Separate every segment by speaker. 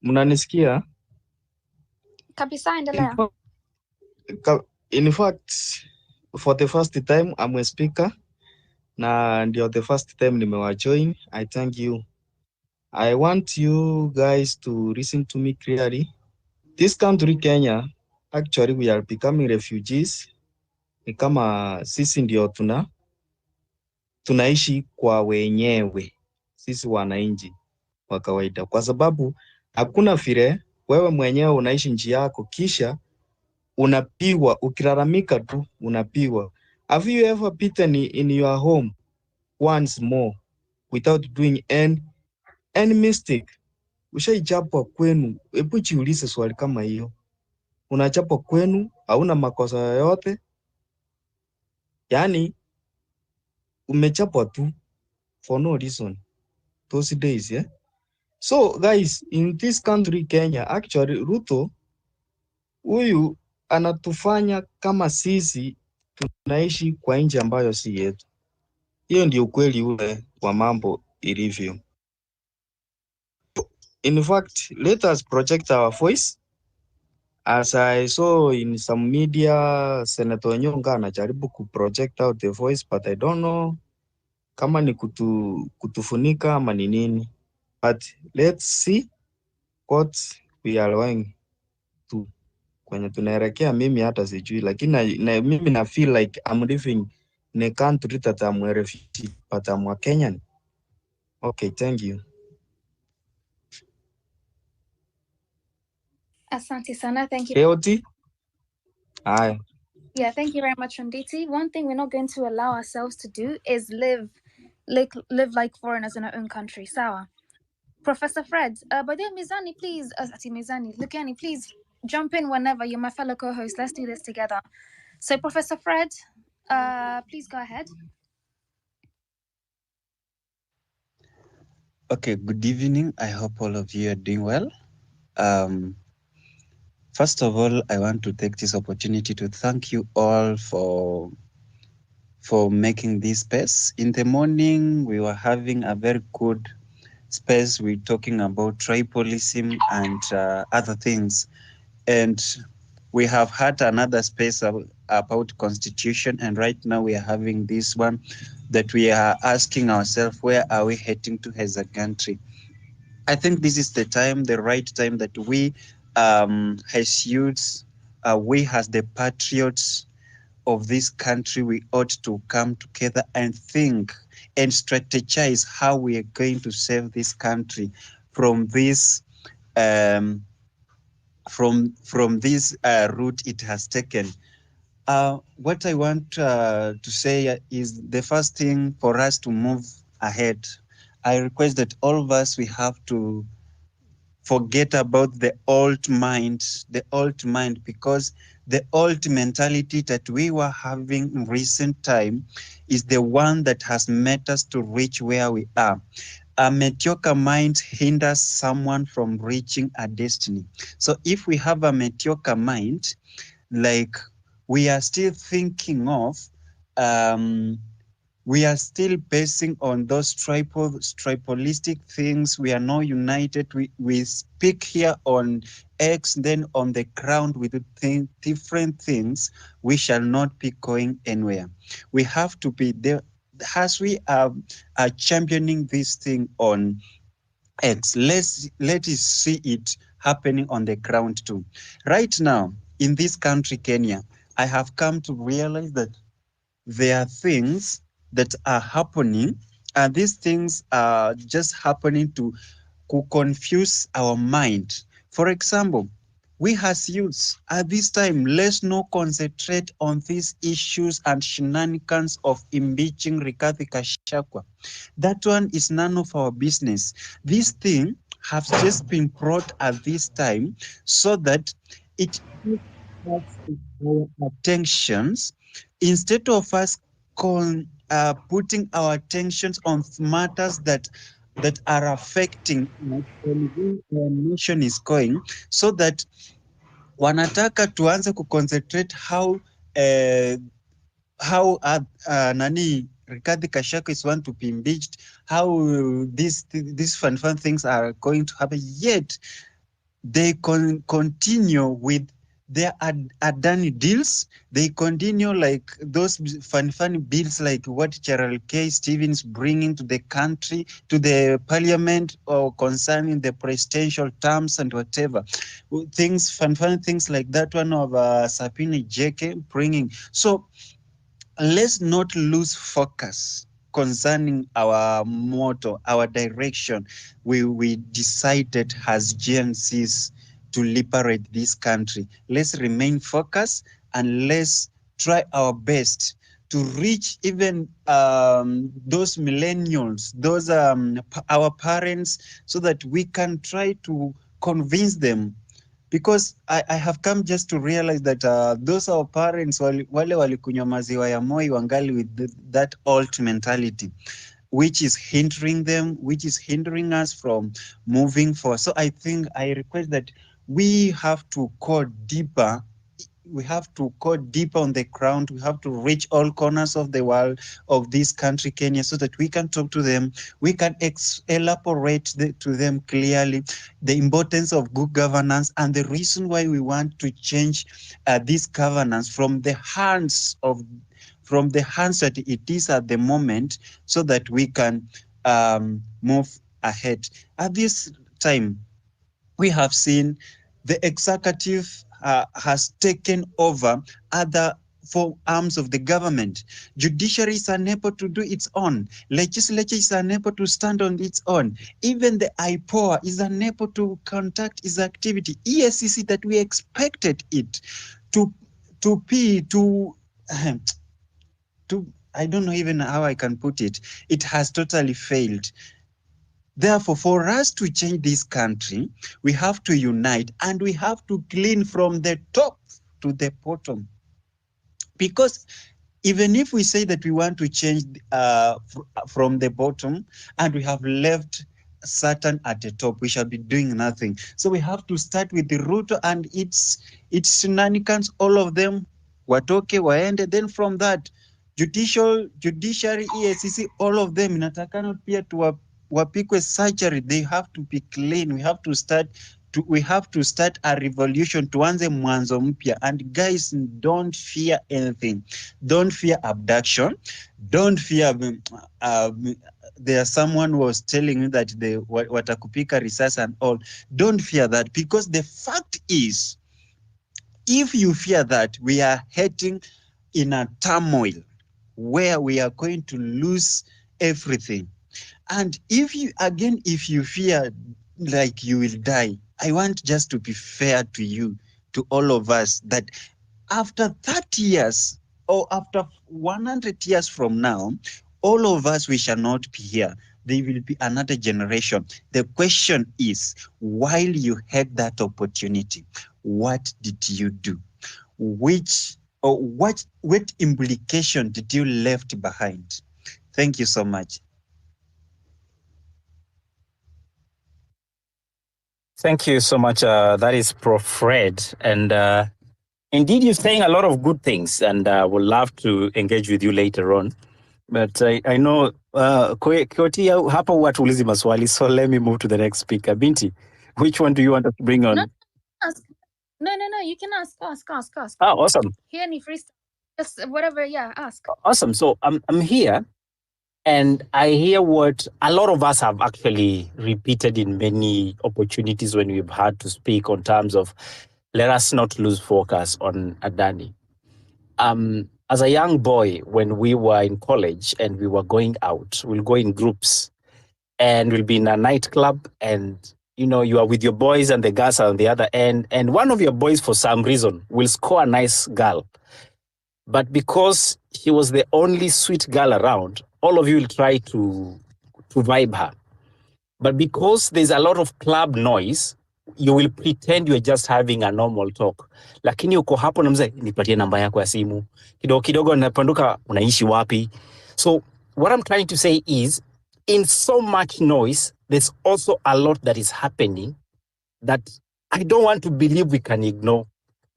Speaker 1: Mnanisikia?
Speaker 2: Kabisa,
Speaker 1: In
Speaker 2: endelea.
Speaker 1: in fact, for the first time I'm a speaker na ndio the first time nimewajoin. I thank you. I want you guys to listen to me clearly. This country Kenya, actually we are becoming refugees. Ni kama sisi ndio tunaishi kwa wenyewe, sisi wananchi wa kawaida, kwa sababu hakuna vile wewe mwenyewe unaishi nchi yako kisha unapigwa, ukilalamika tu unapigwa. Have you ever beaten in your home once more without doing any mistake? Ushaichapwa kwenu? Hebu jiulize swali kama hiyo. Unachapwa kwenu, hauna makosa yoyote, yani umechapwa tu for no reason those days, yeah? So guys, in this country Kenya, actually Ruto huyu anatufanya kama sisi tunaishi kwa nchi ambayo si yetu. Hiyo ndio ukweli ule wa mambo ilivyo. In fact, let us project our voice. As I saw in some media, Senator Nyonga anajaribu kuproject out the voice, but I don't know kama ni kutufunika ama ni nini. But let's see what we are going to. Kwenye tunaelekea mimi hata sijui, lakini mimi na feel like I'm living in a country that I'm a refugee, but I'm a Kenyan. Okay, thank you.
Speaker 2: Asante sana. Thank you.
Speaker 1: Keoti? Aye.
Speaker 2: Yeah, thank you very much, Nditi. One thing we're not going to allow ourselves to do is live like foreigners in our own country. Sawa. Professor Fred, by the way, Mizani, please, Mizani, Lukiani, please jump in whenever. You're my fellow co-host. Let's do this together. So, Professor Fred, please go ahead.
Speaker 3: Okay, good evening. I hope all of you are doing well. First of all, I want to take this opportunity to thank you all for making this space. In the morning, we were having a very good space. We're talking about tribalism and other things. And we have had another space about constitution. And right now we are having this one that we are asking ourselves, where are we heading to as a country? I think this is the time, the right time that we as youths, we as the patriots of this country, we ought to come together and think and strategize how we are going to save this country from this from this route it has taken. What I want to say is the first thing for us to move ahead. I request that all of us, we have to forget about the old mind, because the old mentality that we were having in recent time is the one that has made us to reach where we are. A mediocre mind hinders someone from reaching a destiny. So if we have a mediocre mind, like we are still thinking of, we are still basing on those tribalistic things. We are not united. We speak here on X, then on the ground with different things. We shall not be going anywhere. We have to be there. As we are championing this thing on X, let us see it happening on the ground too. Right now, in this country, Kenya, I have come to realize that there are things that are happening, and these things are just happening to confuse our mind. For example, we as youths at this time, let's not concentrate on these issues and shenanigans of impeaching Rigathi Gachagua. That one is none of our business. This thing has just been brought at this time so that it has our attentions, instead of us putting our attentions on matters that are affecting where our nation is going, so that wanataka tuanze kuconcentrate how nani Rigathi Gachagua is want to be impeached, how these fun things are going to happen. Yet they continue with their Adani deals. They continue like those funny bills like what Gerald K. Stevens bringing to the country, to the parliament, or concerning the presidential terms and whatever. Things, fun things like that one of Sapini JK bringing. So let's not lose focus concerning our motto, our direction. We decided as GNCs to liberate this country. Let's remain focused and let's try our best to reach even those millennials, those our parents, so that we can try to convince them, because I have come just to realize that those our parents wale walikunywa maziwa ya Moi wangali with that old mentality, which is hindering them, which is hindering us from moving forward. So I think I request that we have to go deeper. We have to go deeper on the ground. We have to reach all corners of the world, of this country, Kenya, so that we can talk to them. We can elaborate to them clearly the importance of good governance and the reason why we want to change this governance from the hands that it is at the moment, so that we can move ahead. At this time, we have seen the executive has taken over other four arms of the government. Judiciary is unable to do its own. Legislature is unable to stand on its own. Even the IPOA is unable to conduct its activity. ESCC that we expected it to be to I don't know even how I can put it. It has totally failed. Therefore, for us to change this country, we have to unite and we have to clean from the top to the bottom. Because even if we say that we want to change from the bottom and we have left certain at the top, we shall be doing nothing. So we have to start with the root and its shenanigans, all of them, watoke waende. Then from that, judiciary, EACC, all of them inatakana pia wapikwe surgery. They have to be clean. We have to start a revolution, tuanze mwanzo mpya. And guys, don't fear anything. Don't fear abduction. Don't fear there's someone was telling you that they watakupika research and all. Don't fear that, because the fact is, if you fear that, we are heading in a turmoil where we are going to lose everything. And if you fear like you will die, I want just to be fair to you, to all of us, that after 30 years or after 100 years from now, all of us, we shall not be here. There will be another generation. The question is, while you had that opportunity, what did you do? What implication did you left behind? Thank you so much.
Speaker 4: Thank you so much. That is Prof. Fred. And indeed, you're saying a lot of good things, and would love to engage with you later on. But I know Koti hapa watuulizi maswali, so let me move to the next speaker. Binti, which one do you want us to bring on?
Speaker 2: No, you can ask.
Speaker 4: Oh, awesome.
Speaker 2: Hear any freestyle. Just whatever, yeah, ask.
Speaker 4: Awesome. So I'm here, and I hear what a lot of us have actually repeated in many opportunities when we've had to speak on terms of let us not lose focus on Adani. As a young boy, when we were in college and we were going out, we'll go in groups and we'll be in a nightclub, and you are with your boys and the girls are on the other end, and one of your boys, for some reason, will score a nice girl. But because she was the only sweet girl around, all of you will try to vibe her. But because there's a lot of club noise, you will pretend you're just having a normal talk. Lakini uko hapo na mzee, nipatie namba yako ya simu. Kidogo kidogo napanduka, unaishi wapi? So what I'm trying to say is, in so much noise, there's also a lot that is happening that I don't want to believe we can ignore.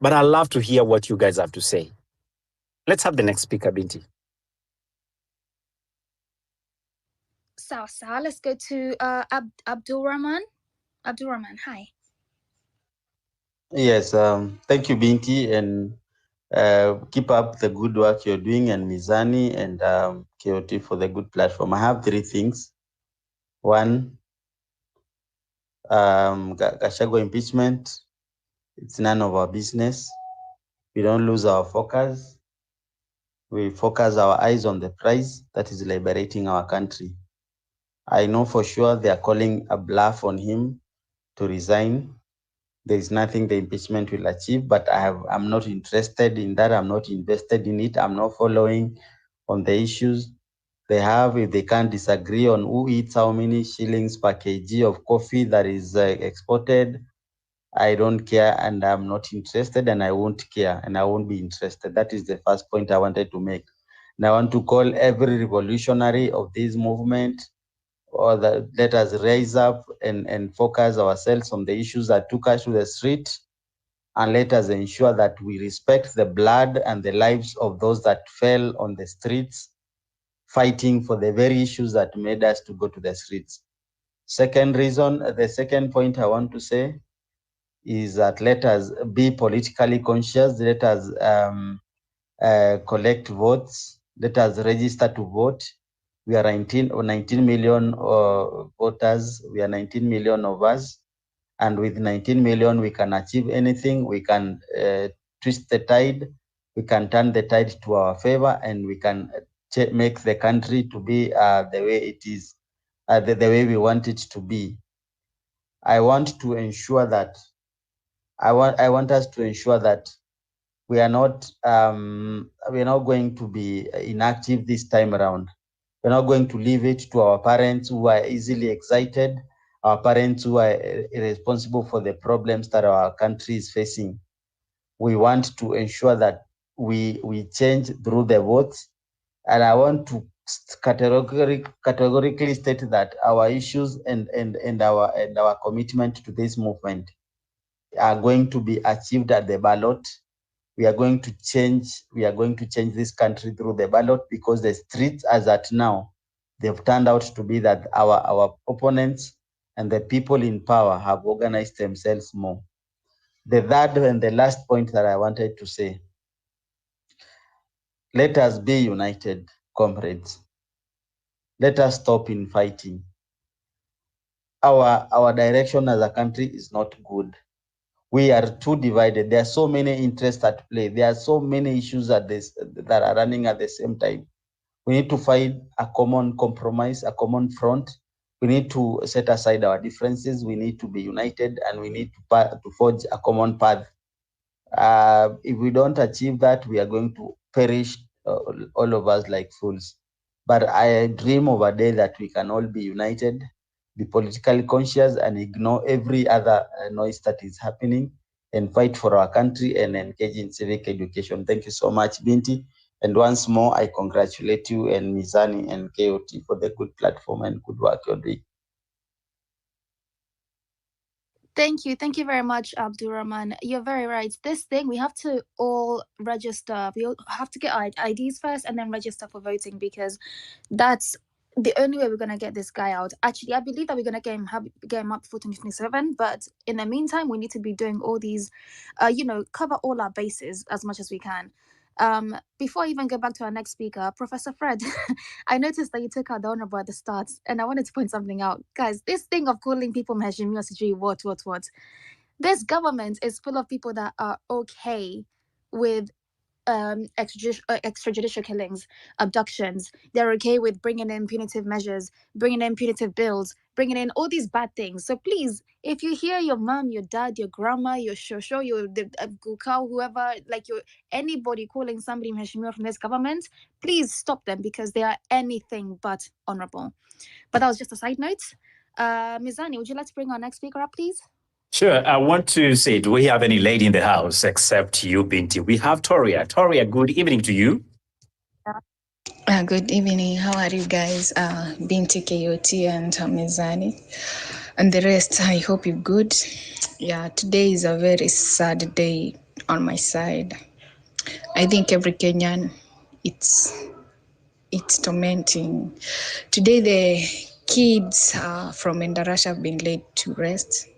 Speaker 4: But I love to hear what you guys have to say. Let's have the next speaker, Binti.
Speaker 2: So let's go to Abdul Rahman. Abdul Rahman, hi.
Speaker 5: Yes, thank you, Binti, and keep up the good work you're doing, and Mizani and KOT for the good platform. I have three things. One, Gachagua impeachment. It's none of our business. We don't lose our focus. We focus our eyes on the prize that is liberating our country. I know for sure they are calling a bluff on him to resign. There is nothing the impeachment will achieve, but I'm not interested in that. I'm not invested in it. I'm not following on the issues they have. If they can't disagree on who eats how many shillings per kg of coffee that is exported, I don't care, and I'm not interested, and I won't care, and I won't be interested. That is the first point I wanted to make. And I want to call every revolutionary of this movement, or that let us raise up and focus ourselves on the issues that took us to the street, and let us ensure that we respect the blood and the lives of those that fell on the streets, fighting for the very issues that made us to go to the streets. The second point I want to say is that let us be politically conscious. Let us collect votes. Let us register to vote. We are 19 million voters. We are 19 million of us. And with 19 million, we can achieve anything. We can twist the tide. We can turn the tide to our favor, and we can make the country to be the way it is, the way we want it to be. I want us to ensure that we are not going to be inactive this time around. We're not going to leave it to our parents who are easily excited, our parents who are responsible for the problems that our country is facing. We want to ensure that we change through the votes, and I want to categorically state that our issues and our commitment to this movement are going to be achieved at the ballot. We are going to change this country through the ballot, because the streets as at now, they've turned out to be that our opponents and the people in power have organized themselves more. The third and the last point that I wanted to say, let us be united, comrades. Let us stop in fighting. Our direction as a country is not good. We are too divided. There are so many interests at play. There are so many issues that are running at the same time. We need to find a common compromise, a common front. We need to set aside our differences. We need to be united, and we need to forge a common path. If we don't achieve that, we are going to perish, all of us, like fools. But I dream of a day that we can all be united, be politically conscious, and ignore every other noise that is happening, and fight for our country and engage in civic education. Thank you so much, Binti. And once more, I congratulate you and Mizani and KOT for the good platform and good work you're doing.
Speaker 2: Thank you. Thank you very much, Abdurrahman. You're very right. This thing, we have to all register. We all have to get our IDs first and then register for voting, because that's the only way we're going to get this guy out. Actually, I believe that we're going to get him up before 2027. But in the meantime, we need to be doing all these, cover all our bases as much as we can. Before I even go back to our next speaker, Professor Fred, I noticed that you took out the honorable at the start, and I wanted to point something out. Guys, this thing of calling people Mheshimiwa what. This government is full of people that are okay with extrajudicial killings, abductions. They're okay with bringing in punitive measures, bringing in punitive bills, bringing in all these bad things. So please, if you hear your mom, your dad, your grandma, your shosho, your gukau, whoever, like your anybody calling somebody Mheshimiwa from this government, please stop them, because they are anything but honorable. But that was just a side note. Mizani, would you like to bring our next speaker up, please?
Speaker 4: Sure. I want to say, do we have any lady in the house except you, Binti? We have Toria. Toria, good evening to you.
Speaker 6: Good evening. How are you guys? Binti, KOT, and Mizani, and the rest. I hope you're good. Yeah, today is a very sad day on my side. I think every Kenyan, it's tormenting. Today, the kids from Endarasha have been laid to rest,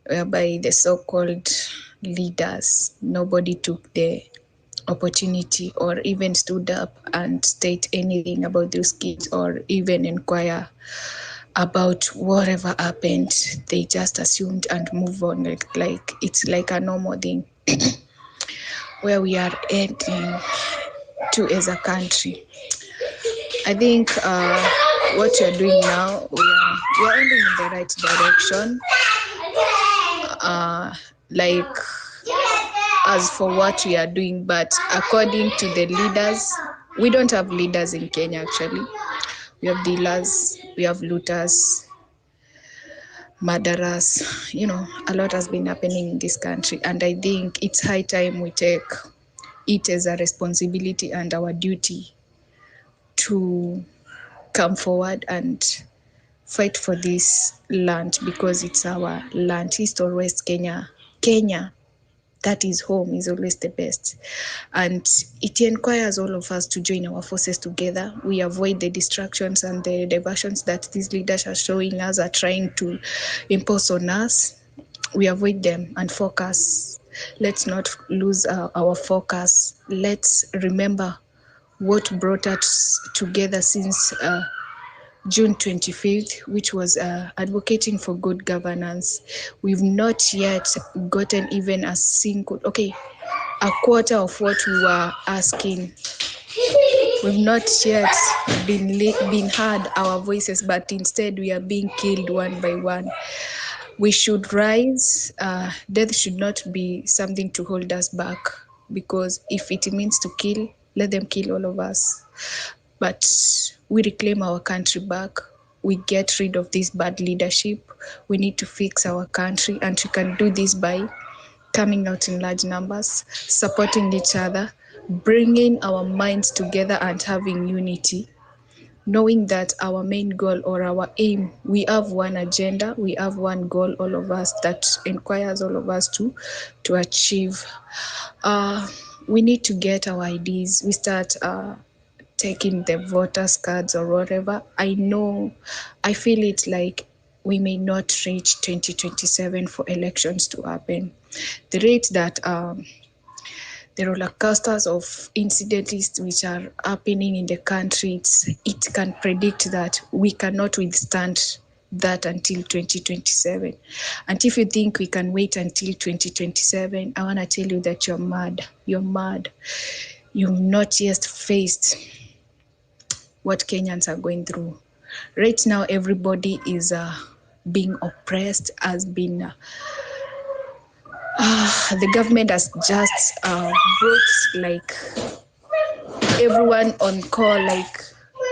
Speaker 6: whereby the so-called leaders. Nobody took the opportunity or even stood up and state anything about those kids or even inquire about whatever happened. They just assumed and move on like it's like a normal thing. Where we are heading to as a country, I think what we are doing now, we are heading in the right direction. Like as for what we are doing, but according to the leaders, we don't have leaders in Kenya actually. We have dealers, we have looters, murderers. A lot has been happening in this country, and I think it's high time we take it as a responsibility and our duty to come forward and fight for this land, because it's our land. East or West Kenya, that is home, is always the best. And it requires all of us to join our forces together. We avoid the distractions and the diversions that these leaders are showing us, are trying to impose on us. We avoid them and focus. Let's not lose our focus. Let's remember what brought us together since June 25th, which was advocating for good governance. We've not yet gotten even a quarter of what we were asking. We've not yet been heard our voices, but instead we are being killed one by one. We should rise. Death should not be something to hold us back, because if it means to kill, let them kill all of us. But we reclaim our country back. We get rid of this bad leadership. We need to fix our country, and we can do this by coming out in large numbers, supporting each other, bringing our minds together and having unity, knowing that our main goal or our aim, we have one agenda, we have one goal, all of us, that requires all of us to achieve. We need to get our IDs. We start taking the voters cards or whatever. I feel it like we may not reach 2027 for elections to happen. The rate that the roller coasters of incidents which are happening in the country, it can predict that we cannot withstand that until 2027. And if you think we can wait until 2027, I want to tell you that you're mad. You're mad. You've not yet faced what Kenyans are going through. Right now, everybody is being oppressed, has been the government has just brought like everyone on call, like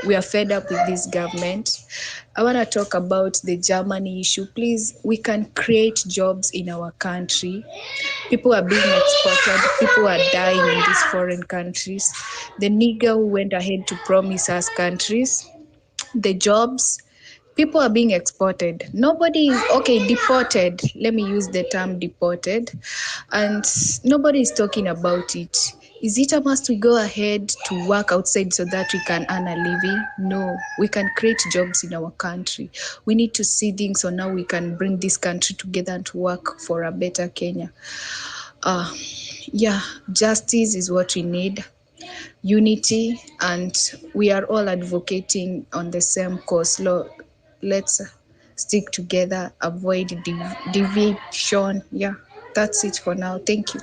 Speaker 6: we are fed up with this government. I want to talk about the Germany issue. Please, we can create jobs in our country. People are being exported. People are dying in these foreign countries. The nigger who went ahead to promise us countries, the jobs, people are being exported. Nobody is, deported. Let me use the term deported. And nobody is talking about it. Is it a must we go ahead to work outside so that we can earn a living? No, we can create jobs in our country. We need to see things on how we can bring this country together and to work for a better Kenya. Justice is what we need. Unity, and we are all advocating on the same cause. Let's stick together, avoid division. Yeah, that's it for now. Thank you.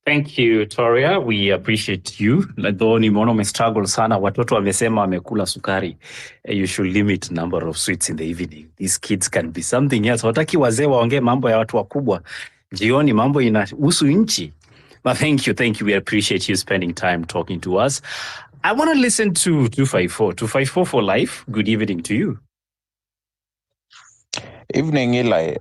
Speaker 4: Thank you, Toria. We appreciate you. Though nimeona umestruggle sana, watoto wamesema wamekula sukari. You should limit number of sweets in the evening. These kids can be something else. Wataki wazee waongee mambo ya watu wakubwa. Jioni mambo inahusu nchi. But thank you. We appreciate you spending time talking to us. I want to listen to 254. 254 for life. Good evening to you.
Speaker 7: Evening, Eli.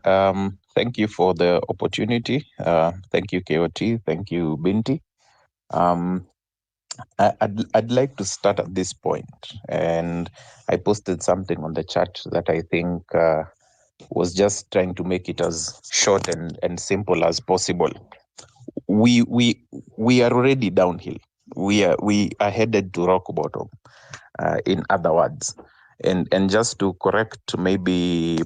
Speaker 7: Thank you for the opportunity. Thank you, KOT. Thank you, Binti. I'd like to start at this point, and I posted something on the chat that I think was just trying to make it as short and simple as possible. We are already downhill. We are headed to rock bottom. In other words, And just to correct maybe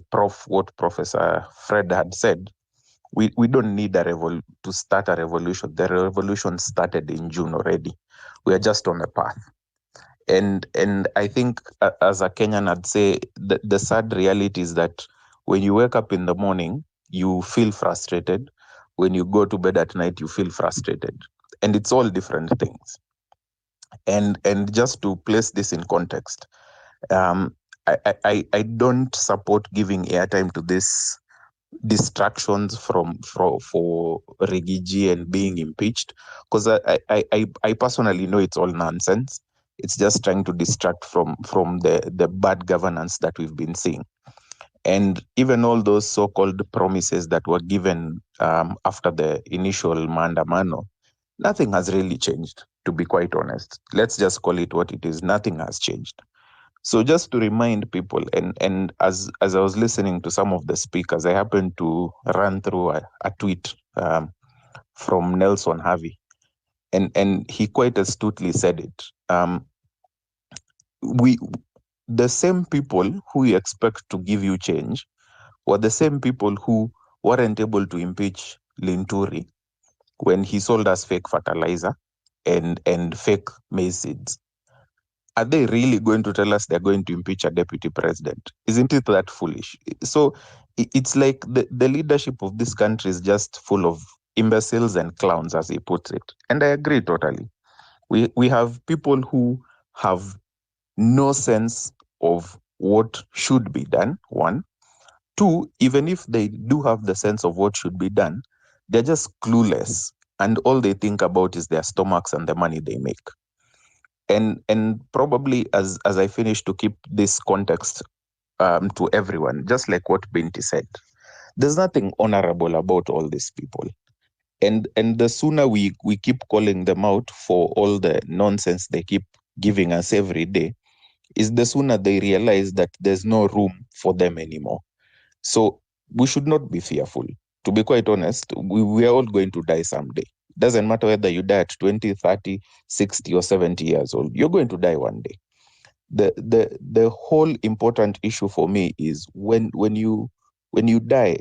Speaker 7: what Professor Fred had said, we don't need to start a revolution. The revolution started in June already. We are just on a path. And I think as a Kenyan, I'd say the sad reality is that when you wake up in the morning, you feel frustrated. When you go to bed at night, you feel frustrated. And it's all different things. And just to place this in context, I don't support giving airtime to this distractions for Rigiji and being impeached, because I personally know it's all nonsense. It's just trying to distract from the bad governance that we've been seeing. And even all those so-called promises that were given after the initial maandamano, nothing has really changed, to be quite honest. Let's just call it what it is. Nothing has changed. So just to remind people, and as I was listening to some of the speakers, I happened to run through a tweet from Nelson Harvey, and he quite astutely said it. The same people who you expect to give you change were the same people who weren't able to impeach Linturi when he sold us fake fertilizer and fake maize seeds. Are they really going to tell us they're going to impeach a deputy president? Isn't it that foolish? So it's like the leadership of this country is just full of imbeciles and clowns, as he puts it. And I agree totally. We have people who have no sense of what should be done, one. Two, even if they do have the sense of what should be done, they're just clueless. And all they think about is their stomachs and the money they make. And probably as I finish, to keep this context to everyone, just like what Binti said, there's nothing honorable about all these people. And the sooner we keep calling them out for all the nonsense they keep giving us every day, is the sooner they realize that there's no room for them anymore. So we should not be fearful. To be quite honest, we are all going to die someday. Doesn't matter whether you die at 20, 30, 60 or 70 years old. You're going to die one day. The whole important issue for me is when you die,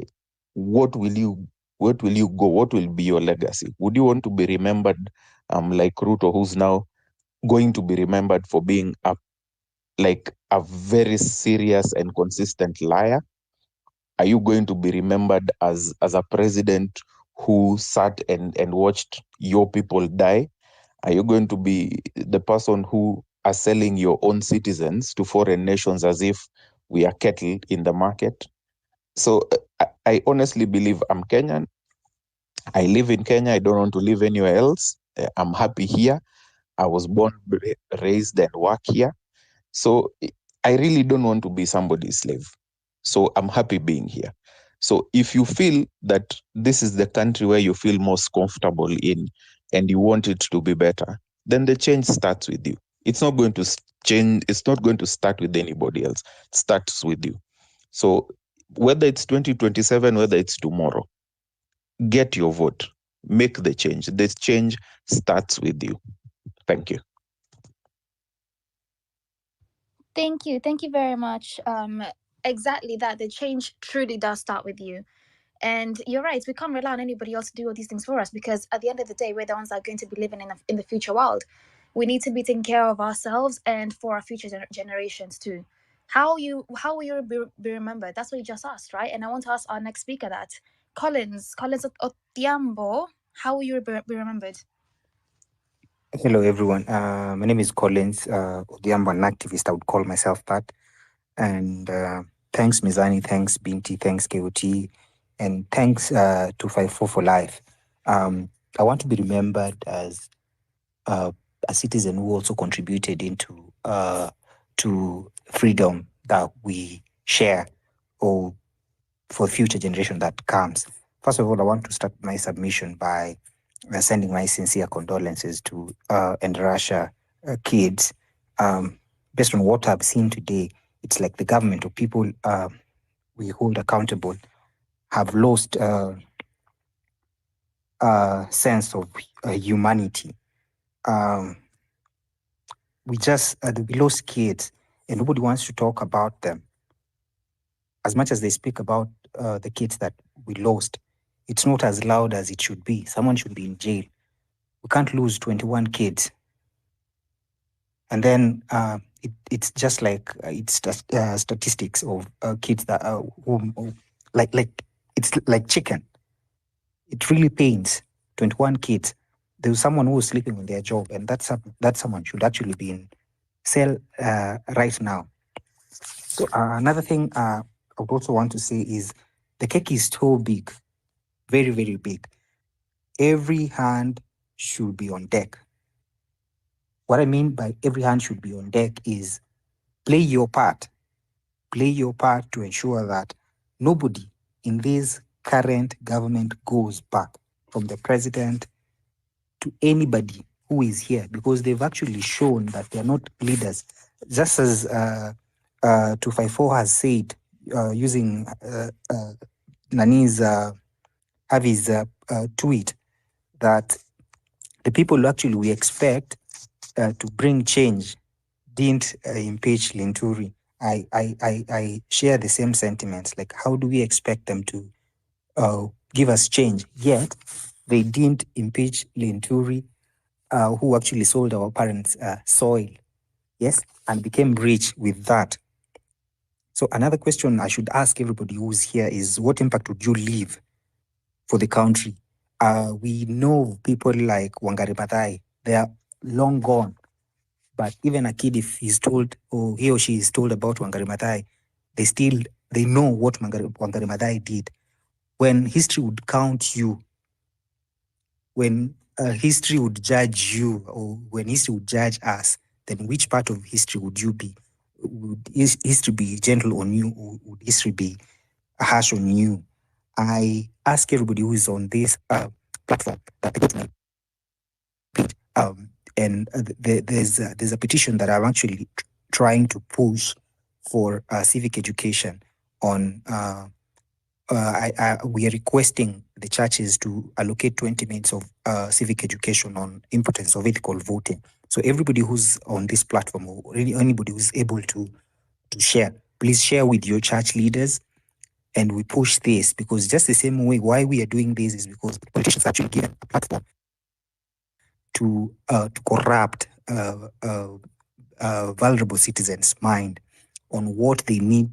Speaker 7: what will you go? What will be your legacy? Would you want to be remembered like Ruto, who's now going to be remembered for being a very serious and consistent liar? Are you going to be remembered as a president who sat and watched your people die? Are you going to be the person who are selling your own citizens to foreign nations as if we are cattle in the market? So I honestly believe I'm Kenyan. I live in Kenya. I don't want to live anywhere else. I'm happy here. I was born, raised, and work here. So I really don't want to be somebody's slave. So I'm happy being here. So if you feel that this is the country where you feel most comfortable in and you want it to be better, then the change starts with you. It's not going to change. It's not going to start with anybody else. It starts with you. So whether it's 2027, whether it's tomorrow, get your vote. Make the change. The change starts with you. Thank you.
Speaker 2: Thank you. Thank you very much. Exactly that. The change truly does start with you. And you're right, we can't rely on anybody else to do all these things for us, because at the end of the day, we're the ones that are going to be living in the future world. We need to be taking care of ourselves and for our future generations too. How will you be remembered? That's what you just asked, right? And I want to ask our next speaker that. Collins Otiambo, how will you be remembered?
Speaker 8: Hello, everyone. My name is Collins Odhiambo, an activist. I would call myself that. And thanks, Mizani. Thanks, Binti. Thanks, KOT. And thanks to 54 for Life. I want to be remembered as a citizen who also contributed into to freedom that we share or for future generation that comes. First of all, I want to start my submission by sending my sincere condolences to and Russia kids. Based on what I've seen today, it's like the government or people we hold accountable have lost sense of humanity. We lost kids, and nobody wants to talk about them. As much as they speak about the kids that we lost, it's not as loud as it should be. Someone should be in jail. We can't lose 21 kids. And then it's just like it's statistics of kids that like it's like chicken. It really pains 21 kids. There was someone who was sleeping on their job, and that someone should actually be in cell right now. So another thing I would also want to say is the cake is so big, very, very big. Every hand should be on deck. What I mean by every hand should be on deck is play your part. Play your part to ensure that nobody in this current government goes back, from the president to anybody who is here, because they've actually shown that they're not leaders. Just as 254 has said, using Nani's Avi's tweet, that the people actually we expect to bring change didn't impeach Linturi. I share the same sentiments. Like, how do we expect them to give us change? Yet they didn't impeach Linturi, who actually sold our parents' soil, yes, and became rich with that. So another question I should ask everybody who's here is, what impact would you leave for the country? We know people like Wangari Maathai, they are long gone. But even a kid, if he's told, or he or she is told about Wangari Maathai, they know what Wangari Maathai did. When history would count you, when history would judge you, or when history would judge us, then which part of history would you be? Would history be gentle on you, or would history be harsh on you? I ask everybody who is on this platform that they go to my page, and there's a petition that I'm actually trying to push for civic education on. We are requesting the churches to allocate 20 minutes of civic education on importance of ethical voting. So everybody who's on this platform, or anybody who's able to share, please share with your church leaders, and we push this, because just the same way why we are doing this is because politicians actually given a platform to corrupt vulnerable citizens' mind on what they need,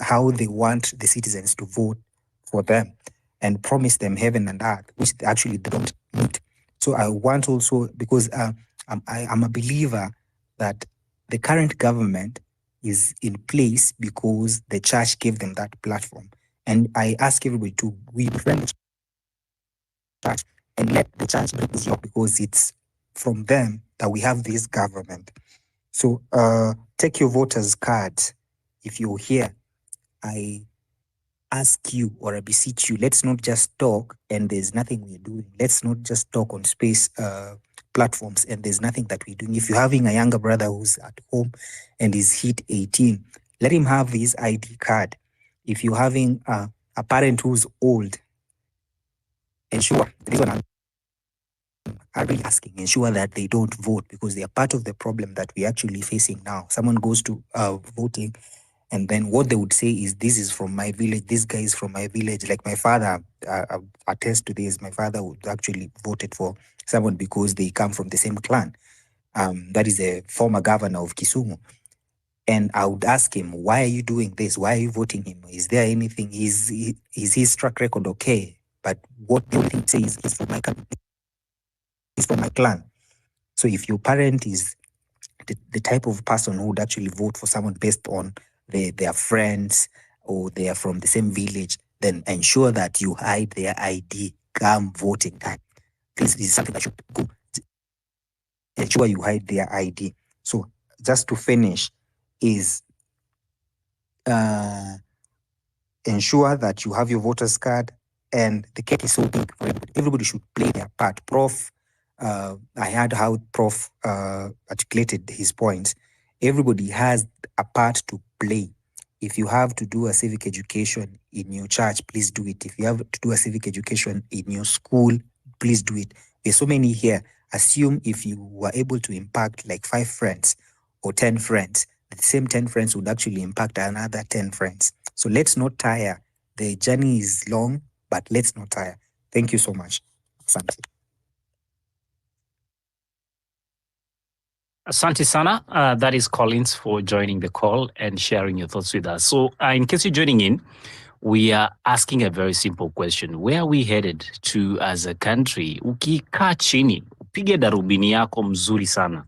Speaker 8: how they want the citizens to vote for them, and promise them heaven and earth, which they actually don't need. So I want also, because I'm a believer that the current government is in place because the church gave them that platform. And I ask everybody to befriend the church and let the church bring this up, because it's from them that we have this government. So take your voters' cards. If you're here, I ask you, or I beseech you, let's not just talk and there's nothing we're doing. Let's not just talk on space platforms and there's nothing that we're doing. If you're having a younger brother who's at home and is hit 18, let him have his ID card. If you're having a parent who's old, ensure, this one I'm really asking, ensure that they don't vote, because they are part of the problem that we're actually facing now. Someone goes to voting, and then what they would say is, this is from my village, this guy is from my village. Like my father attests to this. My father would actually voted for someone because they come from the same clan. That is a former governor of Kisumu. And I would ask him, why are you doing this? Why are you voting him? Is there anything? Is his track record okay? But what the only thing says is from my clan. It's from my clan. So if your parent is the type of person who would actually vote for someone based on their friends, or they are from the same village, then ensure that you hide their ID come voting time. This is something that should go. Ensure you hide their ID. So just to finish is ensure that you have your voter's card, and the cake is so big for everybody. Everybody should play their part. Prof, I heard how Prof articulated his points. Everybody has a part to play. If you have to do a civic education in your church, please do it. If you have to do a civic education in your school, please do it. There's so many here. Assume if you were able to impact like 5 friends or 10 friends, the same 10 friends would actually impact another 10 friends. So let's not tire. The journey is long, but let's not tire. Thank you so much. Asante.
Speaker 4: Asante sana. That is Collins for joining the call and sharing your thoughts with us. So in case you're joining in, we are asking a very simple question. Where are we headed to as a country? Ukikaa chini, upige darubini yako mzuri sana.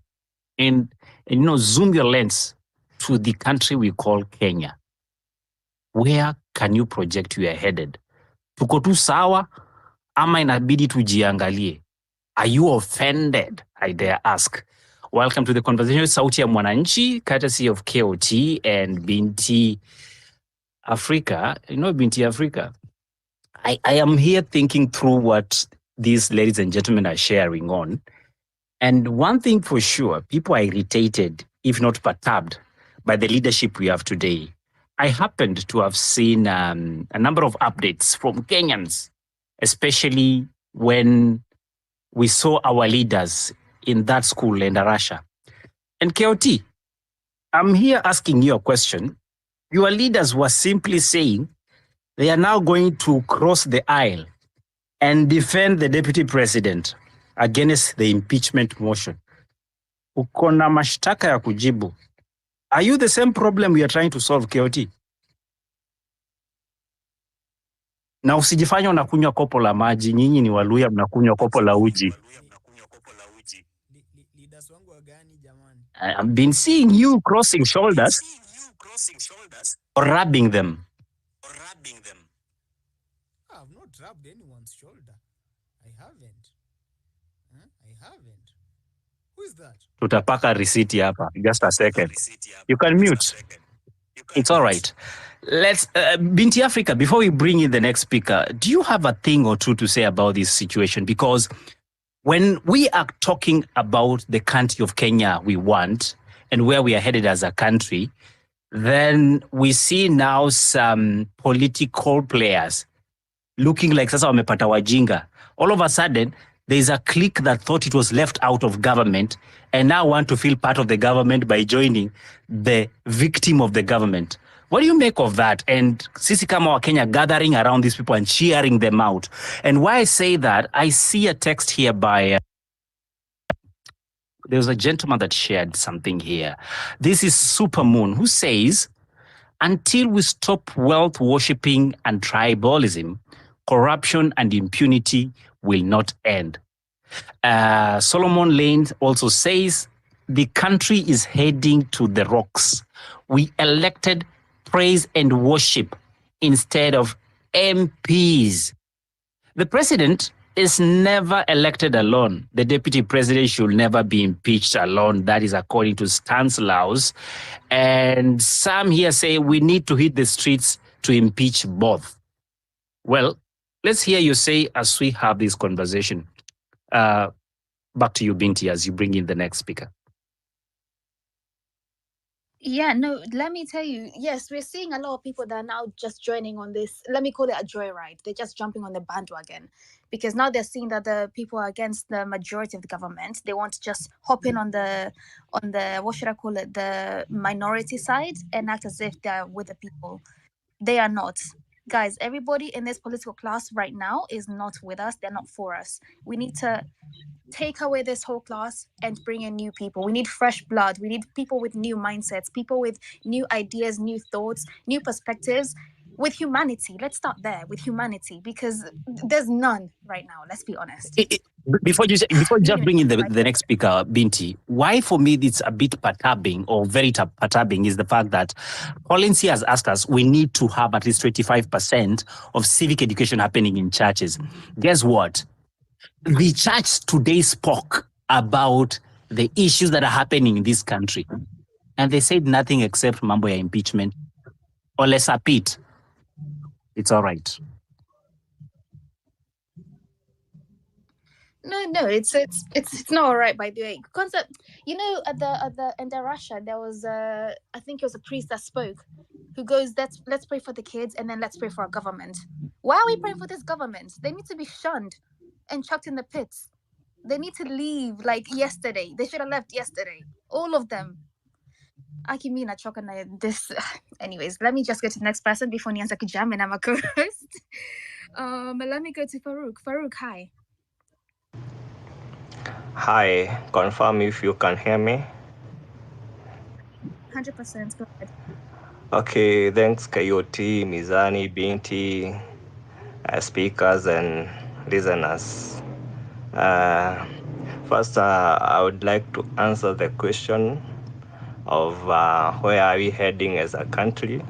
Speaker 4: And zoom your lens to the country we call Kenya. Where can you project you are headed? Tuko tu sawa ama inabidi tujiangalie? Are you offended? I dare ask. Welcome to the conversation. Sauti ya Mwananchi, courtesy of KOT and Binti Africa. Binti Africa. I am here thinking through what these ladies and gentlemen are sharing on. And one thing for sure, people are irritated, if not perturbed, by the leadership we have today. I happened to have seen a number of updates from Kenyans, especially when we saw our leaders in that school in Russia. And KOT, I'm here asking you a question. Your leaders were simply saying they are now going to cross the aisle and defend the deputy president against the impeachment motion. Uko na mashtaka ya kujibu. Are you the same problem we are trying to solve, KOT? Na usijifanya unakunywa kopo la maji, nyinyi ni Waluya mnakunywa kopo la uji. I've been seeing you crossing shoulders or rubbing them.
Speaker 9: I've not rubbed anyone's shoulder. I haven't. Who is that?
Speaker 4: Tutapaka receipt hapa. Just a second. You can mute. It's all right. Let's, Binti Africa, before we bring in the next speaker, do you have a thing or two to say about this situation? Because when we are talking about the country of Kenya we want and where we are headed as a country, then we see now some political players looking like sasa wamepata wajinga. All of a sudden, there's a clique that thought it was left out of government and now want to feel part of the government by joining the victim of the government. What do you make of that? And sisi kama wa Kenya gathering around these people and cheering them out. And why I say that, I see a text here by... there was a gentleman that shared something here. This is Supermoon, who says, until we stop wealth worshipping and tribalism, corruption and impunity will not end. Solomon Lane also says, the country is heading to the rocks. We elected praise and worship instead of MPs. The president is never elected alone. The deputy president should never be impeached alone. That is according to Stanislaus. And some here say we need to hit the streets to impeach both. Well, let's hear you say as we have this conversation. Back to you, Binti, as you bring in the next speaker.
Speaker 2: Yeah, no, let me tell you, yes, we're seeing a lot of people that are now just joining on this, let me call it a joyride. They're just jumping on the bandwagon because now they're seeing that the people are against the majority of the government. They want to just hop in on the, what should I call it, the minority side and act as if they're with the people. They are not. Guys, everybody in this political class right now is not with us. They're not for us. We need to take away this whole class and bring in new people. We need fresh blood. We need people with new mindsets, people with new ideas, new thoughts, new perspectives, with humanity. Let's start there, with humanity, because there's none right now. Let's be honest.
Speaker 4: Before you just bring in the next speaker, Binti, why for me it's a bit perturbing or very perturbing is the fact that Collins has asked us we need to have at least 25% of civic education happening in churches. Guess what? The church today spoke about the issues that are happening in this country. And they said nothing except mambo ya impeachment. Or let's repeat. It's all right.
Speaker 2: No, it's not all right, by the way. Concept, at the in Russia there was I think it was a priest that spoke, who goes, let's pray for the kids and then let's pray for our government. Why are we praying for this government? They need to be shunned and chucked in the pits. They need to leave like yesterday. They should have left yesterday. All of them. Aki mi nachoka na this. Anyways, let me just go to the next person before nianza kujam and I'm a co-host. Let me go to Farouk. Farouk, hi.
Speaker 10: Hi, confirm if you can hear me.
Speaker 2: 100%. Go ahead.
Speaker 10: Okay, thanks Kayoti, Mizani, Binti, speakers and listeners. First, I would like to answer the question of where are we heading as a country.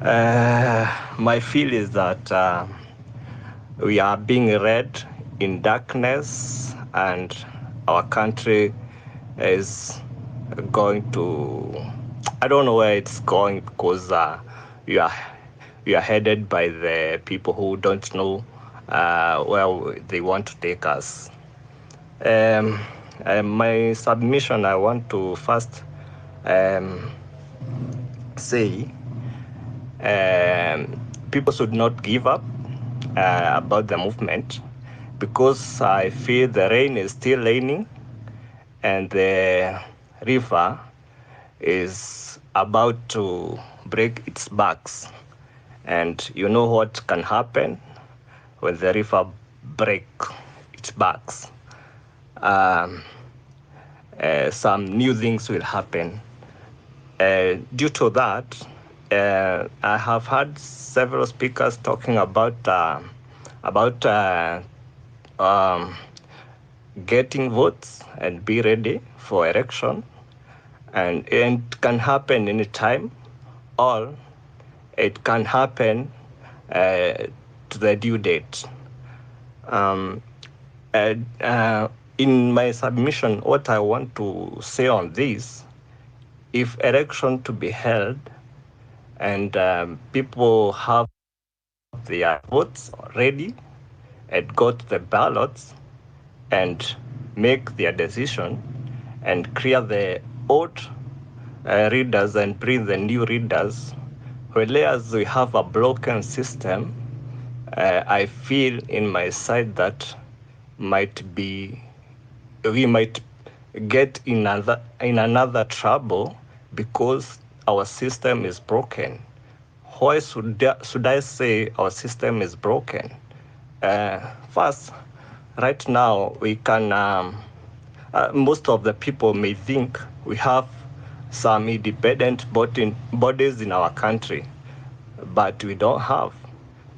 Speaker 10: My feel is that we are being led in darkness and our country is going to, I don't know where it's going because we are headed by the people who don't know where they want to take us. My submission, I want to first say people should not give up about the movement because I feel the rain is still raining and the river is about to break its backs. And you know what can happen when the river break its backs. Some new things will happen. Due to that, I have heard several speakers talking about getting votes and be ready for election, and it can happen anytime, or it can happen to the due date. In my submission, what I want to say on this, if election to be held and people have their votes ready and got the ballots and make their decision and clear the old readers and bring the new readers, whereas we have a broken system, I feel in my side that we might get in another trouble because our system is broken. Why should I say our system is broken? First, right now we can. Most of the people may think we have some independent bodies in our country, but we don't have.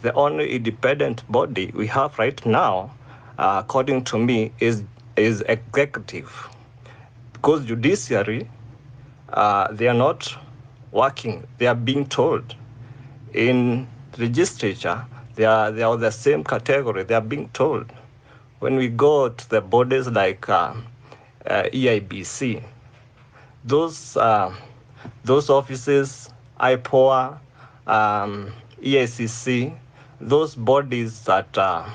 Speaker 10: The only independent body we have right now, according to me, is executive, because judiciary, they are not working. They are being told. In legislature, they are the same category. They are being told. When we go to the bodies like EIBC, those offices, IPOA, EACC, those bodies that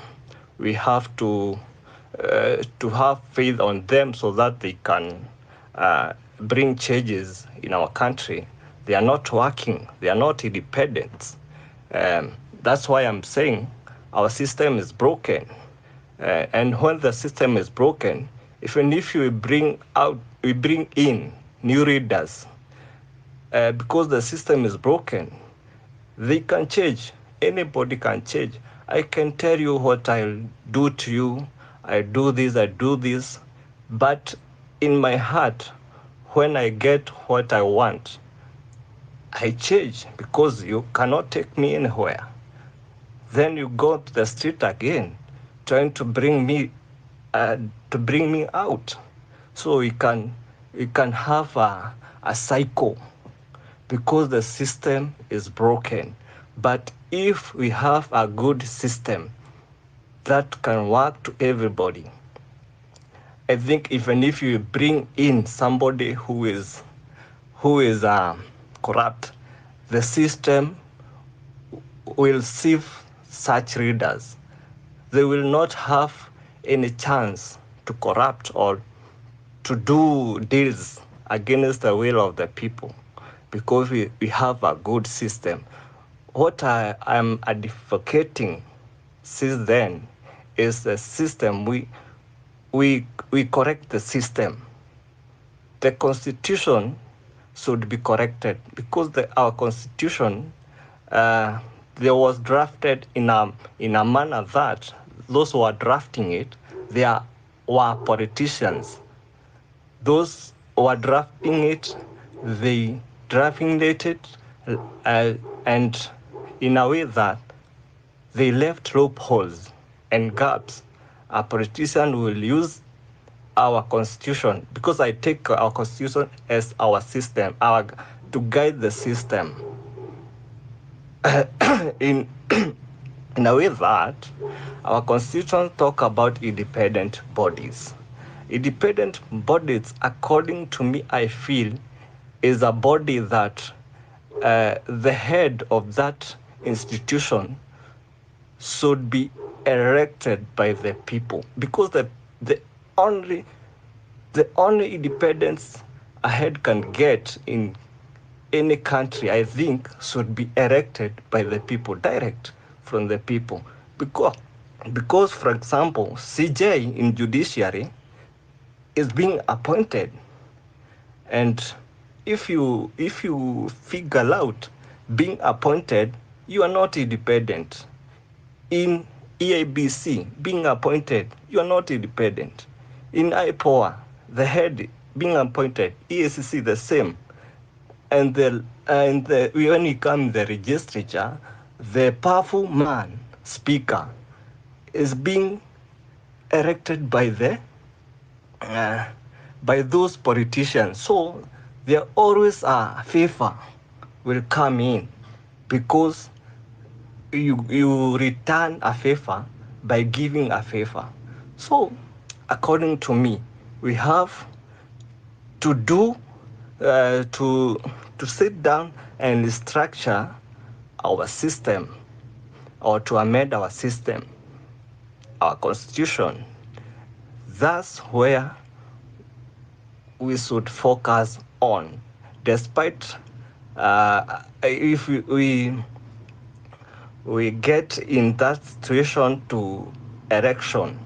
Speaker 10: we have to have faith on them so that they can bring changes in our country. They are not working. They are not independent. That's why I'm saying our system is broken. And when the system is broken, even if we bring in new readers, because the system is broken, they can change. Anybody can change. I can tell you what I'll do to you. I do this. But in my heart, when I get what I want, I change because you cannot take me anywhere. Then you go to the street again, trying to bring me out. So we can have a cycle because the system is broken. But if we have a good system that can work to everybody, I think even if you bring in somebody who is corrupt, the system will sieve such readers. They will not have any chance to corrupt or to do deals against the will of the people because we have a good system. What I am advocating since then is the system. We correct the system. The constitution should be corrected, because our constitution there was drafted in a manner that those who are drafting it, were politicians. Those who are drafting it, they drafting it and in a way that they left loopholes and gaps. A politician will use our constitution, because I take our constitution as our system, to guide the system in in a way that our constitution talk about independent bodies. Independent bodies, according to me, I feel, is a body that the head of that institution should be elected by the people, because the only independence a head can get in any country, I think, should be elected by the people, direct from the people. Because for example, CJ in judiciary is being appointed, and if you figure out being appointed, you are not independent. In EABC, being appointed, you are not independent. In IPOA, the head being appointed, EACC the same. And when you come the legislature, the powerful man, speaker, is being elected by those politicians. So there always a favor will come in, because you return a favor by giving a favor. So according to me, we have to do to sit down and structure our system, or to amend our system, our constitution. That's where we should focus on, despite if we get in that situation to election,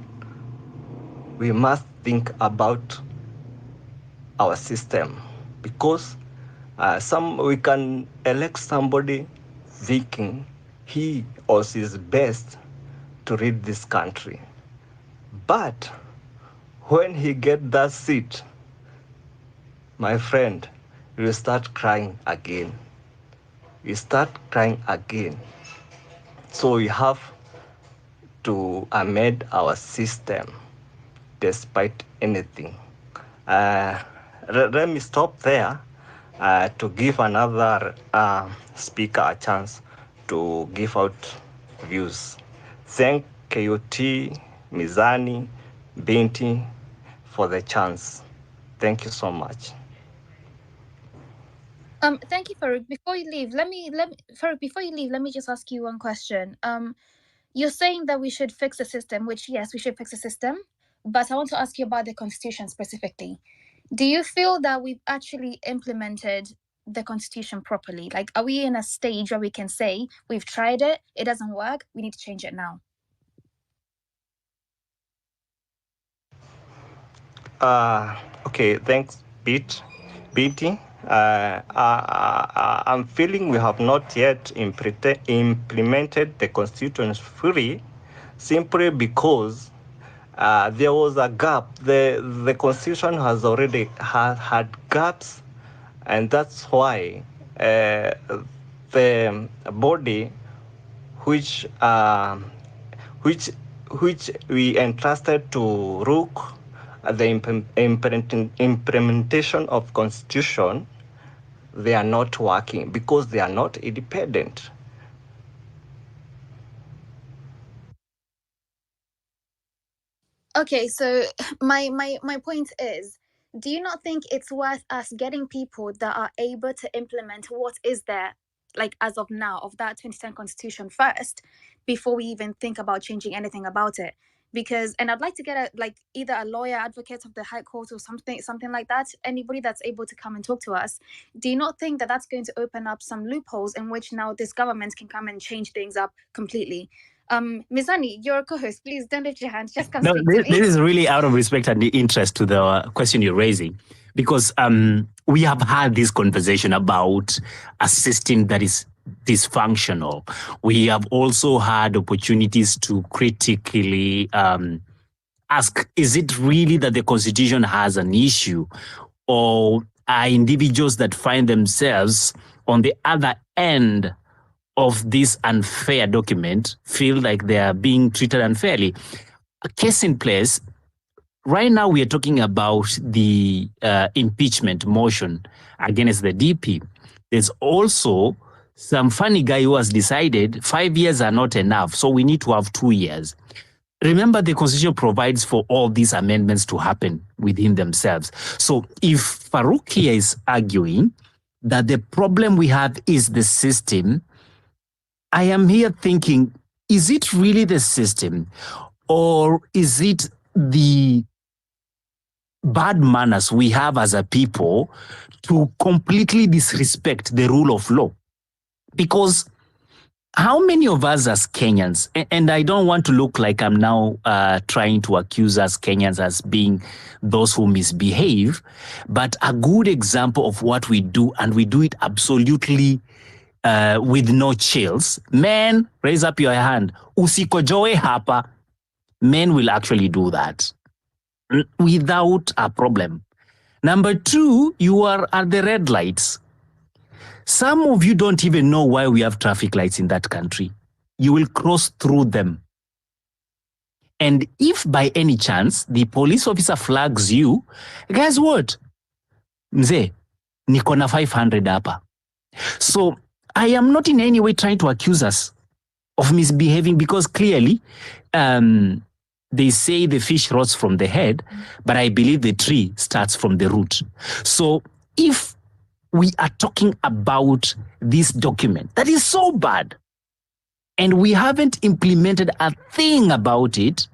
Speaker 10: we must think about our system, because we can elect somebody thinking he or she is best to lead this country, but when he get that seat, my friend, you start crying again. You start crying again. So we have to amend our system despite anything. Let me stop there to give another speaker a chance to give out views. Thank KOT, Mizani, Binti for the chance. Thank you so much.
Speaker 2: Thank you, Farouk. Before you leave, let me just ask you one question. You're saying that we should fix the system, which yes, we should fix the system, but I want to ask you about the constitution specifically. Do you feel that we've actually implemented the constitution properly? Like, are we in a stage where we can say we've tried it, it doesn't work, we need to change it now?
Speaker 10: Okay, thanks, BT. I'm feeling we have not yet implemented the constitution fully, simply because there was a gap. The constitution has already had gaps, and that's why the body which we entrusted to look at the implementation of constitution, they are not working because they are not independent.
Speaker 2: Okay, so my point is, do you not think it's worth us getting people that are able to implement what is there, like as of now, of that 2010 constitution first, before we even think about changing anything about it? Because, and I'd like to get either a lawyer, advocate of the High Court, or something like that, anybody that's able to come and talk to us. Do you not think that that's going to open up some loopholes in which now this government can come and change things up completely? Mizani, you're a co-host. Please don't lift your hand. Just come speak to me.
Speaker 4: This is really out of respect and the interest to the question you're raising. because we have had this conversation about a system that is dysfunctional. We have also had opportunities to critically ask, is it really that the Constitution has an issue, or are individuals that find themselves on the other end of this unfair document feel like they are being treated unfairly? A case in place, right now we are talking about the impeachment motion against the DP. There's also some funny guy who has decided 5 years are not enough, so we need to have 2 years. Remember, the Constitution provides for all these amendments to happen within themselves. So if Farouk here is arguing that the problem we have is the system, I am here thinking, is it really the system, or is it the bad manners we have as a people to completely disrespect the rule of law? Because how many of us as Kenyans, and I don't want to look like I'm now trying to accuse us Kenyans as being those who misbehave, but a good example of what we do, and we do it absolutely with no chills. Men, raise up your hand. Usikojoe hapa. Men will actually do that without a problem. Number two, you are at the red lights. Some of you don't even know why we have traffic lights in that country. You will cross through them. And if by any chance the police officer flags you, guess what? Mzee, niko na 500 hapa. So I am not in any way trying to accuse us of misbehaving, because clearly they say the fish rots from the head, but I believe the tree starts from the root. So if we are talking about this document that is so bad, and we haven't implemented a thing about it,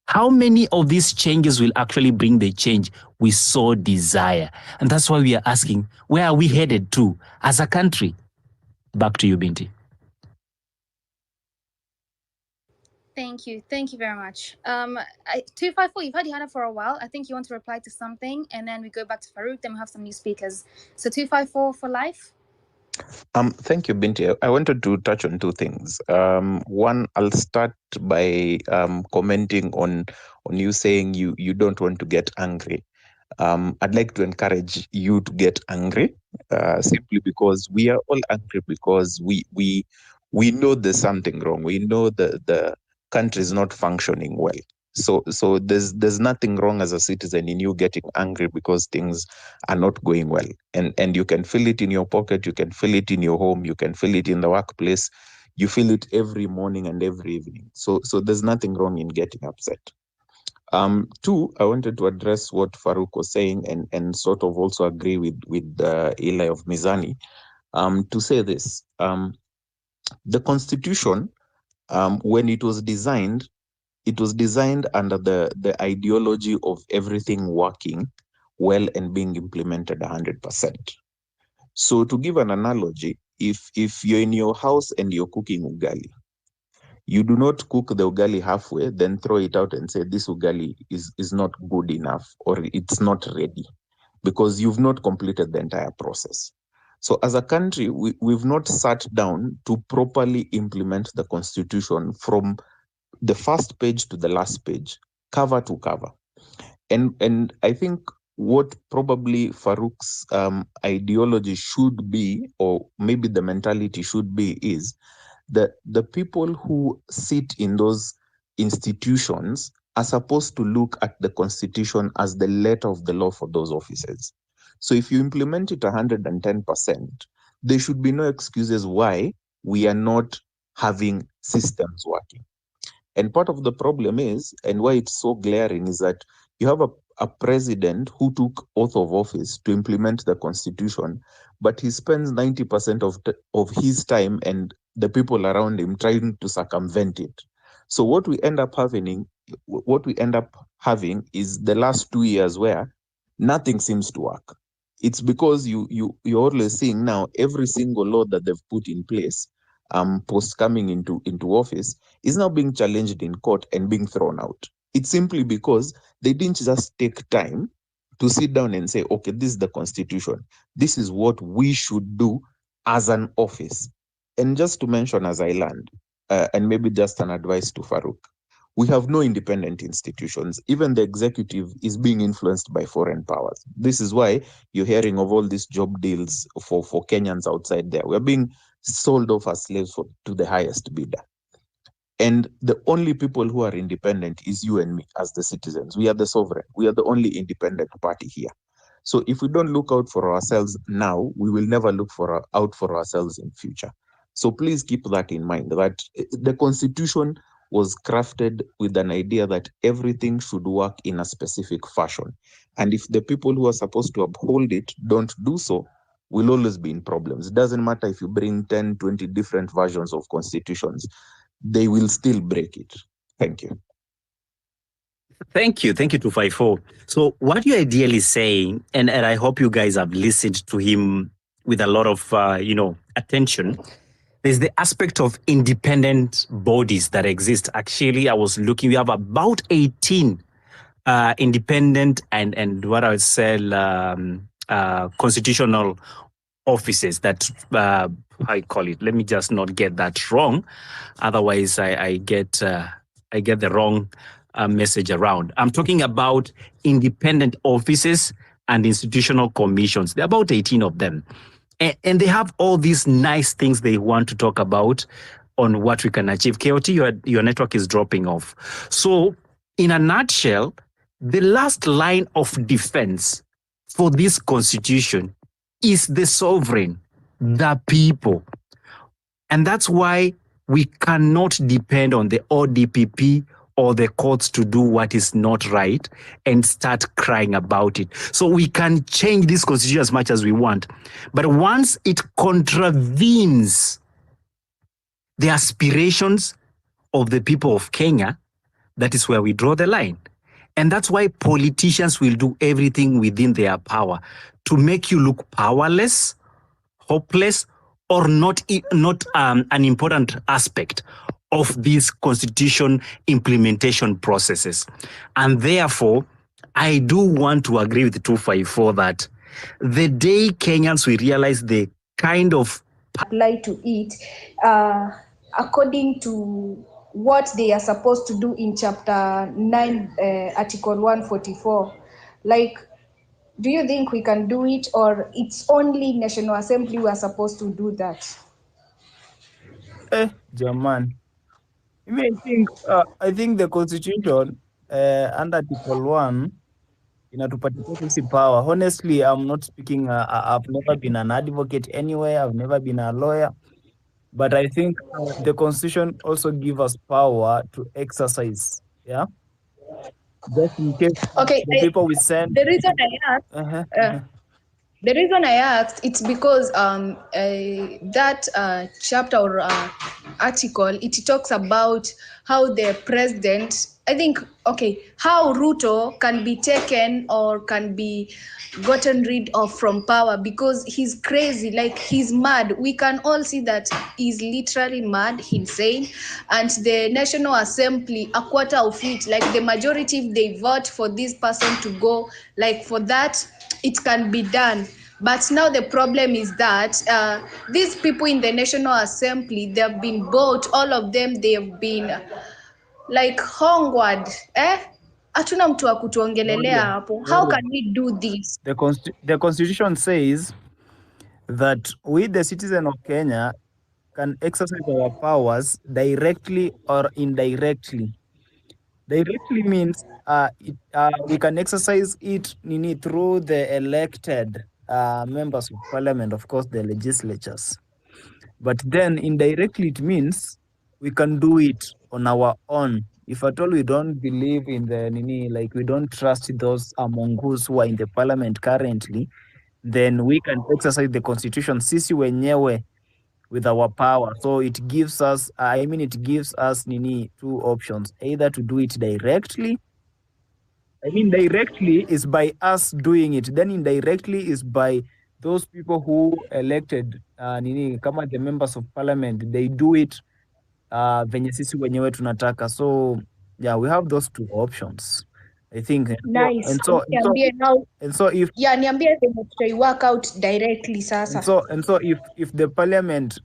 Speaker 4: how many of these changes will actually bring the change we so desire? And that's why we are asking, where are we headed to as a country? Back to you, Binti.
Speaker 2: Thank you. Thank you very much. 254, you've had your hand up for a while. I think you want to reply to something, and then we go back to Farouk, then we have some new speakers. So 254 for life.
Speaker 7: Thank you, Binti. I wanted to touch on two things. One, I'll start by commenting on you saying you don't want to get angry. I'd like to encourage you to get angry, simply because we are all angry because we know there's something wrong. We know the country is not functioning well. So there's nothing wrong as a citizen in you getting angry because things are not going well. And you can feel it in your pocket, you can feel it in your home, you can feel it in the workplace, you feel it every morning and every evening. So there's nothing wrong in getting upset. Two, I wanted to address what Farouk was saying and sort of also agree with Eli of Mizani, to say this. The Constitution, when it was designed under the ideology of everything working well and being implemented 100%. So to give an analogy, if you're in your house and you're cooking ugali, you do not cook the ugali halfway, then throw it out and say this ugali is not good enough or it's not ready, because you've not completed the entire process. So as a country, we've not sat down to properly implement the Constitution from the first page to the last page, cover to cover. And I think what probably Farouk's ideology should be, or maybe the mentality should be, is that the people who sit in those institutions are supposed to look at the Constitution as the letter of the law for those offices. So if you implement it 110%, there should be no excuses why we are not having systems working. And part of the problem is, and why it's so glaring, is that you have a president who took oath of office to implement the Constitution, but he spends 90% of his time and the people around him trying to circumvent it. So what we end up having is the last 2 years where nothing seems to work. It's because you're always seeing now every single law that they've put in place post coming into office is now being challenged in court and being thrown out. It's simply because they didn't just take time to sit down and say, okay, this is the constitution. This is what we should do as an office. And just to mention as I land, and maybe just an advice to Farouk, we have no independent institutions. Even the executive is being influenced by foreign powers. This is why you're hearing of all these job deals for Kenyans outside there. We're being sold off as slaves to the highest bidder. And the only people who are independent is you and me as the citizens. We are the sovereign. We are the only independent party here. So if we don't look out for ourselves now, we will never look out for ourselves in future. So please keep that in mind, that the constitution was crafted with an idea that everything should work in a specific fashion. And if the people who are supposed to uphold it don't do so, we'll always be in problems. It doesn't matter if you bring 10, 20 different versions of constitutions, they will still break it. Thank you.
Speaker 4: Thank you 254. So what you're ideally saying, and I hope you guys have listened to him with a lot of attention, there's the aspect of independent bodies that exist. Actually, I was looking, we have about 18 independent and what I would say constitutional offices that I call it. Let me just not get that wrong, otherwise I get the wrong message around. I'm talking about independent offices and institutional commissions. There are about 18 of them. And they have all these nice things they want to talk about on what we can achieve. KOT, your network is dropping off. So in a nutshell, the last line of defense for this constitution is the sovereign, the people. And that's why we cannot depend on the ODPP or the courts to do what is not right and start crying about it. So we can change this constitution as much as we want. But once it contravenes the aspirations of the people of Kenya, that is where we draw the line. And that's why politicians will do everything within their power to make you look powerless, hopeless, or not an important aspect of these constitution implementation processes. And therefore, I do want to agree with 254 that the day Kenyans will realize the kind of
Speaker 6: apply to it according to what they are supposed to do in chapter 9, article 144. Like, do you think we can do it, or it's only National Assembly who are supposed to do that?
Speaker 11: German. I think the constitution under article 1 inatupatia sisi power. Honestly, I'm not speaking, I've never been an advocate anywhere, I've never been a lawyer, but I think the constitution also gives us power to exercise, yeah? Just in case
Speaker 6: Okay,
Speaker 11: the people we send.
Speaker 6: the reason I asked, the reason I asked, it's because that chapter or article, it talks about how the president, I think, how Ruto can be taken or can be gotten rid of from power because he's crazy, like he's mad. We can all see that he's literally mad, insane. And the National Assembly, a quarter of it, like the majority, if they vote for this person to go, like for that, it can be done. But now the problem is that these people in the National Assembly, they have been bought, all of them, they have been like hungward. Hatuna mtu wa kutuongelelea hapo. How can we do this?
Speaker 11: The constitution says that we, the citizen of Kenya, can exercise our powers directly or indirectly. Directly means we can exercise it through the elected members of parliament, of course, the legislatures. But then indirectly, it means we can do it on our own. If at all we don't believe in like we don't trust those among us who are in the parliament currently, then we can exercise the constitution sisi wenyewe with our power. So it gives us, it gives us two options, either to do it directly. Directly is by us doing it. Then indirectly is by those people who elected kama the members of parliament, they do it venye sisi wenyewe tunataka. So yeah, we have those two options. I think.
Speaker 6: Nice.
Speaker 11: And so if
Speaker 6: niambie they work out directly sasa.
Speaker 11: and so if the parliament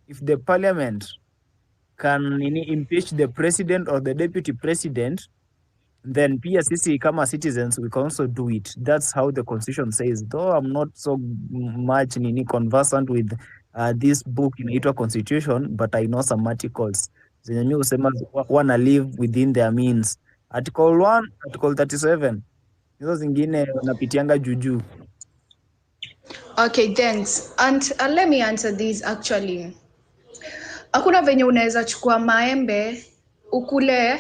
Speaker 11: can impeach the president or the deputy president, then pia sisi kama citizens we can also do it. That's how the constitution says. Though I'm not so much conversant with this book inaitwa constitution, but I know some articles zenye mi husema wanna live within their means. Article 1, Article 37. Hizo zingine wanapitianga juju.
Speaker 6: Okay, thanks. And let me answer this actually. Hakuna venye unaweza chukua maembe ukule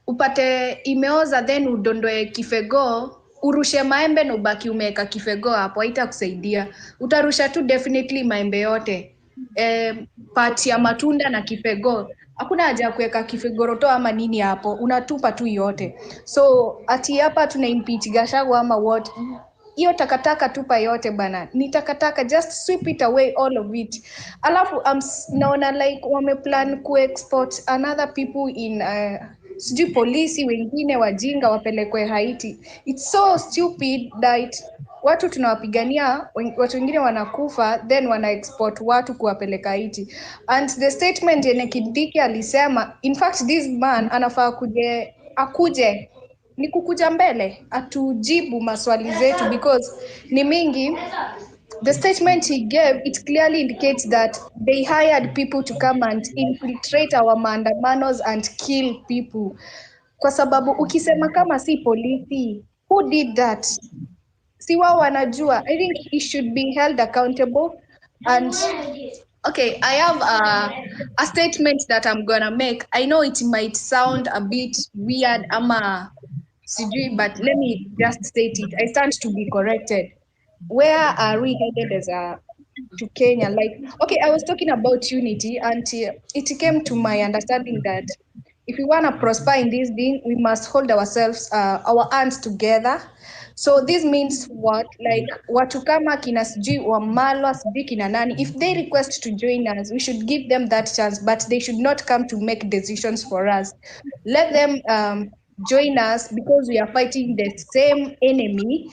Speaker 6: upate imeoza then udondoe kifego urushe maembe na ubaki umeka kifego hapo haitakusaidia. Utarusha tu definitely maembe yote. Part ya matunda na kifego. Hakuna haja kuweka kifegoroto ama nini hapo, unatupa tu yote. So ati hapa tuna impeach Gachagua ama what? Hiyo takataka tupa yote bana. Ni takataka, just sweep it away all of it. Alafu naona like wameplan ku-export another people in sijui polisi wengine wajinga wapelekwe Haiti. It's so stupid that watu tunawapigania, watu wengine wanakufa, then wana-export watu kuwapeleka Haiti. And the statement yenye Kindiki alisema, in fact this man anafaa akuje ni kukuja mbele atujibu maswali zetu because ni mingi. The statement he gave, it clearly indicates that they hired people to come and infiltrate our maandamanos and kill people. Kwa sababu ukisema kama si polisi, who did that? Si wao wanajua. I think he should be held accountable. And okay, I have a statement that I'm gonna make. I know it might sound a bit weird ama sijui, but let me just state it. I stand to be corrected. Where are we headed as to Kenya? Like, okay, I was talking about unity, and it came to my understanding that if we want to prosper in this thing, we must hold ourselves, our hands together. So this means what? Like, watu kama kina sijui Wamalwa, sijui kina nani, if they request to join us, we should give them that chance, but they should not come to make decisions for us. Let them join us because we are fighting the same enemy.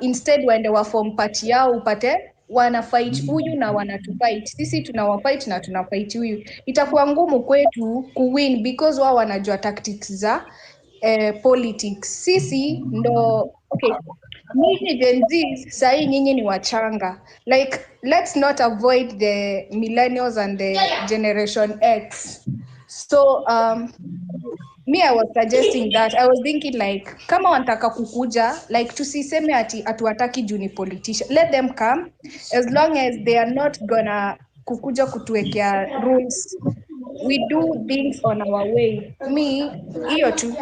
Speaker 6: Instead when they were from party yao upate wana fight huyu na wanatufight sisi, tunawafight na tunafight huyu, itakuwa ngumu kwetu kuwin because wao wanajua tactics za politics. Sisi ndo okay, nyinyi Gen Z sahi nyinyi ni wachanga, like let's not avoid the millennials and the generation X. So me, I was suggesting that. I was thinking like, kama wanataka kukuja, like tusiseme ati atuwataki juu ni politician. Let them come, as long as they are not gonna kukuja kutuwekea rules. We do things on our way. Me, hiyo tu.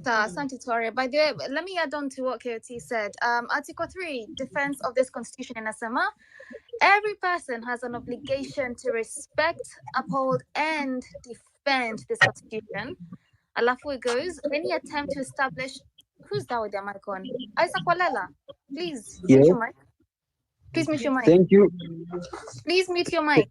Speaker 2: Asante Toria. By the way, let me add on to what KOT said. Article 3, defense of this constitution in Asama. Every person has an obligation to respect, uphold, and defend this constitution. Alafu it goes, any attempt to establish, who's that with their mic on? Isaac Walela, please mute your mic. Please mute your mic.
Speaker 12: Thank you.
Speaker 2: Please mute your mic.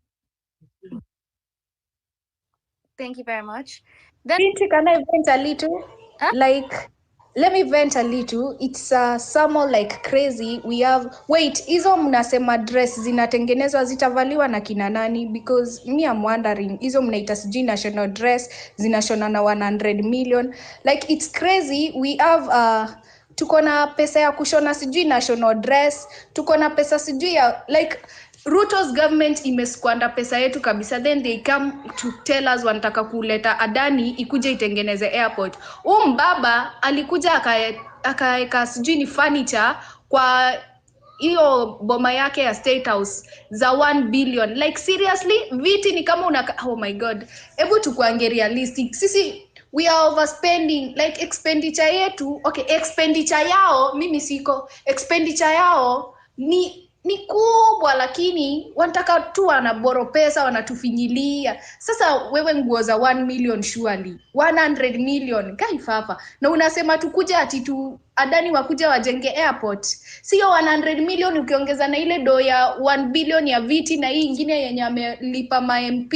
Speaker 2: Thank you very much. Then,
Speaker 6: can I vent a little? Like, let me vent a little. It's somehow like crazy. We have, wait, hizo mnasema dress zinatengenezwa zitavaliwa na kina nani? Because me, I'm wondering, hizo mnaita sijui national dress zinashona na 100 million. Like, it's crazy. We have tuko na pesa ya kushona sijui national dress, tuko na pesa sijui ya, like Ruto's government imeskwanda pesa yetu kabisa, then they come to tell us wanataka kuleta Adani ikuje itengeneze airport. Mbaba alikuja akaeka sijui ni furniture kwa hiyo boma yake ya State House za 1 billion. Like seriously, viti ni kama oh my god. Hebu tukuange realistic. Sisi we are overspending, like expenditure yetu, okay, expenditure yao mimi siko, expenditure yao ni ni kubwa, lakini wanataka tu wanaboro pesa, wanatufinyilia. Sasa wewe nguo za 1 million surely 100 million kaifafa, na unasema tukuja ati tu Adani wakuja wajenge airport. Sio 100 million ukiongeza na ile do ya 1 billion ya viti, na hii ingine yenye amelipa ma MP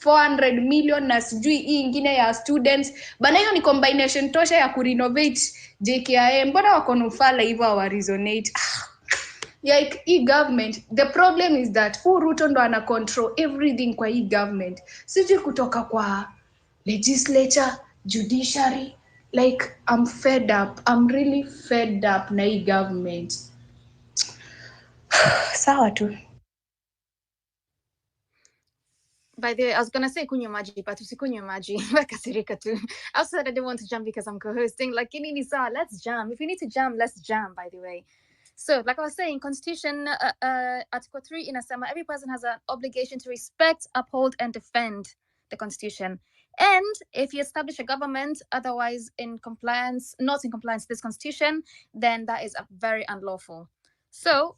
Speaker 6: 400 million, na sijui hii ingine ya students bana. Hiyo ni combination tosha ya kurenovate JKIA. Mbona wako nufala hivyo wa resonate? Like e-government, the problem is that Ruto ndo ana control everything kwa e-government. Sijui kutoka kwa legislature, judiciary. Like, I'm fed up. I'm really fed up na e-government. Sawa tu.
Speaker 2: By the way, I was gonna say kunywa maji, but usikunywe maji. Nakasirika tu. I said I didn't want to jam because I'm co-hosting. Like, let's jam. If we need to jam, let's jam, by the way. So, like I was saying, Constitution Article 3 inasema every person has an obligation to respect, uphold, and defend the Constitution. And if you establish a government otherwise not in compliance with this Constitution, then that is very unlawful. So,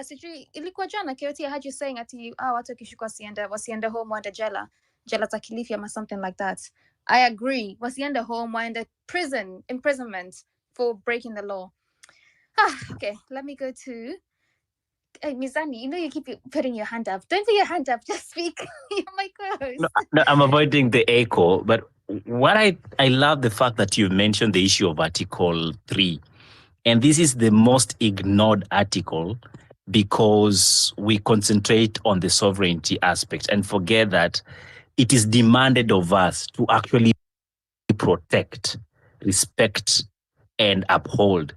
Speaker 2: sijui ilikuwa jana Kioti, I heard you saying ati watu wakishikwa wasiende home waende jela za Kilifi ama something like that. I agree. Wasiende home, waende imprisonment for breaking the law. Okay, let me go to Mizani. You know you keep putting your hand up. Don't put your hand up, just speak. You're my co-host.
Speaker 4: No, I'm avoiding the echo, but what I love the fact that you mentioned the issue of Article 3. And this is the most ignored article because we concentrate on the sovereignty aspect and forget that it is demanded of us to actually protect, respect, and uphold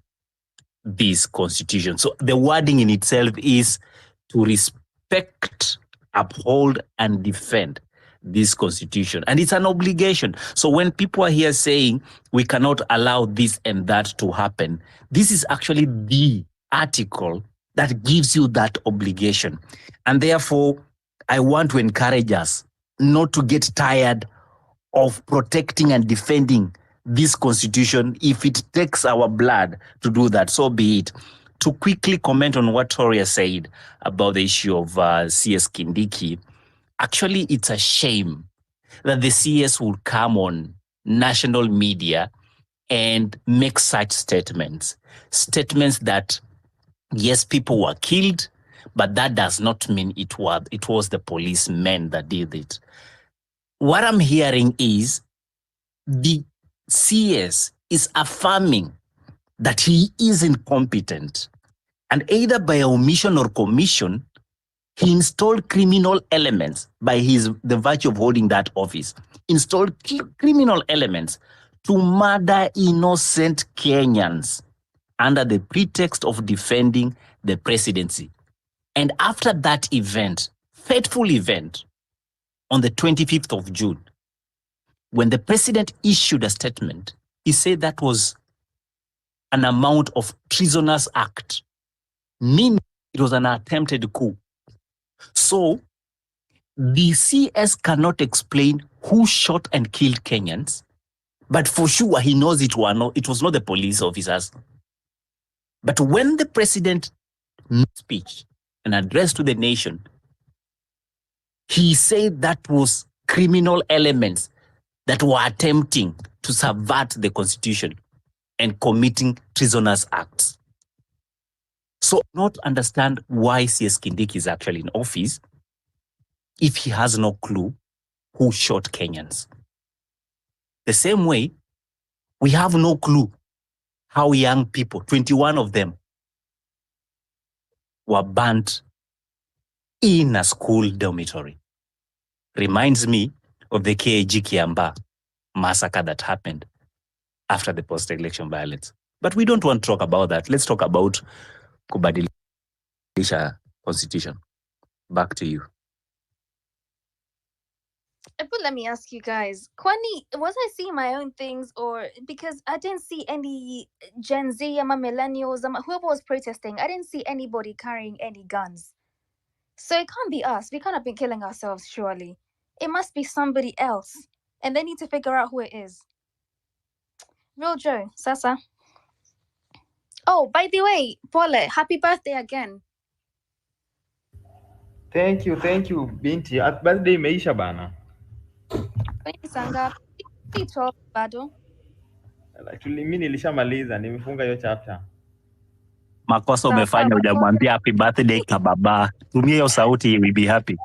Speaker 4: this constitution. So the wording in itself is to respect, uphold, and defend this constitution. And it's an obligation. So when people are here saying we cannot allow this and that to happen, this is actually the article that gives you that obligation. And therefore, I want to encourage us not to get tired of protecting and defending this constitution. If it takes our blood to do that, so be it. To quickly comment on what Toria said about the issue of CS Kindiki, actually, it's a shame that the CS will come on national media and make such statements. Statements that, yes, people were killed, but that does not mean it was the policemen that did it. What I'm hearing is the CS is affirming that he is incompetent, and either by omission or commission, he installed criminal elements by the virtue of holding that office, installed criminal elements to murder innocent Kenyans under the pretext of defending the presidency. And after that event, fateful event, on the 25th of June, when the president issued a statement, he said that was an amount of treasonous act, meaning it was an attempted coup. So the CS cannot explain who shot and killed Kenyans, but for sure he knows it was not the police officers. But when the president made speech and address to the nation, he said that was criminal elements that were attempting to subvert the constitution and committing treasonous acts. So not understand why CS Kindiki is actually in office if he has no clue who shot Kenyans. The same way, we have no clue how young people, 21 of them, were burnt in a school dormitory. Reminds me of the KAG Kiamba massacre that happened after the post-election violence. But we don't want to talk about that. Let's talk about kubadilisha constitution. Back to you.
Speaker 2: But let me ask you guys, Kwani, was I seeing my own things, or because I didn't see any Gen Z, millennials, whoever was protesting, I didn't see anybody carrying any guns. So it can't be us. We can't have been killing ourselves, surely. It must be somebody else. And they need to figure out who it is. Real Joe, Sasa. Oh, by the way, Paula, happy birthday again.
Speaker 12: Thank you Binti. Birthday imeisha bana.
Speaker 2: Kwani saa ngapi? Si 12 bado.
Speaker 12: Actually mimi nilishamaliza, nimefunga hiyo chapter.
Speaker 4: Makosa
Speaker 2: Sawa,
Speaker 4: umefanya, hujamwambia happy birthday kababa. Tumia hiyo sauti, we be happy.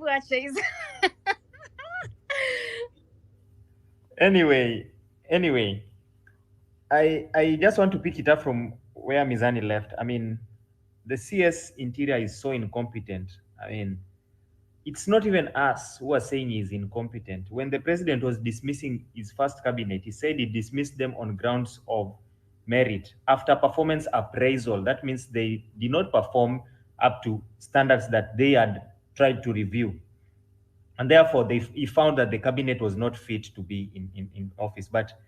Speaker 2: Wacha hizo.
Speaker 12: Anyway, I just want to pick it up from where Mizani left. I mean, the CS Interior is so incompetent. I mean, it's not even us who are saying he's incompetent. When the president was dismissing his first cabinet, he said he dismissed them on grounds of merit after performance appraisal. That means they did not perform up to standards that they had tried to review. And therefore, he found that the cabinet was not fit to be in office. But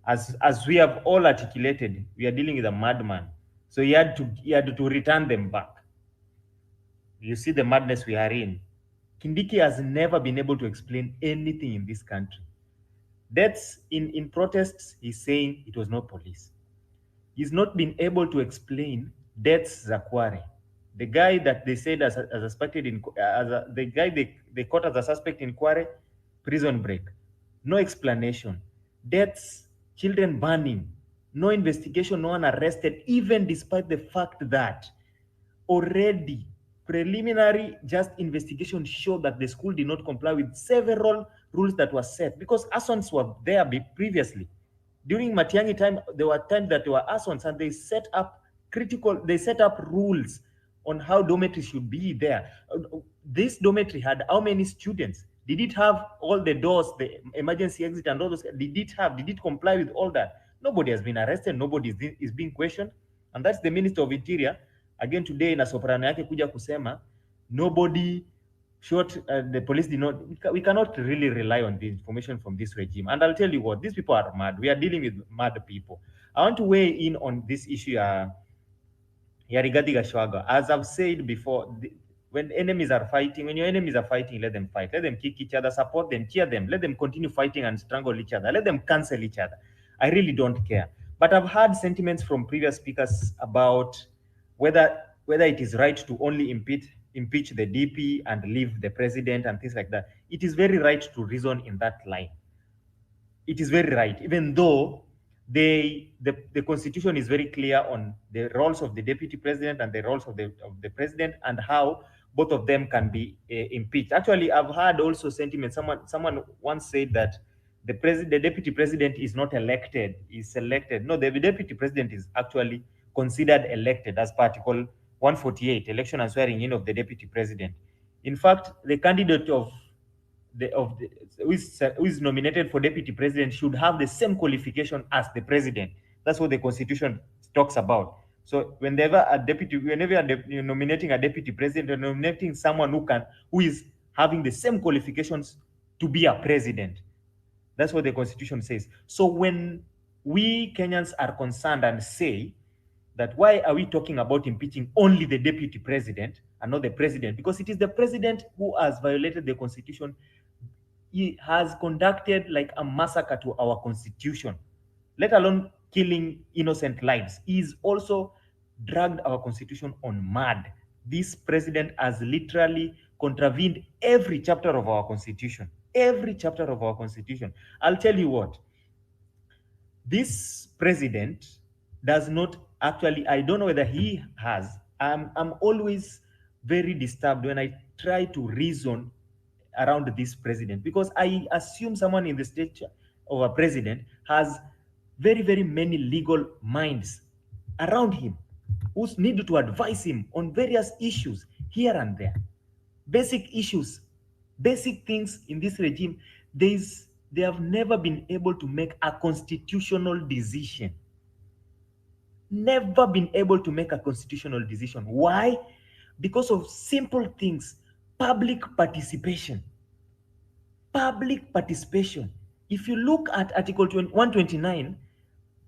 Speaker 12: as we have all articulated, we are dealing with a madman. So he had to return them back. You see the madness we are in. Kindiki has never been able to explain anything in this country. Deaths in protests, he's saying it was not police. He's not been able to explain deaths Zakware. The guy that they said as suspected in the guy they caught as a suspect in Kware, prison break. No explanation. Deaths, children burning, no investigation, no one arrested, even despite the fact that already preliminary just investigation showed that the school did not comply with several rules that were set, because arsons were there previously. During Matiang'i time, there were times that there were arsons, and they set up rules on how dormitory should be there. This dormitory had how many students? Did it have all the doors, the emergency exit and all those? Did it comply with all that? Nobody has been arrested, nobody is being questioned. And that's the Minister of Interior. Again today, na soprano yake kuja kusema, nobody shot, the police did not, we cannot really rely on the information from this regime. And I'll tell you what, these people are mad. We are dealing with mad people. I want to weigh in on this issue, Rigathi Gachagua. As I've said before, when enemies are fighting, when your enemies are fighting, let them fight. Let them kick each other, support them, cheer them. Let them continue fighting and strangle each other. Let them cancel each other. I really don't care. But I've heard sentiments from previous speakers about whether it is right to only impeach the DP and leave the president and things like that. It is very right to reason in that line. It is very right, even though the constitution is very clear on the roles of the deputy president and the roles of the president, and how both of them can be impeached. Actually, I've heard also sentiment. Someone once said that the deputy president is not elected, is selected. No, the deputy president is actually considered elected as per Article 148, election and swearing in of the deputy president. In fact, the candidate who is nominated for deputy president should have the same qualification as the president. That's what the constitution talks about. So whenever you're nominating a deputy president, you're nominating someone who is having the same qualifications to be a president. That's what the constitution says. So when we Kenyans are concerned and say that why are we talking about impeaching only the deputy president and not the president? Because it is the president who has violated the constitution. He has conducted like a massacre to our constitution, let alone killing innocent lives. He's also dragged our constitution on mad. This president has literally contravened every chapter of our constitution. Every chapter of our constitution. I'll tell you what, this president does not actually, I don't know whether he has, I'm always very disturbed when I try to reason around this president, because I assume someone in the stature of a president has very, very many legal minds around him who need to advise him on various issues here and there. Basic issues, basic things in this regime, they have never been able to make a constitutional decision. Never been able to make a constitutional decision. Why? Because of simple things. Public participation. Public participation. If you look at Article 129,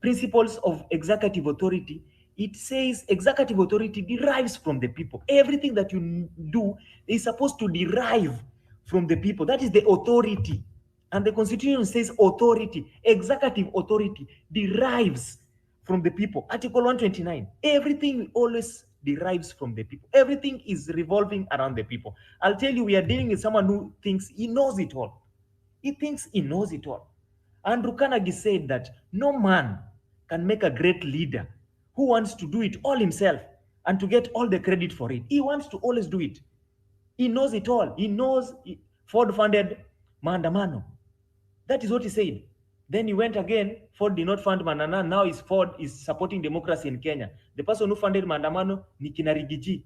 Speaker 12: Principles of Executive Authority, it says executive authority derives from the people. Everything that you do is supposed to derive from the people. That is the authority. And the Constitution says authority, executive authority derives from the people. Article 129, everything we always derives from the people. Everything is revolving around the people. I'll tell you, we are dealing with someone who thinks he knows it all. He thinks he knows it all. Andrew Carnegie said that no man can make a great leader who wants to do it all himself and to get all the credit for it. He wants to always do it. He knows it all. He knows Ford funded Maandamano. That is what he said. Then he went again, Ford did not fund Manana, now Ford is supporting democracy in Kenya. The person who funded Maandamano, ni kina Rigiji.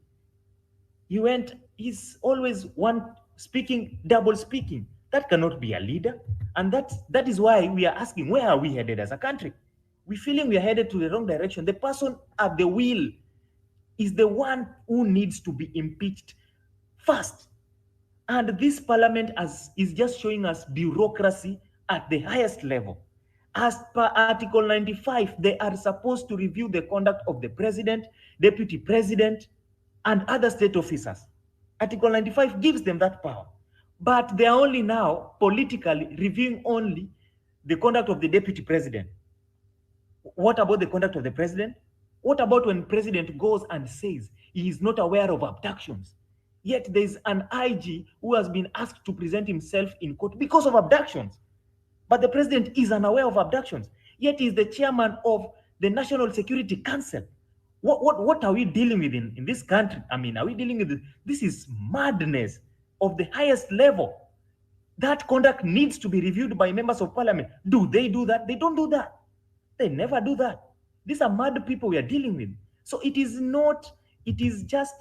Speaker 12: He's always one speaking, double speaking. That cannot be a leader. And that is why we are asking, where are we headed as a country? We're feeling we are headed to the wrong direction. The person at the wheel is the one who needs to be impeached first. And this parliament is just showing us bureaucracy at the highest level. As per Article 95, they are supposed to review the conduct of the president, deputy president, and other state officers. Article 95 gives them that power. But they are only now politically reviewing only the conduct of the deputy president. What about the conduct of the president? What about when president goes and says he is not aware of abductions? Yet there's an IG who has been asked to present himself in court because of abductions. But the president is unaware of abductions. Yet he is the chairman of the National Security Council. What are we dealing with in this country? I mean, are we dealing with this is madness of the highest level. That conduct needs to be reviewed by members of parliament. Do they do that? They don't do that. They never do that. These are mad people we are dealing with. So it is just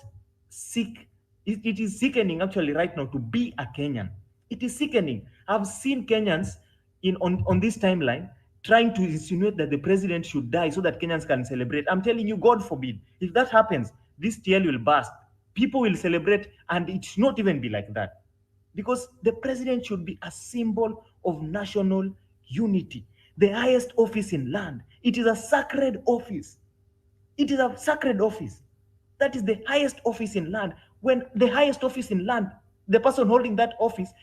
Speaker 12: sick. It is sickening actually right now to be a Kenyan. It is sickening. I've seen Kenyans on this timeline trying to insinuate that the president should die so that Kenyans can celebrate. I'm telling you, God forbid, if that happens, this TL will burst. People will celebrate, and it should not even be like that. Because the president should be a symbol of national unity. The highest office in land. It is a sacred office. It is a sacred office. That is the highest office in land. When the highest office in land, the person holding that office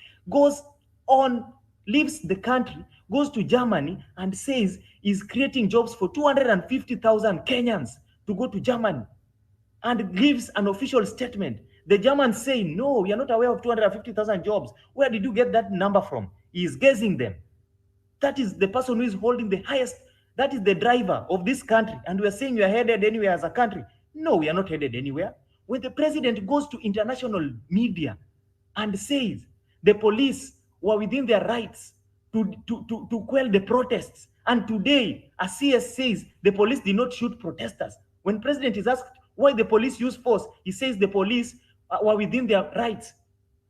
Speaker 12: leaves the country, goes to Germany and says he's creating jobs for 250,000 Kenyans to go to Germany, and gives an official statement. The Germans say, no, we are not aware of 250,000 jobs. Where did you get that number from? He is guessing them. That is the person who is holding the highest, that is the driver of this country. And we are saying we are headed anywhere as a country. No, we are not headed anywhere. When the president goes to international media and says the police were within their rights to quell the protests, and today a CS says the police did not shoot protesters. When president is asked why the police use force, he says the police were within their rights.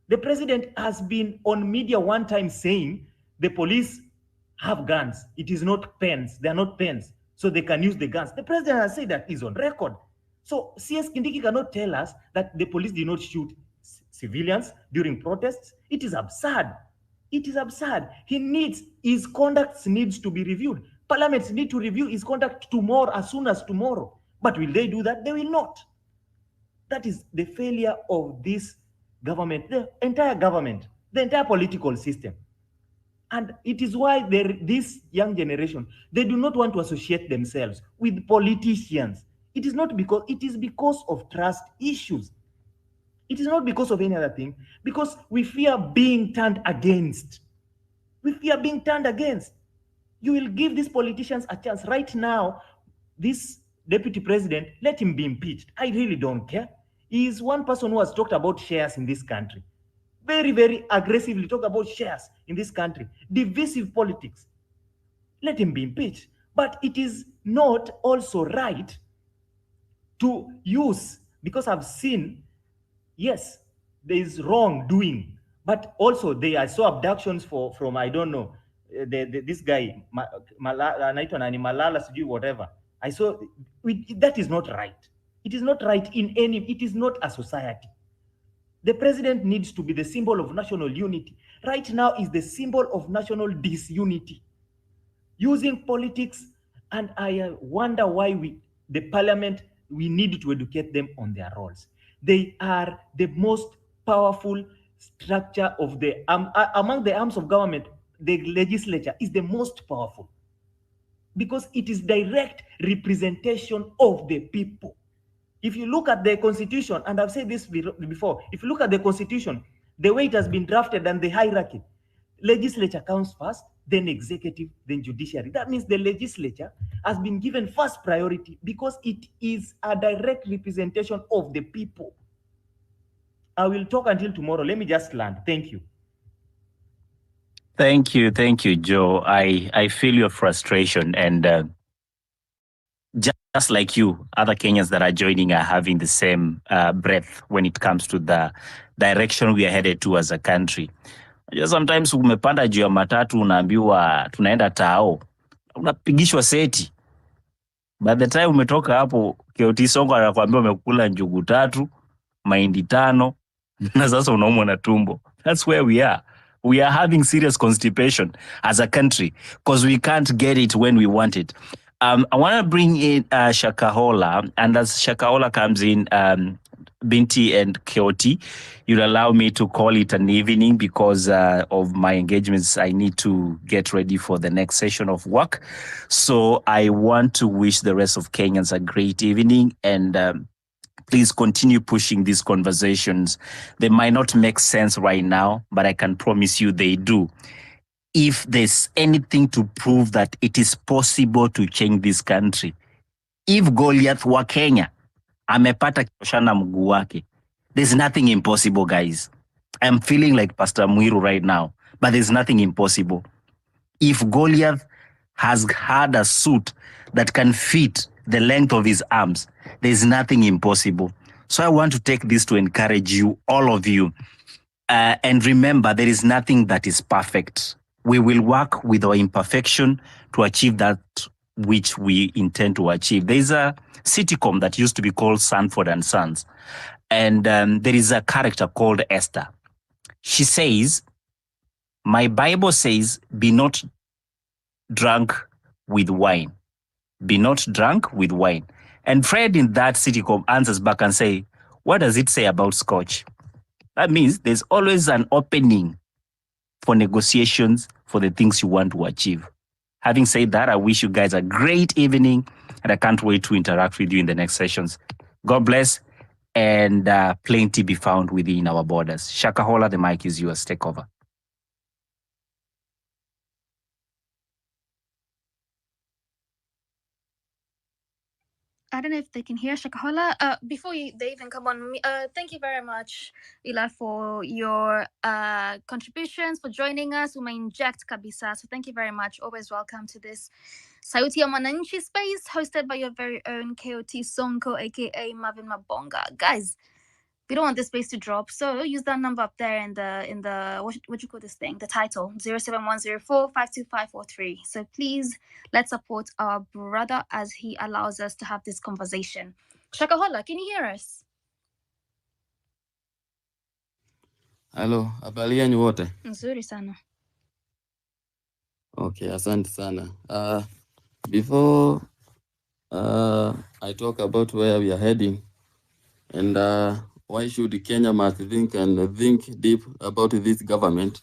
Speaker 12: The president has been on media one time saying the police have guns. It is not pens. They are not pens, so they can use the guns. The president has said that is on record. So CS Kindiki cannot tell us that the police did not shoot civilians during protests. It is absurd. It is absurd. His conduct needs to be reviewed. Parliaments need to review his conduct tomorrow, as soon as tomorrow. But will they do that? They will not. That is the failure of this government, the entire government, the entire political system. And it is why this young generation, they do not want to associate themselves with politicians. It is because of trust issues. It is not because of any other thing, because we fear being turned against. We fear being turned against. You will give these politicians a chance. Right now, this deputy president, let him be impeached. I really don't care. He is one person who has talked about shares in this country. Very, very aggressively talk about shares in this country. Divisive politics. Let him be impeached. But it is not also right to use, because I've seen, yes, there is wrongdoing, but also I saw abductions from I don't know, this guy, Malala, whatever. I saw, that is not right. It is not right it is not a society. The president needs to be the symbol of national unity. Right now is the symbol of national disunity. Using politics, and I wonder why the parliament, we need to educate them on their roles. They are the most powerful structure of among the arms of government. The legislature is the most powerful because it is direct representation of the people. If you look at the constitution, and I've said this before, if you look at the constitution, the way it has been drafted and the hierarchy, legislature comes first, then executive, then judiciary. That means the legislature has been given first priority because it is a direct representation of the people. I will talk until tomorrow. Let me just land. Thank you.
Speaker 4: Thank you, Joe. I feel your frustration, and just like you, other Kenyans that are joining are having the same breath when it comes to the direction we are headed to as a country. Sometimes umepanda juu ya matatu unaambiwa tunaenda tao, unapigishwa seti. By the time umetoka hapo, Keoti Songo anakuambia umekula njugu 3, mahindi 5, na sasa unaumwa na tumbo. That's where we are. We are having serious constipation as a country because we can't get it when we want it. I want to bring in Shakahola, and as Shakahola comes in, Binti and Keoti, you'll allow me to call it an evening because of my engagements. I need to get ready for the next session of work. So I want to wish the rest of Kenyans a great evening, and please continue pushing these conversations. They might not make sense right now, but I can promise you they do. If there's anything to prove that it is possible to change this country, if Goliath wa Kenya amepata kushana mguu wake, there's nothing impossible, guys. I'm feeling like Pastor Muiru right now, but there's nothing impossible. If Goliath has had a suit that can fit the length of his arms, there's nothing impossible. So I want to take this to encourage you, all of you. And remember, there is nothing that is perfect. We will work with our imperfection to achieve that which we intend to achieve. There is a sitcom that used to be called Sanford and Sons. And there is a character called Esther. She says, my Bible says, be not drunk with wine. Be not drunk with wine. And Fred in that sitcom answers back and say, what does it say about scotch? That means there's always an opening for negotiations for the things you want to achieve. Having said that, I wish you guys a great evening, and I can't wait to interact with you in the next sessions. God bless, and plenty be found within our borders. Shakahola, the mic is yours. Take over.
Speaker 2: I don't know if they can hear Shakahola. Before they even come on, thank you very much, Ila, for your contributions, for joining us. We may inject kabisa. So thank you very much. Always welcome to this Sauti ya Mwananchi space, hosted by your very own KOT Sonko, aka Marvin Mabonga. Guys, we don't want this space to drop, so use that number up there in the what you call this thing, the title 07104-52543. So please, let's support our brother as he allows us to have this conversation. Shakahola, can you hear us?
Speaker 13: Hello, habari yenu wote?
Speaker 2: Nzuri sana.
Speaker 13: Okay, asante sana. Before I talk about where we are heading and why should Kenya must think deep about this government,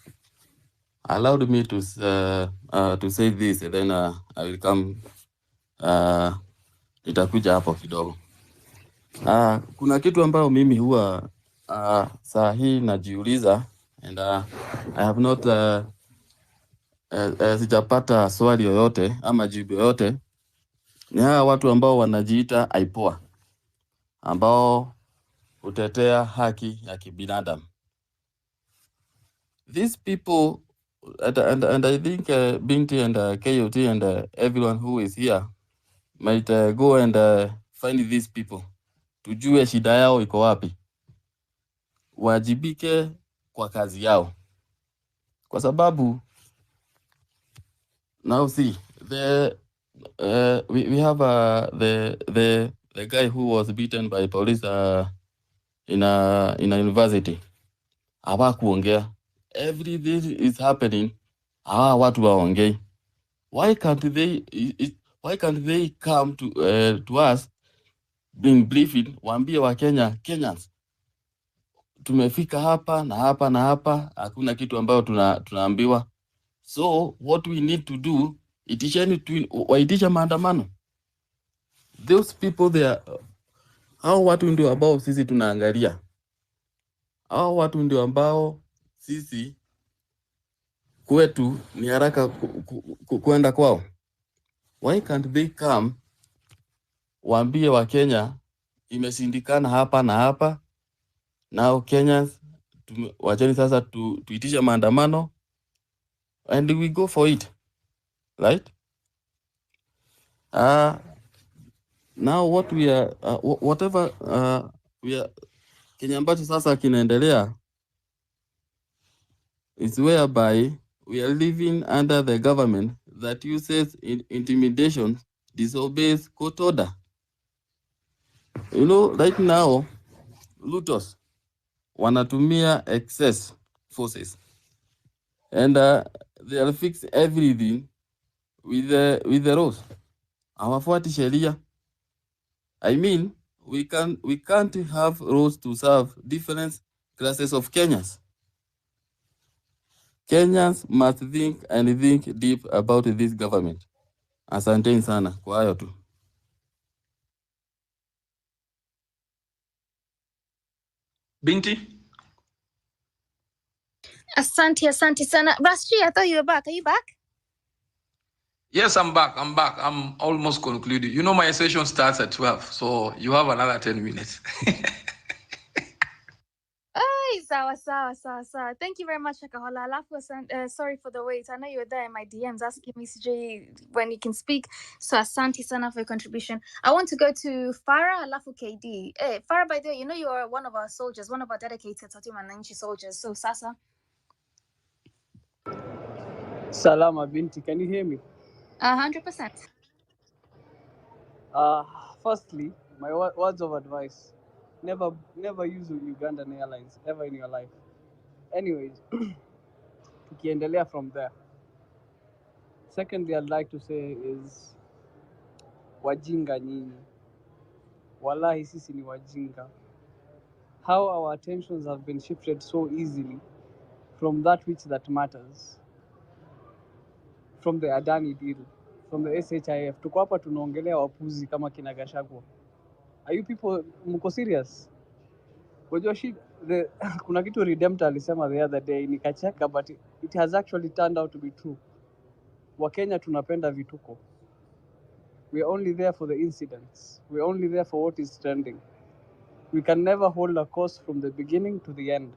Speaker 13: allowed me to say this, and then I will come nitakuja hapo kidogo. Kuna kitu ambayo mimi huwa saa hii najiuliza, and I have not sijapata swali yoyote ama jibu yoyote. Ni hawa watu ambao wanajiita IPOA, ambao hutetea haki ya kibinadamu. These people, and I think Binti and KOT and everyone who is here might go and find these people. Tujue shida yao iko wapi. Wajibike kwa kazi yao. Kwa sababu, now see, we have the guy who was beaten by police in a university. Hawakuongea. Everything is happening. Watu waongei. Why can't they come to us, being briefing, waambie wa Kenyans, tumefika hapa na hapa na hapa, hakuna kitu ambayo tunaambiwa. So what we need to do, waitisha maandamano. Those people, they Hao watu ndio ambao sisi tunaangalia. Hao watu ndio ambao sisi kwetu ni haraka kwenda kwao. Why can't they come waambie wa Kenya imeshindikana hapa na hapa, now Kenyans wacheni sasa tuitisha maandamano and we go for it, right? Now what we are whatever we are, Kenya ambacho sasa kinaendelea is whereby we are living under the government that uses intimidation, disobeys court order. You know, right now, looters wanatumia excess forces and they are fix everything with the laws. Hawafuati sheria. I mean, we can't have laws to serve different classes of Kenyans. Kenyans must think and think deep about this government. Asanteni sana kwa hayo tu.
Speaker 14: Binti?
Speaker 2: Asante sana. Rashid, I thought you were back. Are you back?
Speaker 14: Yes, I'm back. I'm almost concluded. You know, my session starts at 12, so you have another 10 minutes.
Speaker 2: Ay, sawa. Thank you very much, Shakahola. Alafu, sorry for the wait. I know you were there in my DMs asking me, CJ, when you can speak. So asante sana for your contribution. I want to go to Farah Alafu KD. Hey, Farah, by the way, you know you are one of our soldiers, one of our dedicated Tatima Nanchi soldiers. So Sasa.
Speaker 15: Salama Binti, can you hear me?
Speaker 2: 100%.
Speaker 15: Firstly, my words of advice: never use Ugandan Airlines ever in your life. Anyways, tukiendelea from there. Secondly, I'd like to say is wajinga nyinyi. Wallahi sisi ni wajinga. How our attentions have been shifted so easily from that which that matters. From the Adani deal, from the SHIF. Tuko hapa tunaongelea wapuzi kama kina Gachagua. Are you people mko serious? Wajua kuna kitu Redemptor alisema the other day nikacheka, but it has actually turned out to be true. Wakenya tunapenda vituko. We are only there for the incidents. We are only there for what is trending. We can never hold a course from the beginning to the end.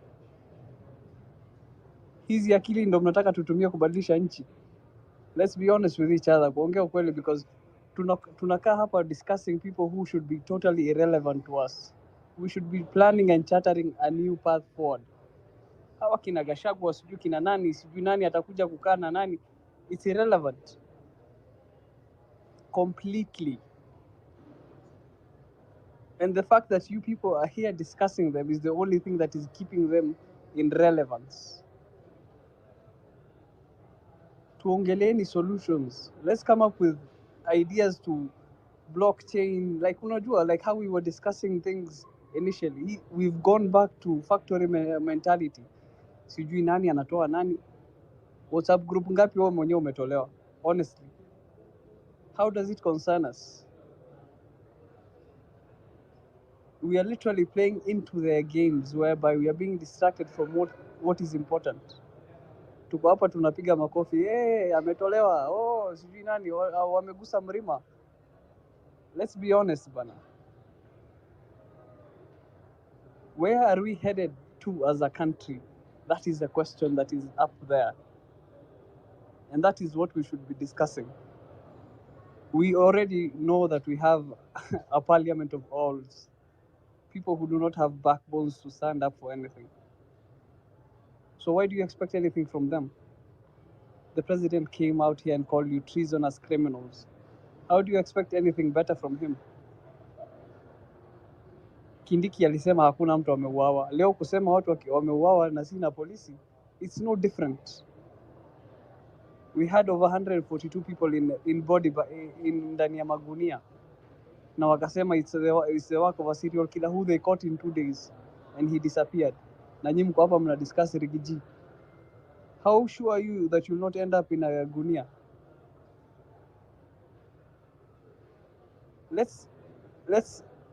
Speaker 15: Hizi akili ndo mnataka tutumie kubadilisha nchi. Let's be honest with each other, kuongea ukweli, because tunakaa hapa discussing people who should be totally irrelevant to us. We should be planning and chartering a new path forward. Hawa kina Gachagua sijui kina nani sijui nani atakuja kukaa na nani, it's irrelevant completely. And the fact that you people are here discussing them is the only thing that is keeping them in relevance. Tuongeleeni solutions. Let's come up with ideas to blockchain, like unajua, like how we were discussing things initially. We've gone back to factory mentality. Sijui nani anatoa nani. WhatsApp group ngapi wewe mwenyewe umetolewa? Honestly, how does it concern us? We are literally playing into their games whereby we are being distracted from what is important. Tuko hapa tunapiga makofi, ametolewa, sijui nani wamegusa mlima. Let's be honest bana. Where are we headed to as a country? That is the question that is up there. And that is what we should be discussing. We already know that we have a parliament of alls. People who do not have backbones to stand up for anything. So why do you expect anything from them? The president came out here and called you treasonous criminals. How do you expect anything better from him? Kindiki alisema hakuna mtu ameuawa. Leo kusema watu wameuawa na sina polisi, it's no different. We had over 142 people in body in ndani ya magunia. Na wakasema it's the work of a serial killer who they caught in 2 days and he disappeared. Na nyinyi mko hapa mna discuss Rigiji. How sure are you that you'll not end up in a gunia? Let's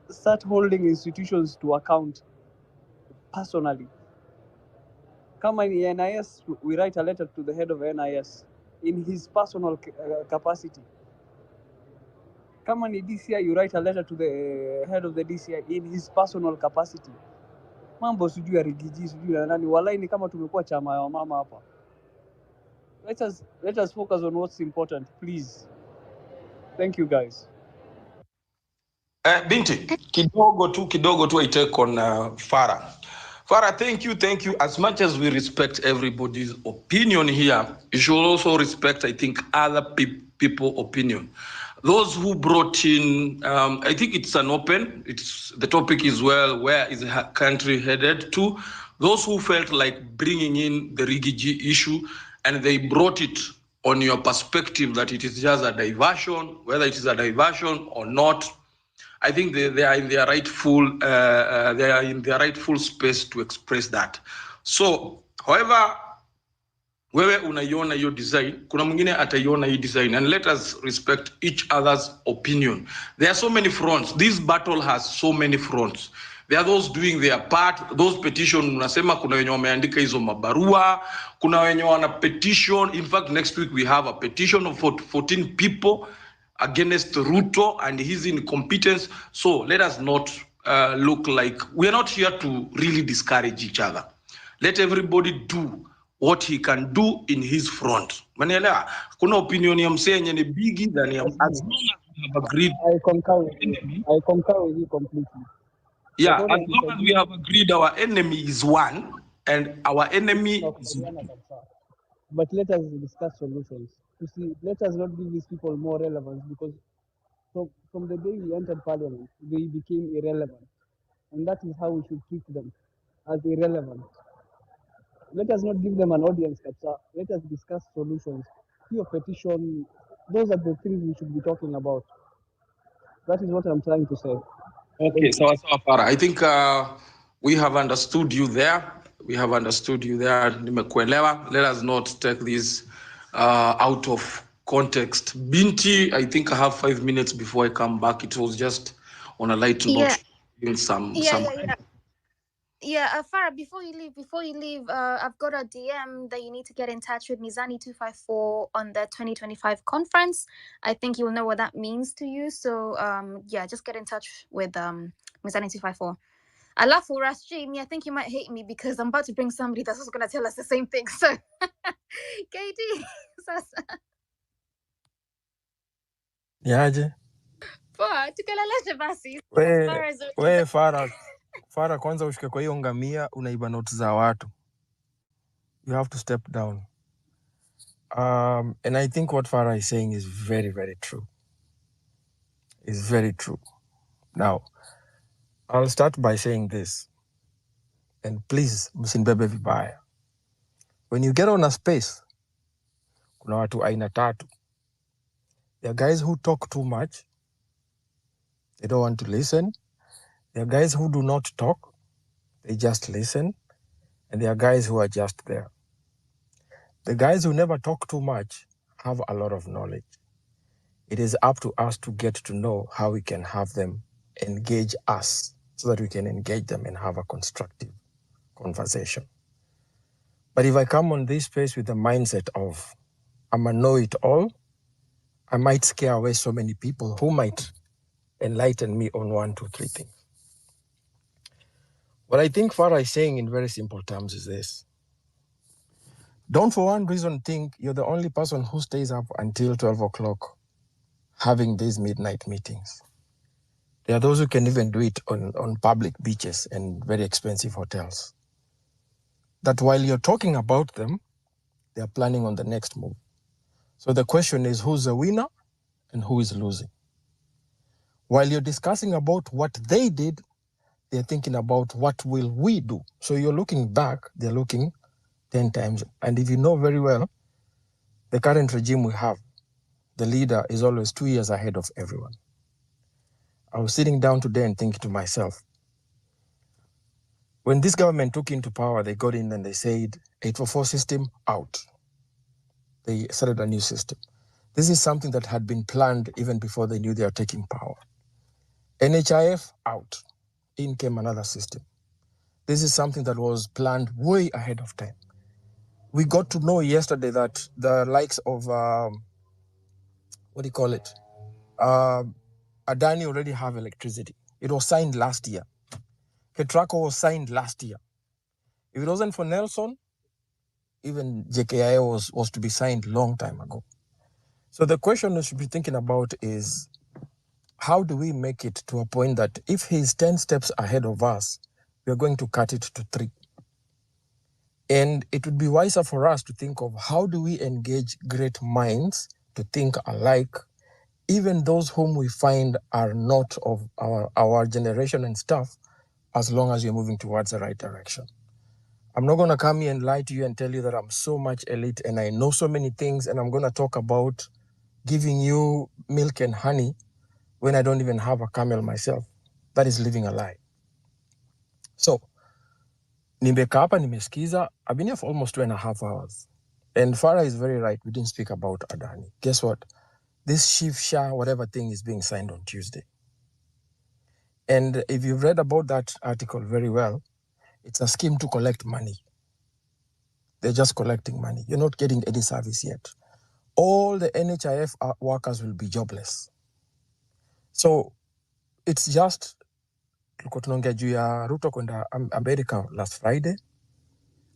Speaker 15: start holding institutions to account personally. Kama in NIS, we write a letter to the head of NIS in his personal capacity. Kama ni DCI, you write a letter to the head of the DCI in his personal capacity. Mambo sijui ya rigiji sijui na nani, walai ni kama tumekuwa chama ya mama hapa. Let us focus on what's important, please. Thank you guys.
Speaker 14: Binti, kidogo tu I take on Farah. Farah, thank you. As much as we respect everybody's opinion here, you should also respect, I think, other people's opinion. Those who brought in, I think it's an open, the topic is, well, where is the country headed to? Those who felt like bringing in the Rigiji issue, and they brought it on your perspective that it is just a diversion, whether it is a diversion or not, I think they are in their rightful space to express that. So, however, wewe unaiona hiyo design, kuna mwingine ataiona hii design, and let us respect each other's opinion. There are so many fronts. This battle has so many fronts. There are those doing their part. Those petition, unasema kuna wenye wameandika hizo mabarua, kuna wenye wana petition. In fact, next week we have a petition of 14 people against Ruto and his incompetence. So let us not look like, we are not here to really discourage each other. Let everybody do what he can do in his front. Manielewa, kuna opinion ya msee yenye ni bigger than ya, as long as we have agreed.
Speaker 15: I concur with you completely.
Speaker 14: Yeah, as long as we have agreed our enemy is one and our enemy is one.
Speaker 15: But let us discuss solutions. You see, let us not give these people more relevance, because from the day we entered parliament, they became irrelevant. And that is how we should treat them, as irrelevant. Let us not give them an audience, Kapsa. Let us discuss solutions. Your petition, those are the things we should be talking about. That is what I'm trying to say.
Speaker 14: Okay, so Farah, I think we have understood you there. Nimekuelewa. Let us not take this out of context. Binti, I think I have 5 minutes before I come back. It was just on a light note.
Speaker 2: Yeah, Farah, before you leave, I've got a DM that you need to get in touch with Mizani 254 on the 2025 conference. I think you'll know what that means to you. So, yeah, just get in touch with Mizani 254. I laugh for us, Jamie. I think you might hate me because I'm about to bring somebody that's also going to tell us the same thing. So, KD,
Speaker 16: Niaje?
Speaker 2: poa, tukeleleshe basi.
Speaker 16: We Farah, kwanza ushike kwa hiyo ngamia, unaiba notes za watu. You have to step down. And I think what Farah is saying is very, very true. It's very true. Now, I'll start by saying this. And please, msinibebe vibaya. When you get on a space, kuna watu aina tatu. There are guys who talk too much. They don't want to listen. There are guys who do not talk. They just listen. And there are guys who are just there. The guys who never talk too much have a lot of knowledge. It is up to us to get to know how we can have them engage us so that we can engage them and have a constructive conversation. But if I come on this space with the mindset of I'm a know-it-all, I might scare away so many people who might enlighten me on 1, 2, 3 things. What I think Farah is saying in very simple terms is this. Don't for one reason think you're the only person who stays up until 12 o'clock having these midnight meetings. There are those who can even do it on public beaches and very expensive hotels. That while you're talking about them, they're planning on the next move. So the question is, who's the winner and who is losing? While you're discussing about what they did, they're thinking about what will we do. So you're looking back, they're looking 10 times. And if you know very well, the current regime we have, the leader is always 2 years ahead of everyone. I was sitting down today and thinking to myself, when this government took into power, they got in and they said, 844 system out. They started a new system. This is something that had been planned even before they knew they were taking power. NHIF out. In came another system. This is something that was planned way ahead of time. We got to know yesterday that the likes of, what do you call it? Adani already have electricity. It was signed last year. Ketraco was signed last year. If it wasn't for Nelson, even JKI was to be signed long time ago. So the question we should be thinking about is, how do we make it to a point that if he's 10 steps ahead of us, we're going to cut it to 3? And it would be wiser for us to think of how do we engage great minds to think alike, even those whom we find are not of our generation and stuff, as long as you're moving towards the right direction. I'm not going to come here and lie to you and tell you that I'm so much elite and I know so many things, and I'm going to talk about giving you milk and honey when I don't even have a camel myself. That is living a lie. So, nimekaa hapa nimesikiza. I've been here for almost 2.5 hours. And Farah is very right. We didn't speak about Adani. Guess what? This Shivsha, whatever thing, is being signed on Tuesday. And if you've read about that article very well, it's a scheme to collect money. They're just collecting money. You're not getting any service yet. All the NHIF workers will be jobless. So it's just, tulikuwa tunaongea juu ya Ruto kwenda America last Friday.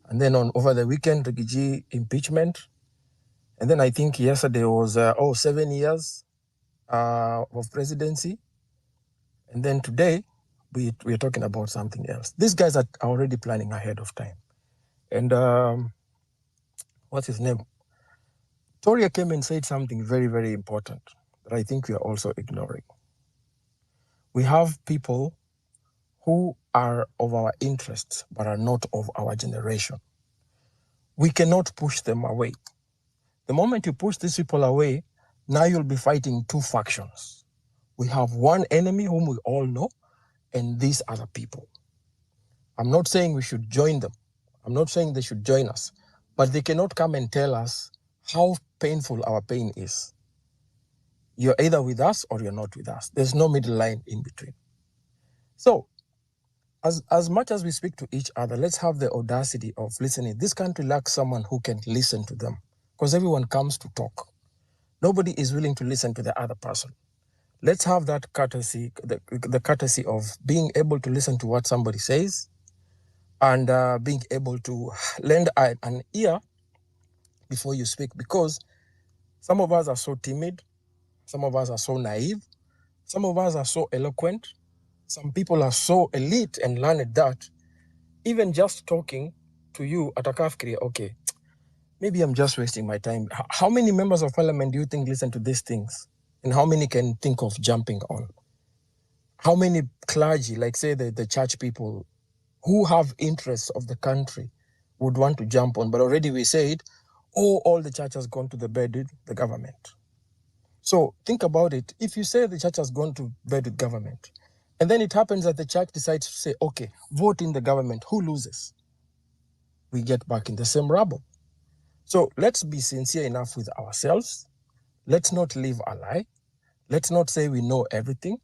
Speaker 16: And then over the weekend, Rigiji impeachment. And then I think yesterday was 7 years of presidency. And then today, we are talking about something else. These guys are already planning ahead of time. And what's his name? Toria came and said something very, very important that I think we are also ignoring. We have people who are of our interests, but are not of our generation. We cannot push them away. The moment you push these people away, now you'll be fighting two factions. We have one enemy whom we all know, and these other people. I'm not saying we should join them. I'm not saying they should join us, but they cannot come and tell us how painful our pain is. You're either with us or you're not with us. There's no middle line in between. So, as much as we speak to each other, let's have the audacity of listening. This country lacks someone who can listen to them, because everyone comes to talk. Nobody is willing to listen to the other person. Let's have that courtesy, the courtesy of being able to listen to what somebody says and being able to lend an ear before you speak, because some of us are so timid, some of us are so naive, some of us are so eloquent, some people are so elite and learned that even just talking to you at a cafeteria, okay, maybe I'm just wasting my time. How many members of parliament do you think listen to these things? And how many can think of jumping on? How many clergy, like say the church people who have interests of the country, would want to jump on? But already we said, all the church has gone to the bed with the government. So think about it. If you say the church has gone to bed with government, and then it happens that the church decides to say, okay, vote in the government, who loses? We get back in the same rubble. So let's be sincere enough with ourselves. Let's not live a lie. Let's not say we know everything.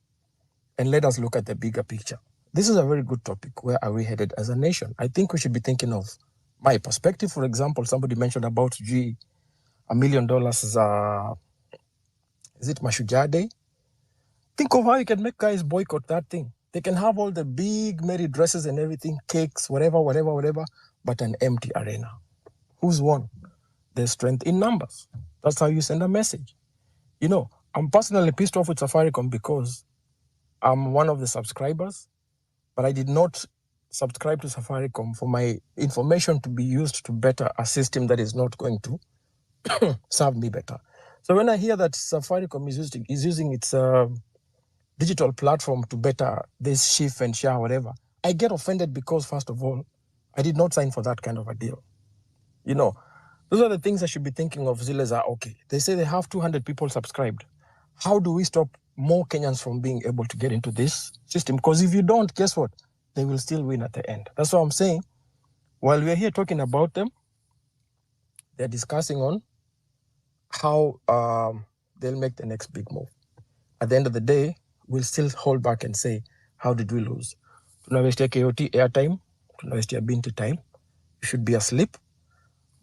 Speaker 16: And let us look at the bigger picture. This is a very good topic. Where are we headed as a nation? I think we should be thinking of my perspective. For example, somebody mentioned about $1 million is it Mashujaa Day? Think of how you can make guys boycott that thing. They can have all the big merry dresses and everything, cakes, whatever, but an empty arena. Who's won? There's strength in numbers. That's how you send a message. You know, I'm personally pissed off with Safaricom because I'm one of the subscribers, but I did not subscribe to Safaricom for my information to be used to better a system that is not going to serve me better. So when I hear that Safaricom is using its digital platform to better this shift and share whatever, I get offended because, first of all, I did not sign for that kind of a deal. You know, those are the things I should be thinking of. Ziles are okay. They say they have 200 people subscribed. How do we stop more Kenyans from being able to get into this system? Because if you don't, guess what? They will still win at the end. That's what I'm saying. While we're here talking about them, they're discussing on how they'll make the next big move. At the end of the day, we'll still hold back and say, how did we lose? Tunawestia KOT airtime, tunawestia Binti time. You should be asleep.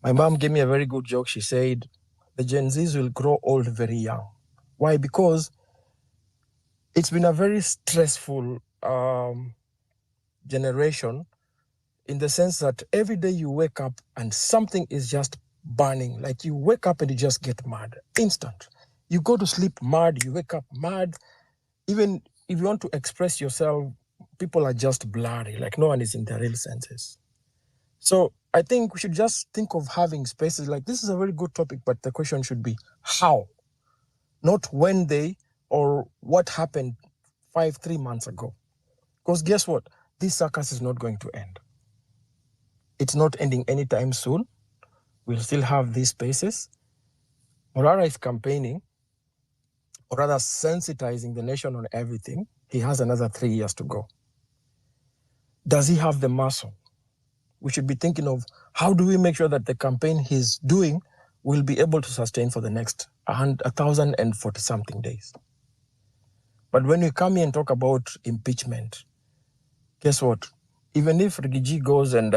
Speaker 16: My mom gave me a very good joke. She said, the Gen Zs will grow old very young. Why? Because it's been a very stressful generation, in the sense that every day you wake up and something is just burning. Like you wake up and you just get mad, instant. You go to sleep mad, you wake up mad. Even if you want to express yourself, people are just blurry, like no one is in their real senses. So I think we should just think of having spaces like this. Is a very good topic, but the question should be how, not when they or what happened 3 months ago. Because guess what? This circus is not going to end. It's not ending anytime soon. We'll still have these spaces. Morara is campaigning, or rather sensitizing the nation on everything. He has another 3 years to go. Does he have the muscle? We should be thinking of how do we make sure that the campaign he's doing will be able to sustain for the next 1,040 something days. But when we come here and talk about impeachment, guess what? Even if Rigiji goes and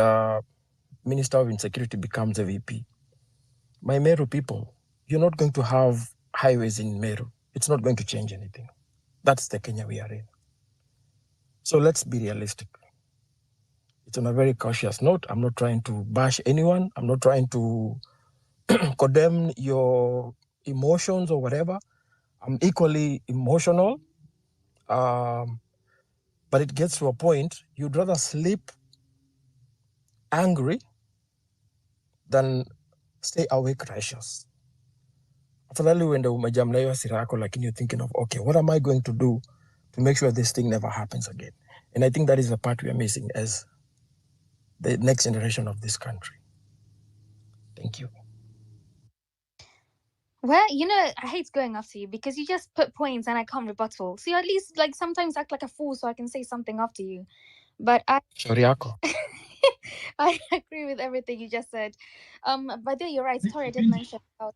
Speaker 16: Minister of Insecurity becomes a VP, my Meru people, you're not going to have highways in Meru. It's not going to change anything. That's the Kenya we are in. So let's be realistic. It's on a very cautious note. I'm not trying to bash anyone. I'm not trying to condemn your emotions or whatever. I'm equally emotional. But it gets to a point, you'd rather sleep angry than stay awake righteous. Afadhali uende umejam na hiyo hasira yako, lakini you're thinking of, okay, what am I going to do to make sure this thing never happens again? And I think that is the part we are missing as the next generation of this country. Thank you.
Speaker 2: Well, you know, I hate going after you because you just put points and I can't rebuttal. So you at least like sometimes act like a fool so I can say something after you. But I I agree with everything you just said. By the way, you're right. Sorry, I did mention about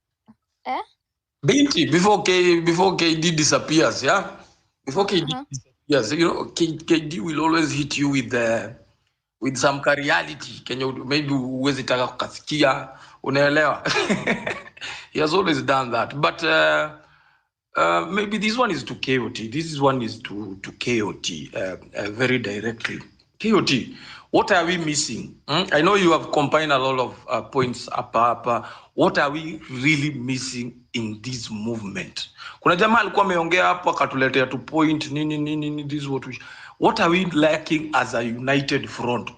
Speaker 14: Binti, before KD disappears, yeah? Before KD disappears, you know, KD will always hit you with some reality. Can you maybe uwezi taka kukasikia, unaelewa? He has always done that. But maybe this one is to KOT. This one is to KOT very directly. KOT, what are we missing? I know you have combined a lot of points up. What are we really missing in this movement? Kuna jamaa alikuwa ameongea hapo akatuletea tu point nini this what are we lacking as a united front?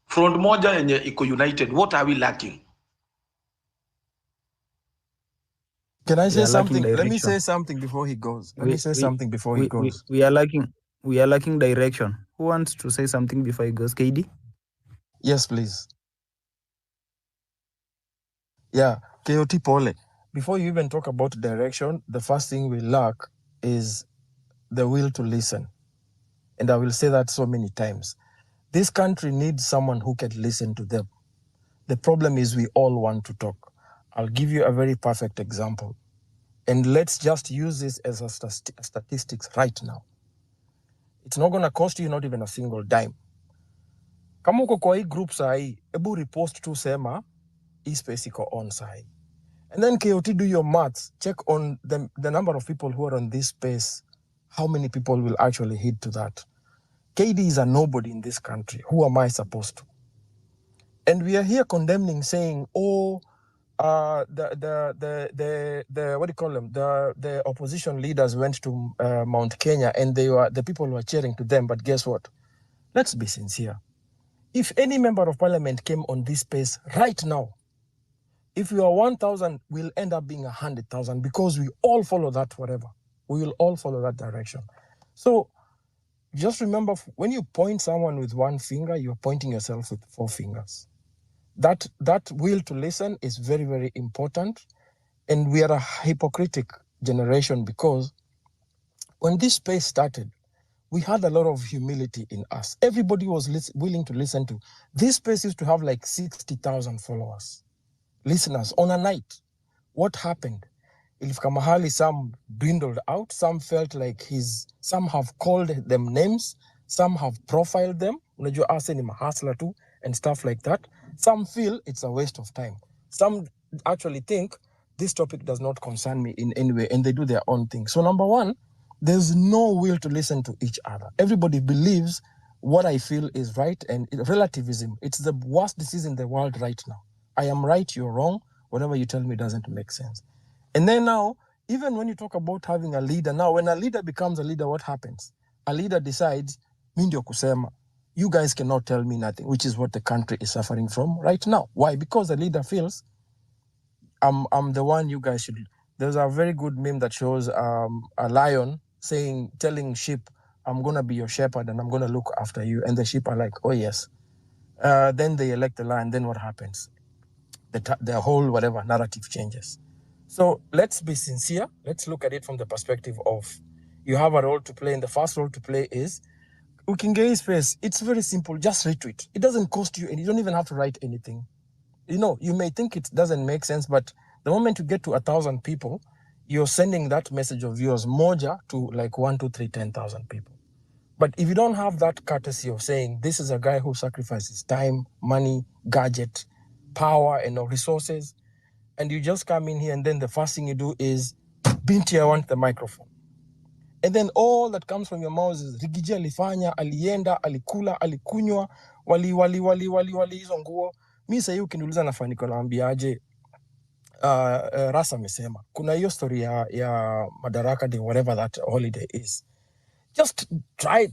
Speaker 14: Front moja yenye iko united. What are we lacking?
Speaker 16: Can I say something? Let me say something before he goes. Let me say something before he goes.
Speaker 11: We are lacking direction. Who wants to say something before he goes? KD?
Speaker 16: Yes, please. Yeah, KOT Pole. Before you even talk about direction, the first thing we lack is the will to listen. And I will say that so many times. This country needs someone who can listen to them. The problem is we all want to talk. I'll give you a very perfect example. And let's just use this as a statistics right now. It's not going to cost you not even a single dime. Kama uko kwa hii group sahi, ebu repost tu sema, hii space iko on sahi. And then KOT, do your maths. Check on the number of people who are on this space. How many people will actually hit to that? KD is a nobody in this country. Who am I supposed to? And we are here condemning, saying, oh, the what do you call them? The opposition leaders went to Mount Kenya and the people were cheering to them. But guess what? Let's be sincere. If any member of parliament came on this space right now, if we are 1,000, we'll end up being 100,000 because we all follow that whatever. We will all follow that direction. So just remember, when you point someone with one finger, you're pointing yourself with 4 fingers. That will to listen is very, very important. And we are a hypocritic generation because when this space started, we had a lot of humility in us. Everybody was willing to listen to. This space used to have like 60,000 followers, listeners on a night. What happened? ilifika mahali some dwindled out, some felt like some have called them names, some have profiled them, unajua ase ni mahasla too and stuff like that. Some feel it's a waste of time. Some actually think this topic does not concern me in any way and they do their own thing. So number one, there's no will to listen to each other. Everybody believes what I feel is right, and relativism, it's the worst disease in the world right now. I am right, you're wrong. Whatever you tell me doesn't make sense. And then now, even when you talk about having a leader, now when a leader becomes a leader, what happens? A leader decides, mi ndio kusema, you guys cannot tell me nothing, which is what the country is suffering from right now. Why? Because the leader feels, I'm the one you guys should. There's a very good meme that shows a lion telling sheep, I'm going to be your shepherd and I'm going to look after you. And the sheep are like, oh yes. Then they elect the lion. Then what happens? The whole whatever narrative changes. So let's be sincere. Let's look at it from the perspective of you have a role to play. And the first role to play is Ukinge's face. It's very simple. Just retweet. It doesn't cost you, and you don't even have to write anything. You know, you may think it doesn't make sense, but the moment you get to 1,000 people, you're sending that message of yours moja to like 1, 2, 3, 10,000 people. But if you don't have that courtesy of saying, this is a guy who sacrifices time, money, gadget, power, and resources, and you just come in here and then the first thing you do is, Binti, I want the microphone. And then all that comes from your mouth is, Rigiji alifanya, alienda, alikula, alikunywa, wali hizo nguo. Mi sahi ukiniuliza nafaniko naambiaje, Rasa amesema. Kuna hiyo story ya Madaraka Day, whatever that holiday is. Just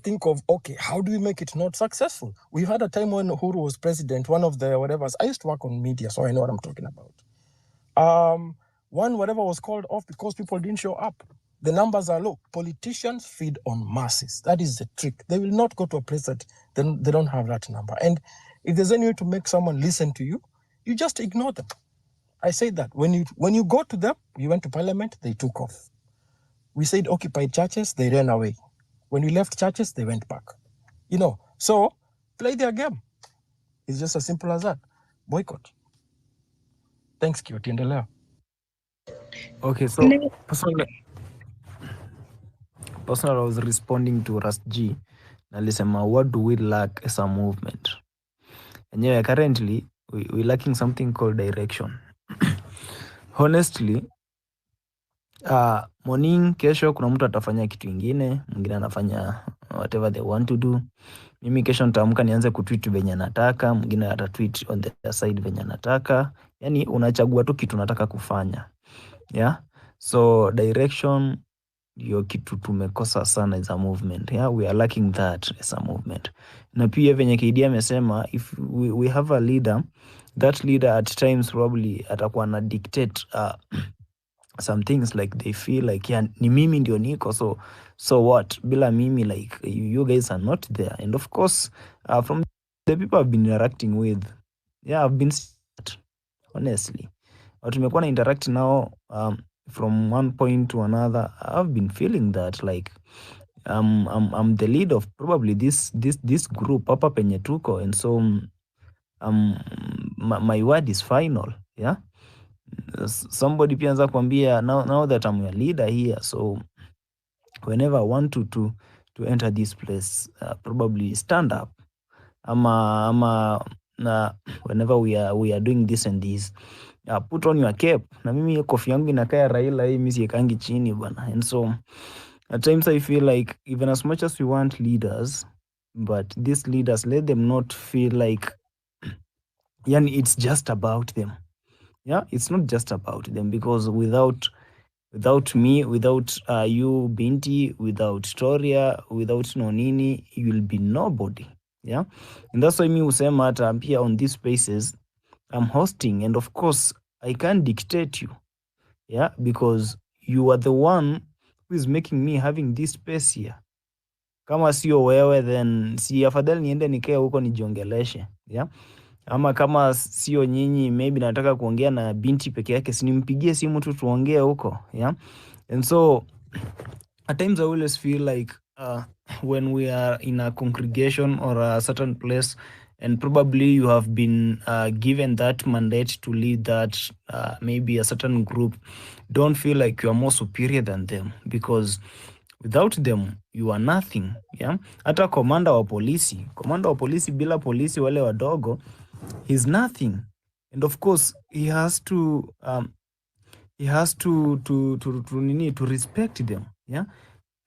Speaker 16: think of, okay, how do we make it not successful? We had a time when Uhuru was president, one of the whatevers. I used to work on media, so I know what I'm talking about. One whatever was called off because people didn't show up. The numbers are low. Politicians feed on masses. That is the trick. They will not go to a place that they don't have that number. And if there's any way to make someone listen to you, you just ignore them. I say that when you go to them, you went to parliament, they took off. We said occupied churches, they ran away. When we left churches, they went back. You know, so play their game. It's just as simple as that. Boycott. Thanks, Kioti. Endelea.
Speaker 11: Okay, so personally, I was responding to Rast G. Nalisema, what do we lack as a movement? And yeah, currently, we're lacking something called direction. Honestly, morning, kesho, kuna mtu atafanya kitu ingine, mwingine anafanya whatever they want to do. Mimi kesho nitaamka nianze kutweet venye nataka, mwingine atatweet on the side venye nataka. Yani unachagua tu kitu nataka kufanya. Yeah? So direction ndio kitu tumekosa sana as a movement. Yeah, we are lacking that as a movement. Na pia venye KD amesema, if we have a leader, that leader at times probably atakuwa na dictate some things like they feel like, yeah, ni mimi ndio niko, so what? Bila mimi, like you guys are not there. And of course, from the people I've been interacting with, yeah, I've been honestly. But tumekuwa na interact now from one point to another. I've been feeling that like I'm the lead of probably this group hapa penye tuko, and so my word is final. Yeah, somebody pia anza kuambia now that I'm a leader here, so whenever I want to enter this place, probably stand up. Whenever we are doing this and this, put on your cape. Na mimi kofi yangu inakaa Raila, hii mimi siekangi chini bwana. And so at times I feel like even as much as we want leaders, but these leaders, let them not feel like yani it's just about them. Yeah, it's not just about them, because without me, without you Binti, without Toria, without Nonini, you'll be nobody. Yeah, and that's why me usema hata I'm here on these spaces, I'm hosting, and of course I can't dictate you. Yeah, because you are the one who is making me having this space here. Kama sio wewe, then si afadhali niende nikae huko nijiongeleshe. Yeah, ama kama sio nyinyi, maybe nataka kuongea na Binti peke yake, si nimpigie simu tu tuongee huko. Yeah, and so at times I always feel like when we are in a congregation or a certain place and probably you have been given that mandate to lead that maybe a certain group, don't feel like you are more superior than them, because without them you are nothing. Yeah, hata komanda wa polisi bila polisi wale wadogo, he's nothing. And of course he has to to respect them. Yeah,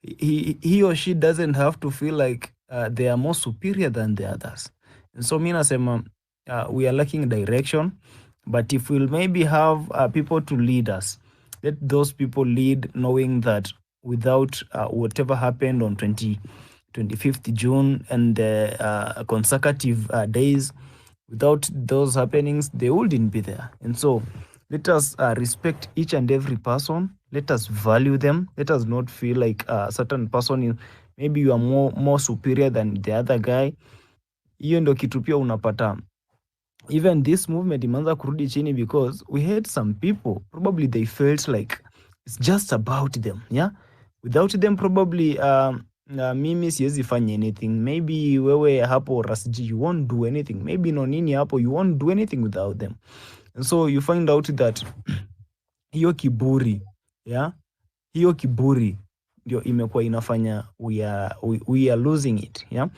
Speaker 11: he or she doesn't have to feel like they are more superior than the others. And so mi nasema we are lacking direction, but if we'll maybe have people to lead us, let those people lead, knowing that without whatever happened on 25th June and the consecutive days, without those happenings, they wouldn't be there. And so let us respect each and every person. Let us value them. Let us not feel like a certain person, maybe you are more superior than the other guy. Hiyo ndio kitu pia unapata. Even this movement imeanza kurudi chini because we had some people, probably they felt like it's just about them. Yeah, without them probably mimi siwezi fanya anything. Maybe wewe hapo Rasji, you won't do anything. Maybe Nonini hapo, you won't do anything without them. And so you find out that hiyo kiburi, yeah, hiyo kiburi ndio imekuwa inafanya we are losing it. Yeah,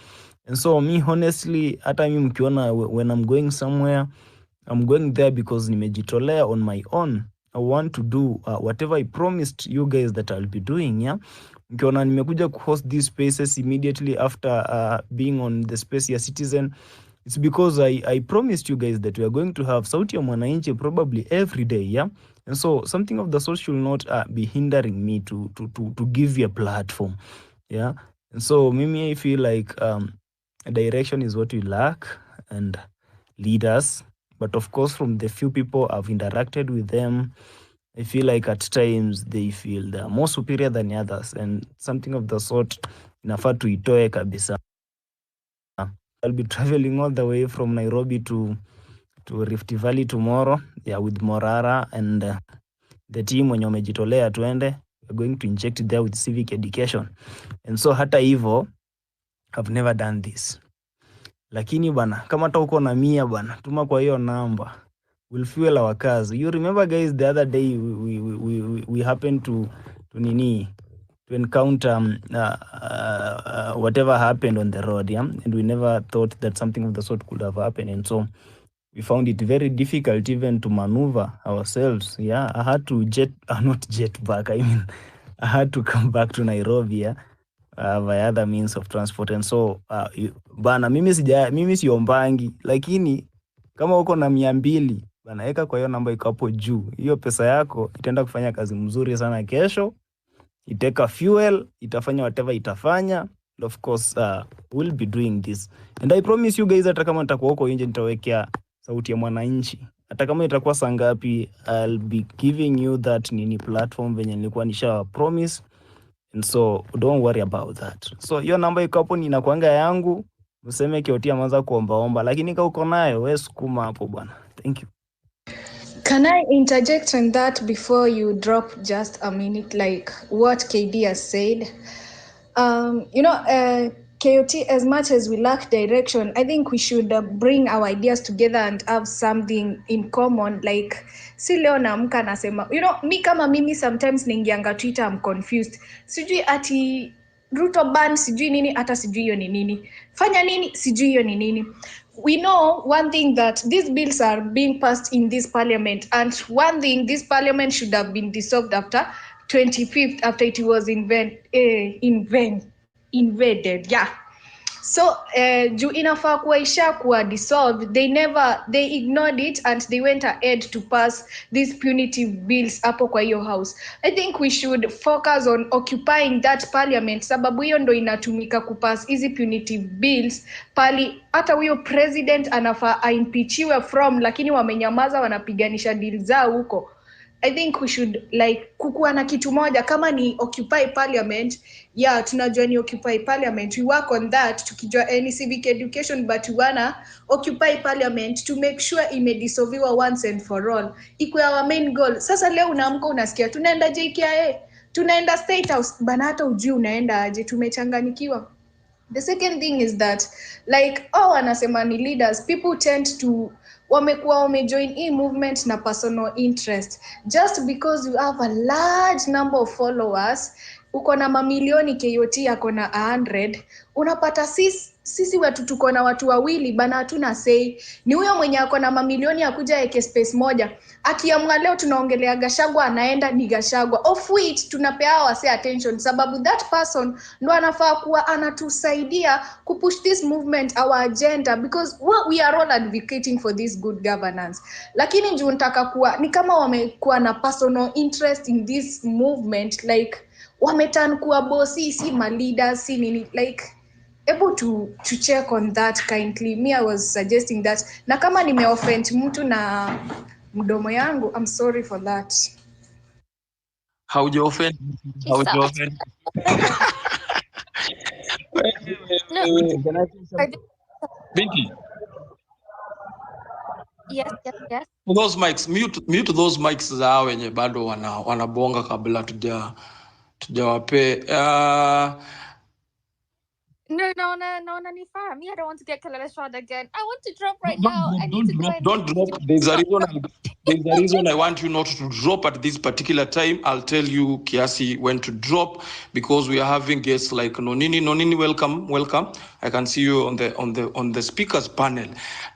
Speaker 11: and so me honestly, hata mimi mkiona when I'm going somewhere, I'm going there because nimejitolea on my own. I want to do whatever I promised you guys that I'll be doing. Yeah, mkiona nimekuja kuhost these spaces immediately after being on the space ya Citizen, it's because I promised you guys that we are going to have Sauti ya Mwananchi probably every day. Yeah, and so something of the sort should not be hindering me to give you a platform. Yeah, and so mimi I feel like direction is what we lack, and leaders. But of course, from the few people I've interacted with them, I feel like at times they feel they're more superior than others, and something of the sort inafaa tuitoe kabisa. I'll be traveling all the way from Nairobi to Rift Valley tomorrow, yeah, with Morara and the team wenye wamejitolea tuende. We're going to inject there with civic education. And so hata hivyo, I've never done this. Lakini bana, kama hata uko na 100 bana, tuma kwa hiyo namba. We'll fuel our cars. You remember guys, the other day we happened to encounter whatever happened on the road, yeah? And we never thought that something of the sort could have happened. And so we found it very difficult even to maneuver ourselves. Yeah, I had to not jet back. I mean, I had to come back to Nairobi, yeah, via other means of transport. And so bana, mimi siombangi, lakini kama uko na 200 bana, eka kwa hiyo namba iko hapo juu. Hiyo pesa yako itaenda kufanya kazi mzuri sana kesho. Iteka fuel, itafanya whatever itafanya. And of course, we'll be doing this. And I promise you guys, hata kama nitakuwa huko nje nitawekea Sauti ya Mwananchi. Hata kama itakuwa saa ngapi, I'll be giving you that platform venye nilikuwa nisha promise. And so don't worry about that. So hiyo namba iko hapo, inakuanga yangu. Useme Keotia ameanza kuombaomba, lakini kama uko nayo wewe sukuma hapo bwana. Thank you.
Speaker 6: Can I interject on that before you drop just a minute, like what KD has said? KOT, as much as we lack direction, I think we should bring our ideas together and have something in common. Like, si leo naamka nasema, mi kama mimi sometimes ningianga Twitter, I'm confused. Sijui ati Ruto ban, sijui nini, hata sijui hiyo ni nini. Fanya nini, sijui hiyo ni nini. We know one thing, that these bills are being passed in this parliament, and one thing, this parliament should have been dissolved after 25th, after it was invaded. Yeah. So juu inafaa kuwa ishakuwa dissolved, they ignored it and they went ahead to pass these punitive bills hapo kwa hiyo house. I think we should focus on occupying that parliament, sababu hiyo ndo inatumika kupass hizi punitive bills pali hata huyo president anafaa aimpeachiwe from, lakini wamenyamaza, wanapiganisha deal zao huko. I think we should kukuwa na kitu moja kama ni occupy parliament. Yeah, tunajua ni occupy parliament, we work on that tukijua any civic education, but we wanna occupy parliament to make sure imedissolviwa once and for all. Iko our main goal. Sasa leo unaamka unasikia tunaenda JKIA, tunaenda State House, bana hata ujui unaenda aje, tumechanganyikiwa. The second thing is that, like, wanasema ni leaders, people tend to wamekuwa wamejoin hii movement na personal interest. Just because you have a large number of followers, uko na mamilioni, KOT ako na 100, unapata sisi watu tuko na watu wawili bana, hatuna say. Ni huyo mwenye ako na mamilioni akuja eke space moja, akiamua leo tunaongelea Gachagua, anaenda ni Gachagua, of which tunapea wase attention sababu that person ndo anafaa kuwa anatusaidia kupush this movement, our agenda, because we are all advocating for this good governance. Lakini juu nataka kuwa ni kama wamekuwa na personal interest in this movement, like wameturn kuwa bossi, si ma leaders, si nini, like able to check on that kindly. Me, I was suggesting that. Na kama nimeoffend mtu na mdomo yangu, I'm sorry for that.
Speaker 14: Haujaoffend. Haujaoffend. Binti.
Speaker 2: Yes.
Speaker 14: Those mics, mute those mics za wenye bado wanabonga kabla tujawape.
Speaker 2: No, ni far. Me, I don't want to get Kalala shot again. I want to drop right now. I need to go and
Speaker 14: Don't drop. There's a reason I want you not to drop at this particular time. I'll tell you, Kiasi, when to drop, because we are having guests like Nonini, welcome. I can see you on the speakers panel.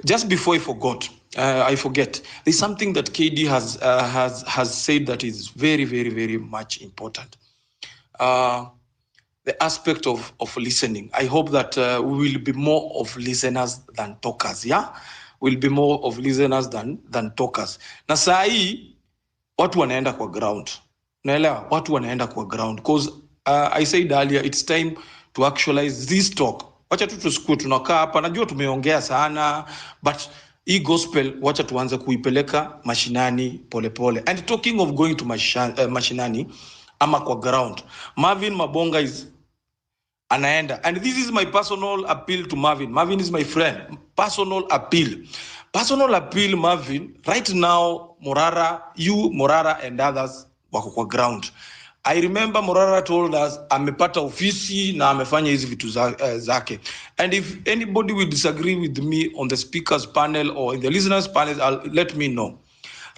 Speaker 14: Just before I forget. There's something that KD has said that is very, very, very much important. The aspect of listening. I hope that we will be more of listeners than talkers, yeah? We'll be more of listeners than talkers. Na saa hii, watu wanaenda kwa ground. Naelewa, watu wanaenda kwa ground. Because I said earlier, it's time to actualize this talk. Wacha tu tusikue tunakaa hapa. Najua tumeongea sana, but hii gospel, wacha tuanze kuipeleka mashinani pole. And talking of going to mashinani, ama kwa ground. Marvin Mabonga is anaenda. And this is my personal appeal to Marvin. Marvin is my friend. Personal appeal, Marvin. Right now, Morara and others wako kwa ground. I remember Morara told us, amepata ofisi na amefanya hizi vitu zake. And if anybody will disagree with me on the speakers panel or in the listeners panel, let me know.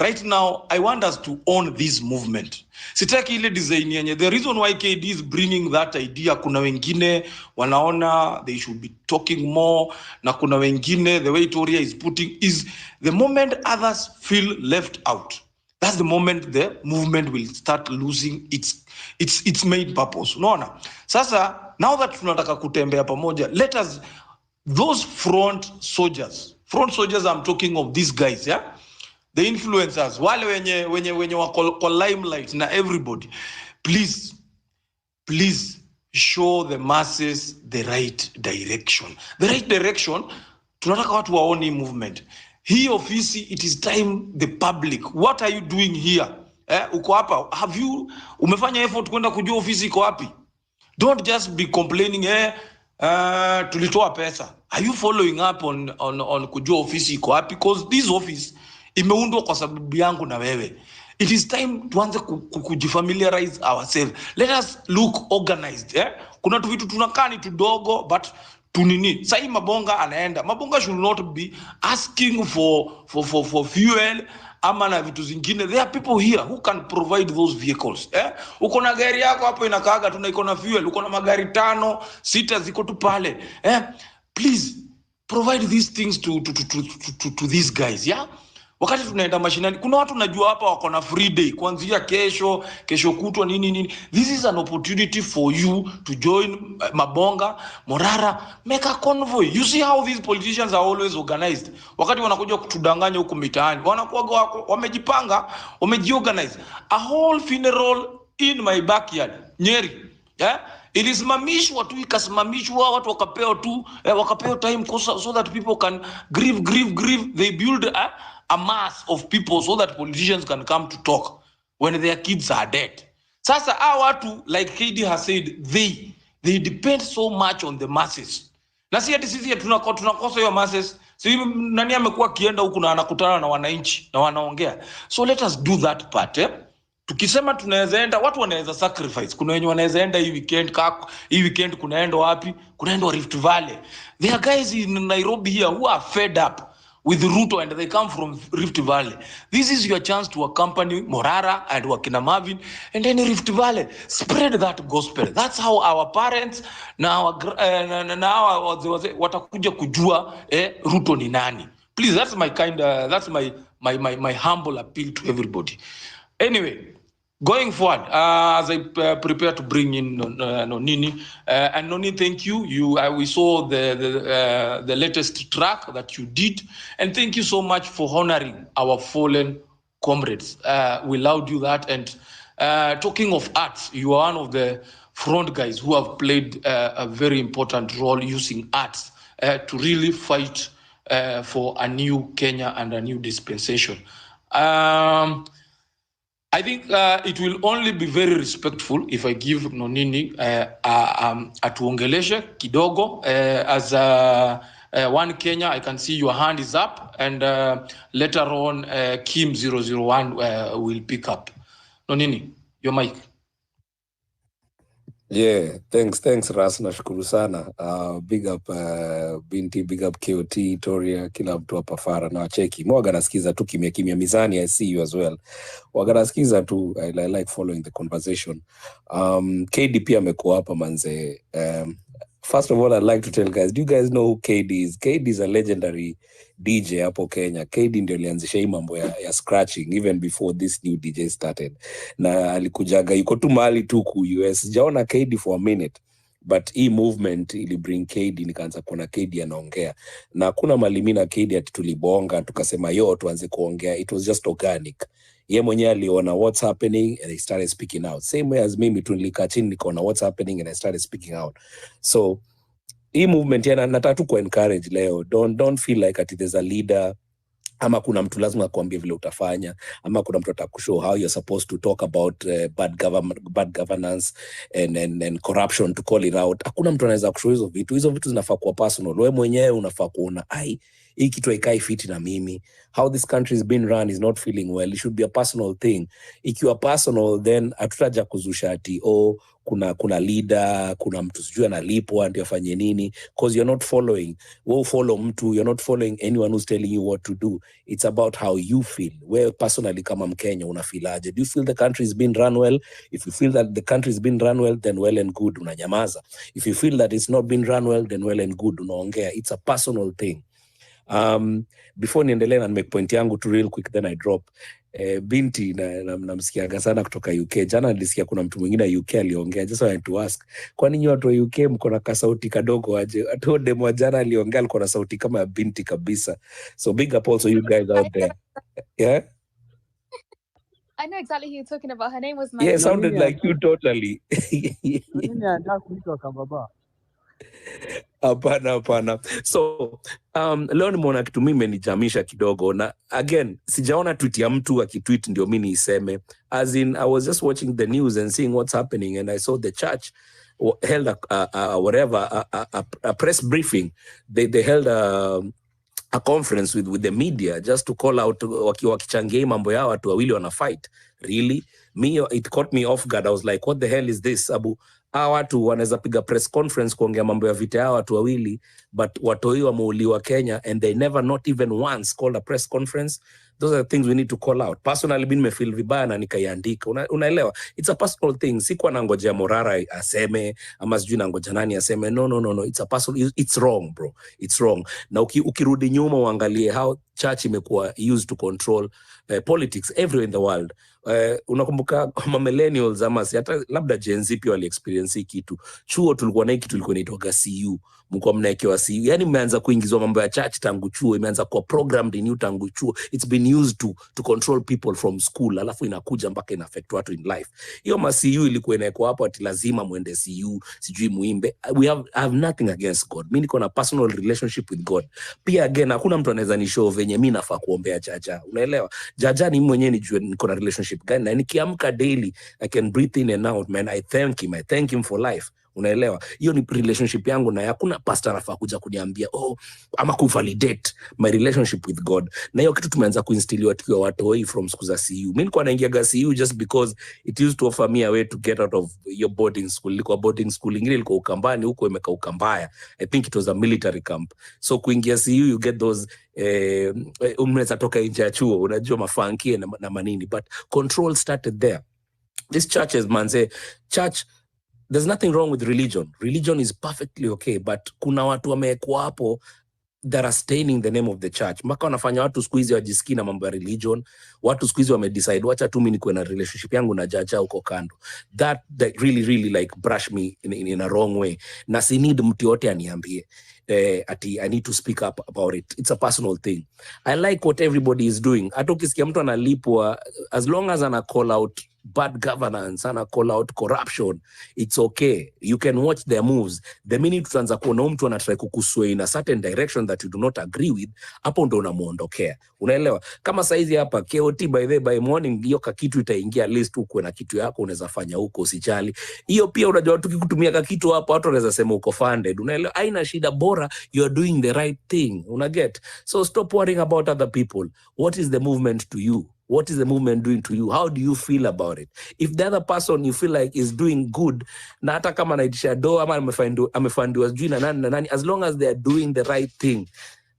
Speaker 14: Right now, I want us to own this movement. Sitaki ile design yenye. The reason why KD is bringing that idea, kuna wengine wanaona they should be talking more, na kuna wengine, the way Toria is putting, is the moment others feel left out. That's the moment the movement will start losing its main purpose. Unaona? Sasa, now that tunataka kutembea pamoja, let us, those front soldiers, I'm talking of these guys, yeah? The influencers, wale wenye wako limelight na everybody, please show the masses the right direction. The right direction, tunataka watu waone movement. Hii ofisi, it is time the public, what are you doing here? Uko hapa, umefanya effort kwenda kujua ofisi iko wapi? Don't just be complaining, tulitoa pesa. Are you following up on kujua ofisi iko wapi? Because this office imeundwa kwa sababu yangu na wewe. It is time tuanze kujifamiliarize ourselves. Let us look organized. Kuna tu vitu tunakaa ni tudogo, but tunini. Sai Mabonga anaenda. Mabonga should not be asking for fuel ama na vitu zingine. There are people here who can provide those vehicles. Uko na gari yako hapo inakaaga tu na iko na fuel. Uko na magari 5, 6 ziko tu pale. Please provide these things to these guys, yeah? Wakati tunaenda mashinani, kuna watu najua hapa wako na free day kuanzia kesho kutwa nini. This is an opportunity for you to join Mabonga, Morara, make a convoy. You see how these politicians are always organized. Wakati wanakuja kutudanganya huko mitaani, wanakuwa wamejipanga, wamejiorganize. A whole funeral in my backyard, Nyeri. Ilisimamishwa tu, ikasimamishwa, watu wakapewa time so that people can grieve. They build a mass of people so that politicians can come to talk when their kids are dead. Sasa watu, like KD has said, they depend so much on the masses. Na si ati sisi tunakosa hiyo masses. Si nani amekuwa kienda huku na anakutana na wananchi na wanaongea. So let us do that part. Tukisema tunaweza enda, watu wanaweza sacrifice. Kuna wenye wanaweza enda hii weekend kunaenda wapi? Kunaenda Rift Valley. There are guys in Nairobi here who are fed up with Ruto and they come from Rift Valley. This is your chance to accompany Morara and Wakina Marvin and then Rift Valley. Spread that gospel. That's how our parents now watakuja kujua Ruto ni nani. Please, that's my that's my humble appeal to everybody. Anyway, going forward, as I prepare to bring in Nonini, and Nonini, thank you. We saw the latest track that you did, and thank you so much for honoring our fallen comrades. We allowed you that. And talking of arts, you are one of the front guys who have played a very important role using arts to really fight for a new Kenya and a new dispensation. I think it will only be very respectful if I give Nonini atuongeleshe kidogo. As one Kenya, I can see your hand is up, and later on Kim 001 will pick up. Nonini, your mic.
Speaker 17: Yeah, thanks Ras, nashukuru sana. Big up Binti, big up KOT, Toria, kila mtu hapa Fara na wacheki. Mwaga nasikiza tu kimya Mizani, I see you as well. Waga nasikiza tu, I like following the conversation. KD pia amekuwa hapa manze. First of all, I'd like to tell guys, do you guys know who KD is? KD is a legendary DJ hapo Kenya. KD ndio alianzisha hii mambo ya scratching even before this new DJ started. Na alikujaga yuko tu mahali tu ku US. Sijaona KD for a minute, but hii movement ili bring KD, nikaanza kuona KD anaongea. Na kuna malimi na KD ati tulibonga tukasema yo tuanze kuongea. It was just organic. Ye mwenye aliona what's happening and he started speaking out. Same way as mimi tu nilikaa chini nikaona what's happening and I started speaking out. So hii movement yana nataka tu encourage leo. Don't feel like ati there's a leader ama kuna mtu lazima kuambia vile utafanya, ama kuna mtu atakushow how you're supposed to talk about bad governance and corruption, to call it out. Hakuna mtu anaweza kushow hizo vitu. Hizo vitu zinafaa kuwa personal. Wewe mwenyewe unafaa kuona hii kitu haikai fiti na mimi. How this country is being run is not feeling well. It should be a personal thing. Ikiwa personal, then hatutaja kuzusha ati kuna leader, kuna mtu sijui analipwa ndio afanye nini, because you're not following. Wewe follow mtu, you're not following anyone who's telling you what to do. It's about how you feel. Wewe personally kama Mkenya unafeel aje? Do you feel the country is being run well? If you feel that the country is being run well, then well and good, unanyamaza. If you feel that it's not being run well, then well and good, unaongea. It's a personal thing. Before niendelee na make point yangu tu real quick, then I drop. Binti namsikiaga sana kutoka UK. Jana nilisikia kuna mtu mwingine UK aliongea. Just wanted to ask, kwa nini watu wa UK mko na kasauti kadogo aje? Atode mwa jana aliongea alikuwa na sauti kama ya Binti kabisa. So big up also you guys out there. Yeah?
Speaker 2: I know exactly who you're talking about. Her name was
Speaker 17: Yeah, sounded like you totally.
Speaker 15: Nini anataka kuitwa kababa?
Speaker 17: Hapana. So, leo nimeona kitu mimi imenijamisha kidogo, na again, sijaona tweet ya mtu akitweet ndio mimi niseme. As in, I was just watching the news and seeing what's happening, and I saw the church held a press briefing. They held a conference with the media just to call out wakichangia mambo yao watu wawili wana fight. Really? It caught me off guard. I was like, what the hell is this? Hawa watu wanaweza piga press conference kuongea mambo ya vita yao watu wawili, but watoi wameuliwa Kenya and they never not even once called a press conference. Those are the things we need to call out. Personally, mimi nimefeel vibaya na nikaiandika. Unaelewa? It's a personal thing. Sikuwa nangojea Morara aseme, ama sijui nangoja nani aseme. No. It's a personal. It's wrong, bro. It's wrong. Na ukirudi nyuma uangalie how church imekuwa used to control politics everywhere in the world. Unakumbuka millennials ama hata labda Gen Z pia wali experience hii kitu. Chuo tulikuwa na hii kitu tulikuwa inaitwa CU. Mko mnaekewa CU. Yani mmeanza kuingizwa mambo ya church tangu chuo, imeanza kuwa programmed in you tangu chuo. It's been used to control people from school, alafu inakuja mpaka ina affect watu in life. Hiyo CU ilikuwa inaekwa hapo ati lazima muende CU, sijui muimbe. I have nothing against God. Mimi niko na personal relationship with God. Pia again, hakuna mtu anaweza ni show venye mimi nafaa kuombea Jaja. Unaelewa? Jaja ni mwenyewe nijue niko na relationship gani, na nikiamka daily I can breathe in and out, man. I thank him for life. Unaelewa? Hiyo ni relationship yangu na hakuna pastor anafaa kuja kuniambia ama kuvalidate my relationship with God. Na hiyo kitu tumeanza kuinstiliwa tukiwa watoi from siku za CU. Mimi nilikuwa naingia CU just because it used to offer me a way to get out of your boarding school. Ilikuwa boarding school, ingine ilikuwa Ukambani, huko imekauka mbaya. I think it was a military camp. So kuingia CU you get those unaweza toka nje ya chuo, unajua mafankie na manini, but control started there. These churches, manze, church, there's nothing wrong with religion. Religion is perfectly okay, but kuna watu wamekuwa hapo that are staining the name of the church. Mpaka wanafanya watu siku hizi wajisikii na mambo ya religion. Watu siku hizi wamedecide wacha tu mimi nikuwe na relationship yangu na jaja huko kando. That really like brush me in a wrong way. Na si need mtu yote aniambie. Ati I need to speak up about it. It's a personal thing. I like what everybody is doing. Hata ukisikia mtu analipwa, as long as ana call out bad governance, ana call out corruption, it's okay. You can watch their moves. The minute tutaanza kuona mtu anatry kukusway in a certain direction that you do not agree with, hapo ndo unamuondokea. Unaelewa? Kama saizi hapa KOT by morning hiyo kitu itaingia, list uko na kitu yako unaweza fanya huko, usijali. Hiyo pia unajua tukikutumia kitu hapo watu wanaweza sema uko funded. Unaelewa? Haina shida, bora you are doing the right thing. Unaget? So stop worrying about other people. What is the movement to you? What is the movement doing to you? How do you feel about it? If the other person you feel like is doing good, na hata kama anaitisha doa ama amefandiwa sijui na nani, as long as they are doing the right thing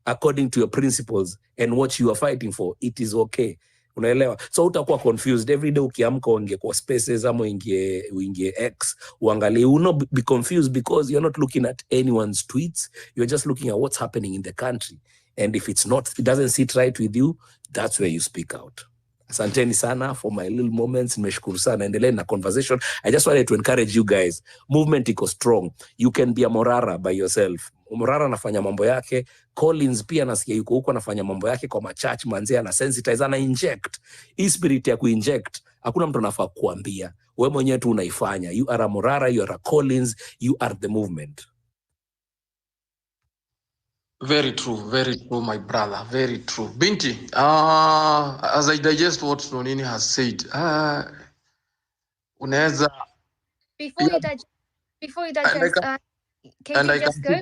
Speaker 17: according to your principles and what you are fighting for, it is okay. Unaelewa? So utakuwa confused every day ukiamka uingie kwa spaces ama uingie X uangalie, you will not be confused because you're not looking at anyone's tweets, you're just looking at what's happening in the country, and if it doesn't sit right with you, that's where you speak out. Asanteni sana for my little moments. Nimeshukuru sana. Endelee na conversation. I just wanted to encourage you guys. Movement iko strong. You can be a Morara by yourself. Morara anafanya mambo yake. Collins pia nasikia yuko huko anafanya mambo yake kwa machurch, manzea na sensitize, ana inject. Hii spirit ya kuinject, hakuna mtu anafaa kuambia. Wewe mwenyewe tu unaifanya. You are a Morara, you are a Collins, you are the movement.
Speaker 14: Very true, my brother. Very true. Binti, as I digest what Nonini has said, unaweza...
Speaker 2: Before you digest, can you just go?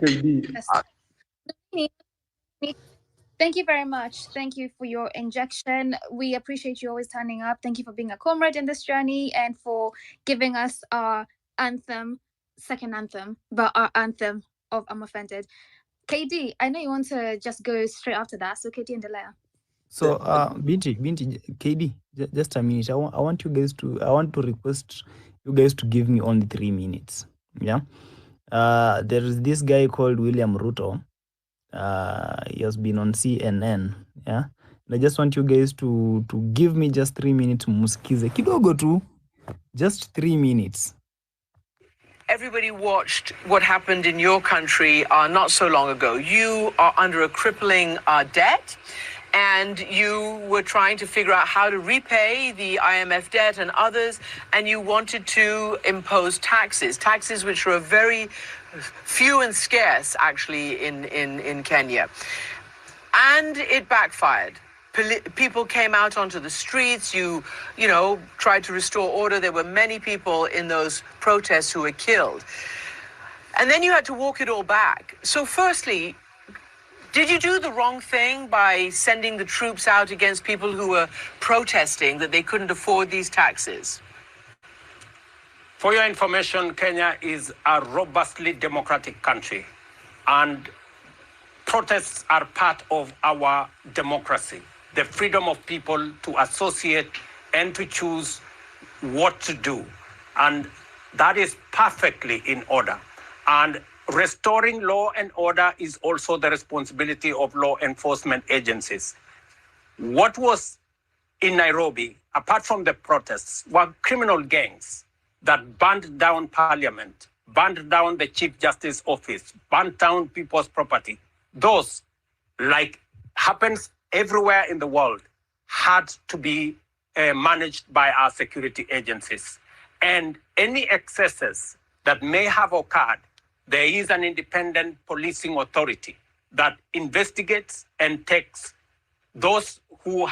Speaker 2: Yes. Thank you very much. Thank you for your injection. We appreciate you always turning up. Thank you for being a comrade in this journey and for giving us our anthem, second anthem, but our anthem of I'm Offended. KD, I know you want to just go straight after that. So KD and Delaya.
Speaker 11: So Binti, KD, just a minute. I want to request you guys to give me only 3 minutes. Yeah. There is this guy called William Ruto. He has been on CNN. Yeah. And I just want you guys to give me just 3 minutes. Musikize kidogo tu. Just 3 minutes.
Speaker 18: Everybody watched what happened in your country not so long ago. You are under a crippling debt, and you were trying to figure out how to repay the IMF debt and others, and you wanted to impose taxes which are very few and scarce, actually, in Kenya. And it backfired. People came out onto the streets. You tried to restore order. There were many people in those protests who were killed. And then you had to walk it all back. So firstly, did you do the wrong thing by sending the troops out against people who were protesting that they couldn't afford these taxes?
Speaker 19: For your information, Kenya is a robustly democratic country, and protests are part of our democracy. The freedom of people to associate and to choose what to do. And that is perfectly in order. And restoring law and order is also the responsibility of law enforcement agencies. What was in Nairobi, apart from the protests, were criminal gangs that burned down parliament, burned down the Chief Justice office, burned down people's property. Those, like happens everywhere in the world, had to be managed by our security agencies. And any excesses that may have occurred, there is an independent policing authority that investigates and takes those who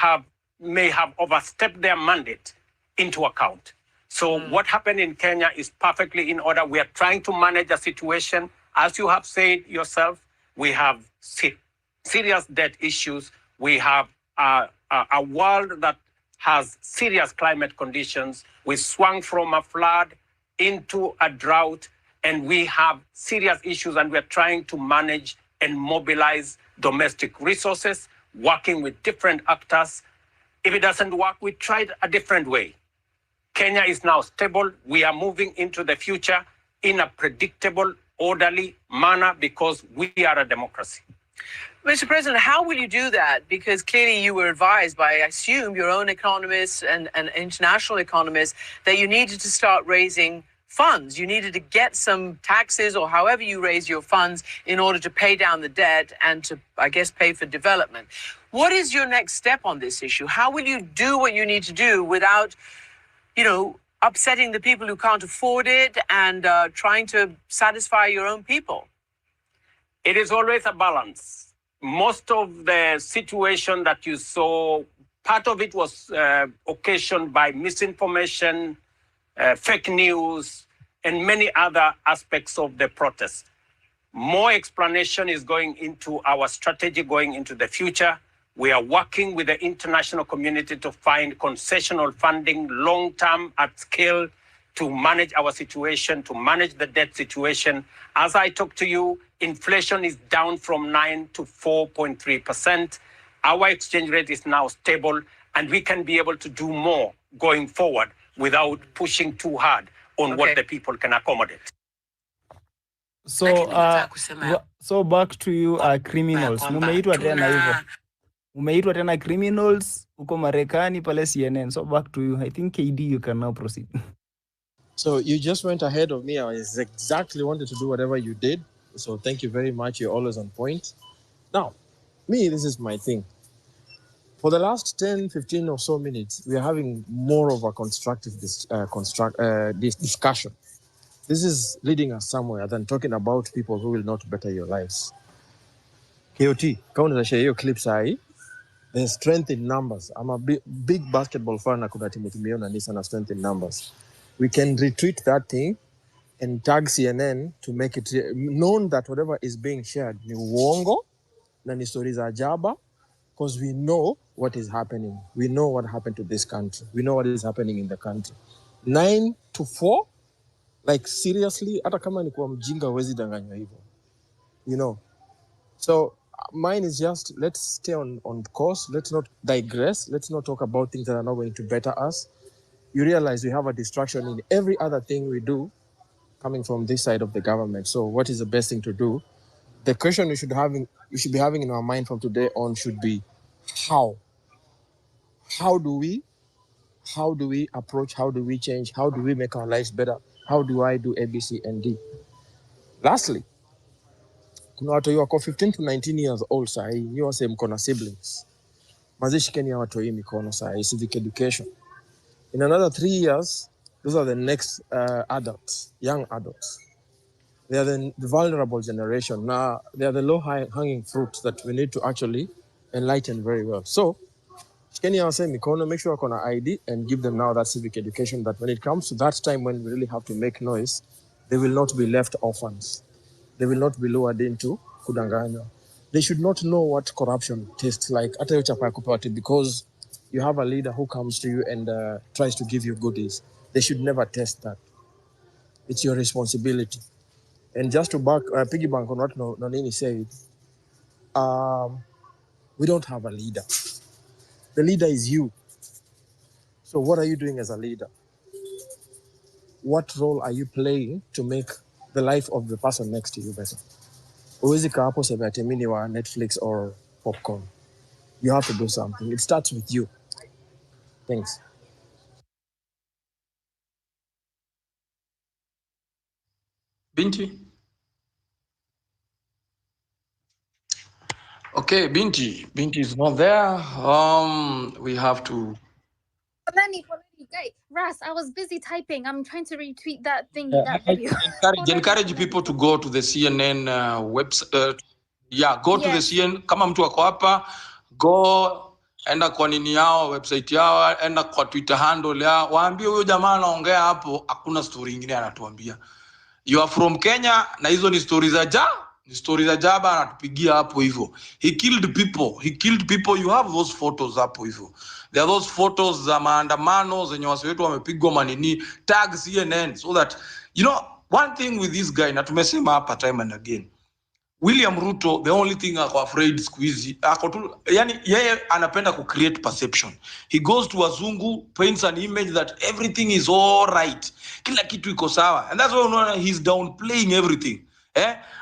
Speaker 19: may have overstepped their mandate into account. So what happened in Kenya is perfectly in order. We are trying to manage a situation. As you have said yourself, we have serious debt issues. We have a world that has serious climate conditions. We swung from a flood into a drought, and we have serious issues, and we're trying to manage and mobilize domestic resources, working with different actors. If it doesn't work, we tried a different way. Kenya is now stable. We are moving into the future in a predictable, orderly manner because we are a democracy.
Speaker 18: Mr. President, how will you do that? Because clearly you were advised by, I assume, your own economists and international economists that you needed to start raising funds. You needed to get some taxes or however you raise your funds in order to pay down the debt and to, I guess, pay for development. What is your next step on this issue? How will you do what you need to do without, upsetting the people who can't afford it and trying to satisfy your own people?
Speaker 19: It is always a balance. Most of the situation that you saw, part of it was occasioned by misinformation, fake news, and many other aspects of the protest. More explanation is going into our strategy going into the future. We are working with the international community to find concessional funding long-term at scale to manage our situation, to manage the debt situation. As I talk to you, inflation is down from 9 to 4.3%. Our exchange rate is now stable, and we can be able to do more going forward without pushing too hard on what the people can accommodate.
Speaker 11: So back to you, criminals. Mumeitwa tena hivyo. Mumeitwa tena criminals huko Marekani pale CNN. So back to you. I think KD, you can now proceed.
Speaker 16: So you just went ahead of me. I exactly wanted to do whatever you did. So thank you very much. You're always on point. Now, this is my thing. For the last 10, 15 or so minutes, we are having more of a constructive discussion. This is leading us somewhere than talking about people who will not better your lives. KOT, kaunza share your clips high. There's strength in numbers. I'm a big basketball fan. And strength in numbers. We can retweet that thing and tag CNN to make it known that whatever is being shared ni uongo na ni stories za ajaba, because we know what is happening. We know what happened to this country. We know what is happening in the country. 9 to 4, like seriously, hata kama ni kwa mjinga huwezi danganywa hivyo. So mine is just, let's stay on course. Let's not digress. Let's not talk about things that are not going to better us. You realize we have a distraction in every other thing we do coming from this side of the government. So what is the best thing to do? The question we should be having in our mind from today on should be how? How do we approach? How do we change? How do we make our lives better? How do I do A, B, C, and D? Lastly, kuna watu wako 15 to 19 years old sahi, ni wase mkona siblings. Mazishikeni ya watu hii mikono sahi, civic education. In another 3 years, those are the next adults, young adults. They are the vulnerable generation. Now, they are the low-hanging fruits that we need to actually enlighten very well. So, shikeni wase mikono, make sure wako na ID and give them now that civic education that when it comes to that time when we really have to make noise, they will not be left orphans. They will not be lured into kudanganywa. They should not know what corruption tastes like. Because you have a leader who comes to you and tries to give you goodies. They should never taste that. It's your responsibility. And just to piggyback on what Nonini said, we don't have a leader. The leader is you. So what are you doing as a leader? What role are you playing to make the life of the person next to you better? Huwezi kaa hapo sema ati mimi ni wa Netflix or popcorn. You have to do something. It starts with you. Thanks.
Speaker 14: Binti? Okay, Binti is not there. We have to.
Speaker 2: Poleni, guys. Ras, I was busy typing. I'm trying to retweet that thing, that video.
Speaker 14: Encourage people to go to the CNN website. Go to the CNN. Kama mtu wako hapa, go enda kwa nini yao, website yao, enda kwa Twitter handle yao, waambie huyo jamaa anaongea hapo, hakuna story nyingine anatuambia. You are from Kenya na hizo ni stories za jaba anatupigia hapo hivyo. He killed people. You have those photos hapo hivyo. There are those photos za maandamano zenye wasi wetu wamepigwa manini, tag CNN, so that you know one thing with this guy, na tumesema hapa time and again, William Ruto, the only thing ako afraid squeeze ako tu, yani yeye anapenda ku create perception. He goes to wazungu, paints an image that everything is all right, kila kitu iko sawa, and that's why unaona he's downplaying everything.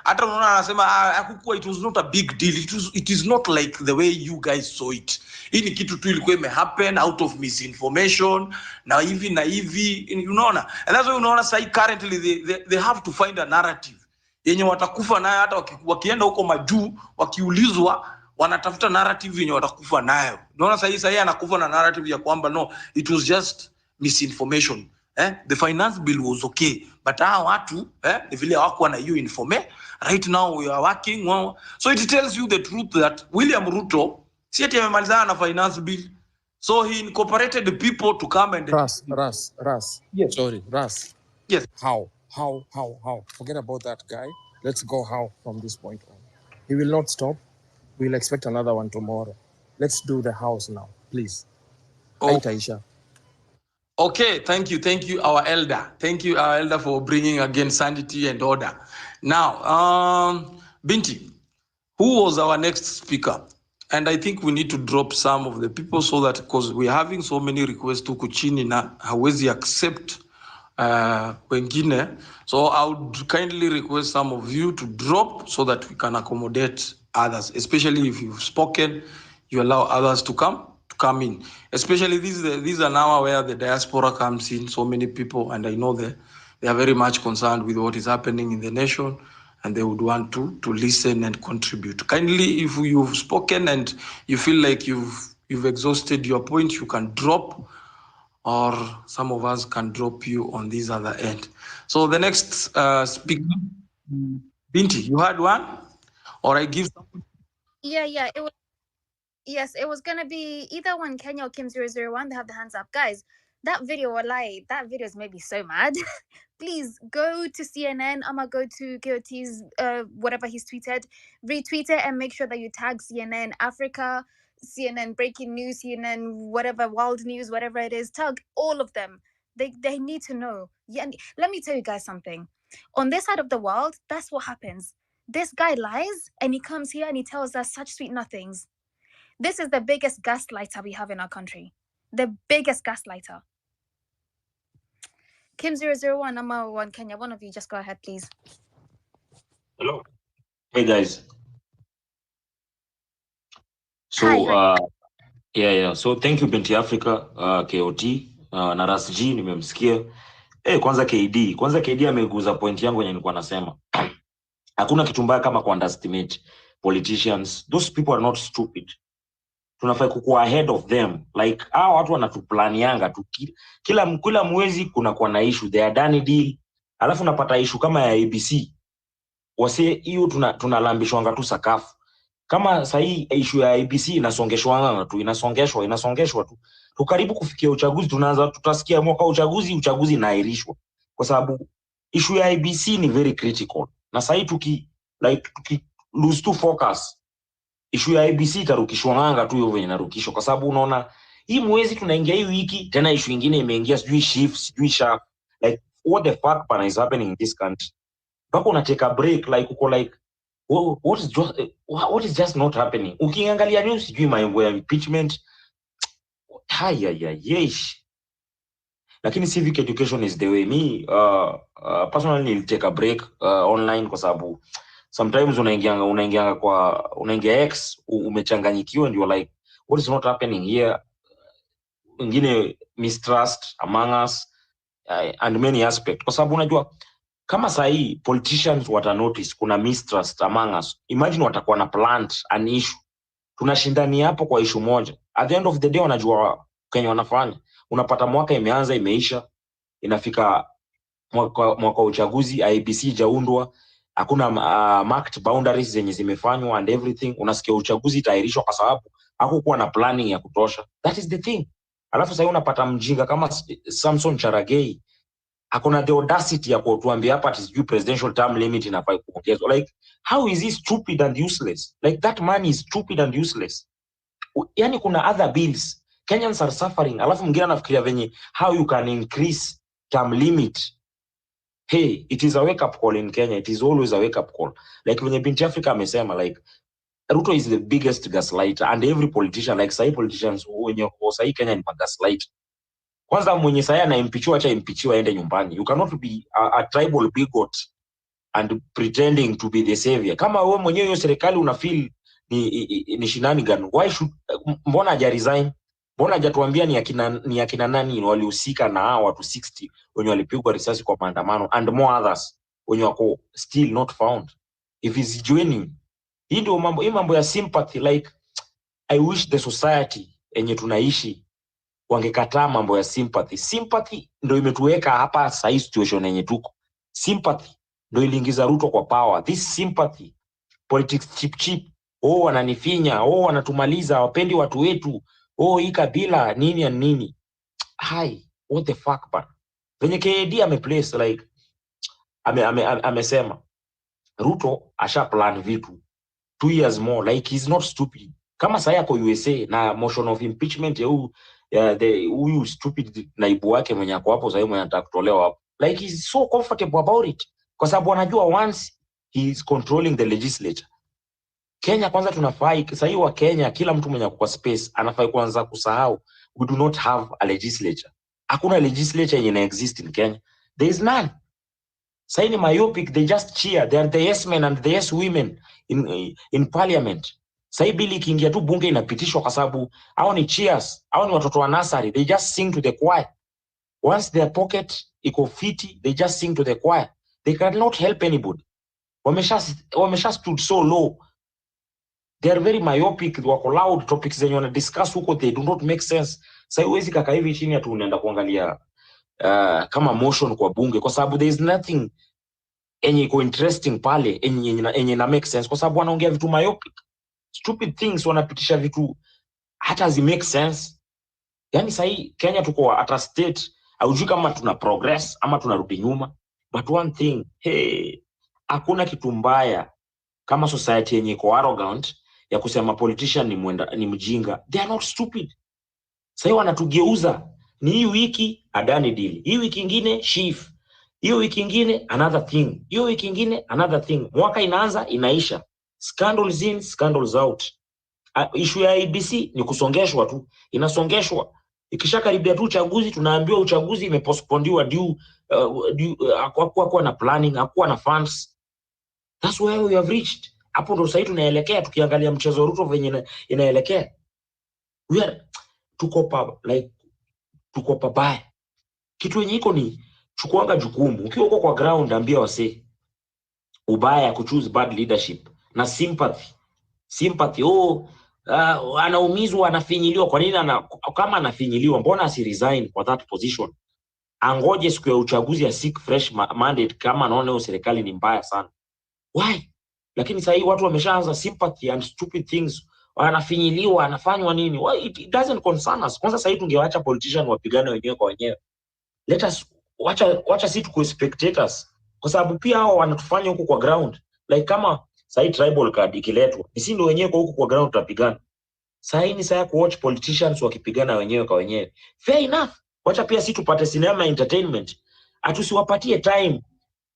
Speaker 14: Hata unaona anasema hakukuwa, it was not a big deal, it is not like the way you guys saw it. Hii ni kitu tu ilikuwa imehappen out of misinformation na hivi unaona, and that's why unaona sai currently they have to find a narrative yenye watakufa nayo. Hata wakienda huko majuu wakiulizwa wanatafuta narrative yenye watakufa nayo. Unaona sasa anakufa na narrative ya kwamba no, it was just misinformation. The finance bill was okay, but watu ni vile hawakuwa na hiyo information. Right now we are working well. So it tells you the truth that William Ruto si ati amemalizana na finance bill, so he incorporated the people to come and
Speaker 16: Ras.
Speaker 14: Yes.
Speaker 16: Sorry, Ras.
Speaker 14: Yes.
Speaker 16: How? Forget about that guy. Let's go how from this point on. He will not stop. We'll expect another one tomorrow. Let's do the house now, please. Aisha.
Speaker 14: Okay, thank you, our elder. Thank you, our elder, for bringing again sanity and order. Now, Binti, who was our next speaker? And I think we need to drop some of the people so that, because we're having so many requests to kuchini na hawezi accept wengine. So I would kindly request some of you to drop so that we can accommodate others, especially if you've spoken, you allow others to come in. Especially these are now where the diaspora comes in, so many people, and I know they are very much concerned with what is happening in the nation, and they would want to listen and contribute. Kindly, if you've spoken and you feel like you've exhausted your point, you can drop, or some of us can drop you on this other end. So the next speaker, Binti, you had one, or I give someone?
Speaker 2: Yeah, it was. Yes, it was gonna be either one, Kenya or Kim 001. They have the hands up, guys. That video has made me so mad. Please go to CNN. I'ma go to KOT's whatever he's tweeted, retweet it, and make sure that you tag CNN Africa, CNN Breaking News, CNN whatever, Wild News, whatever it is. Tag all of them. They need to know. Yeah, let me tell you guys something. On this side of the world, that's what happens. This guy lies and he comes here and he tells us such sweet nothings. This is the biggest gaslighter we have in our country. The biggest gaslighter. Kim 001, number 1 Kenya. One of you just go ahead, please.
Speaker 20: Hello. Hey guys. So
Speaker 2: Hi.
Speaker 20: Yeah. So thank you Binti Africa, KOT, na Ras G nimemsikia. Kwanza KD ameguza point yangu yenye nilikuwa nasema. Hakuna kitu mbaya kama ku underestimate politicians. Those people are not stupid. Tunafai kukuwa ahead of them. Like watu wanatuplanianga tu kila mwezi kuna kwa na issue, they are done deal. Alafu unapata issue kama ya ABC. Wase hiyo tunalambishwanga tu sakafu. Kama sahi issue ya ABC inasongeshwa tu. Tukaribu kufikia uchaguzi tutasikia mwaka uchaguzi inaahirishwa. Kwa sababu issue ya ABC ni very critical. Na sahi tuki lose to focus, issue ya ABC itarukishwanga tu hiyo venye narukishwa, kwa sababu unaona hii mwezi tunaingia hii wiki tena issue nyingine imeingia, sijui shift. Like what the fuck is happening in this country? Bako una take a break, like uko like what is just not happening. Ukiangalia news sijui mambo ya impeachment. Yesh. Lakini civic education is the way. Me personally I'll take a break online, kwa sababu sometimes unaingia X umechanganyikiwa and you're like what is not happening here. Wengine mistrust among us and many aspects, kwa sababu unajua kama sahi politicians wata notice kuna mistrust among us, imagine watakuwa na plant an issue, tunashindani hapo kwa issue moja, at the end of the day wanajua Kenya wanafanya. Unapata mwaka imeanza imeisha, inafika mwaka uchaguzi, IEBC jaundwa, hakuna marked boundaries zenye zimefanywa and everything. Unasikia uchaguzi itaahirishwa kwa sababu hakukuwa na planning ya kutosha. That is the thing. Alafu sasa unapata mjinga kama Samson Cherargei hakuna the audacity ya kutuambia hapa ati presidential term limit inafaa kuongezwa. Like, how is he stupid and useless? Like, that man is stupid and useless. Yani kuna other bills Kenyans are suffering, alafu mwingine anafikiria venye how you can increase term limit. Hey, it is a wake up call in Kenya. It is always a wake up call. Like venye Binti Africa amesema, like Ruto is the biggest gaslighter, and every politician, like sahi politicians wenye sahi Kenya ni magaslight. Kwanza mwenye sahi anaimpichiwa acha impichiwa aende nyumbani. You cannot be a tribal bigot and pretending to be the savior. Kama wewe mwenyewe hiyo serikali una feel ni shenanigan, why should mbona haja resign? Mbona hajatuambia ni akina nani walihusika na hao watu 60 wenye walipigwa risasi kwa maandamano and more others wenye wako still not found? If is genuine, hii ndio mambo ya sympathy. Like, I wish the society enye tunaishi wangekataa mambo ya sympathy. Sympathy ndio imetuweka hapa sasa situation yenye tuko. Sympathy ndio iliingiza Ruto kwa power. This sympathy, politics cheap. Oh, wananifinya, oh, wanatumaliza, wapendi watu wetu, oh, hii kabila nini and nini. Hai, what the fuck man. Venye KD ameplace, like amesema Ruto asha plan vitu 2 years more. Like, he's not stupid. Kama saya kwa USA na motion of impeachment ya huyu stupid naibu wake mwenye ako hapo sasa mwenye anataka kutolewa hapo. Like, he's so comfortable about it kwa sababu anajua once he is controlling the legislature. Kenya kwanza tunafai sasa wa Kenya, kila mtu mwenye kwa space anafai kwanza kusahau we do not have a legislature. Hakuna legislature yenye exist in Kenya. There is none. Sasa ni myopic, they just cheer. They are the yes men and the yes women in parliament. Sasa bili ikiingia tu bunge inapitishwa kwa sababu hao ni cheers, hao ni watoto wa nursery, they just sing to the choir. Once their pocket iko fiti, they just sing to the choir. They cannot help anybody. Wamesha stood so low. They are very myopic, wako loud. Topics zenye wana discuss huko they do not make sense. Sasa huwezi kaka hivi chini atu unaenda kuangalia kama motion kwa bunge kwa sababu there is nothing enye iko interesting pale enye na make sense kwa sababu wanaongea vitu myopic, stupid things, wanapitisha vitu hata zi make sense. Yani sahi Kenya tuko at a state haujui kama tuna progress ama tunarudi nyuma. But one thing, hey, hakuna kitu mbaya kama society yenye iko arrogant ya kusema politician ni mjinga. They are not stupid. Sahi wanatugeuza. Ni hii wiki Adani deal, hii wiki ingine Chief, hiyo wiki ingine another thing, hiyo wiki ingine another thing. Mwaka inaanza inaisha, scandals in scandals out. Issue ya IBC ni kusongeshwa tu, inasongeshwa. Ikishakaribia tu uchaguzi tunaambiwa uchaguzi imepostponediwa due hakuwa na planning, hakuwa na funds. That's where we have reached. Hapo ndo sasa tunaelekea tukiangalia mchezo Ruto venye inaelekea. We are tuko pabaya. Kitu yenye iko ni chukuanga jukumu. Ukiwa uko kwa ground ambia wase ubaya kuchoose bad leadership na sympathy. Anaumizwa, anafinyiliwa. Kwa nini kama anafinyiliwa mbona asiresign for that position? Angoje siku ya uchaguzi ya seek fresh mandate kama anaona serikali ni mbaya sana. Why? Lakini sasa watu wameshaanza sympathy and stupid things. Anafinyiliwa, anafanywa nini? Why? It doesn't concern us. Kwanza sasa tungewaacha politician wapigane wenyewe kwa wenyewe. Let us wacha si tuko spectators kwa sababu pia hao wanatufanya huko kwa ground. Like kama sasa tribal card ikiletwa, si ndio wenyewe kwa huko kwa ground tutapigana. Sasa ni saa ku watch politicians wakipigana wenyewe kwa wenyewe. Fair enough. Wacha pia si tupate cinema entertainment. Atusiwapatie time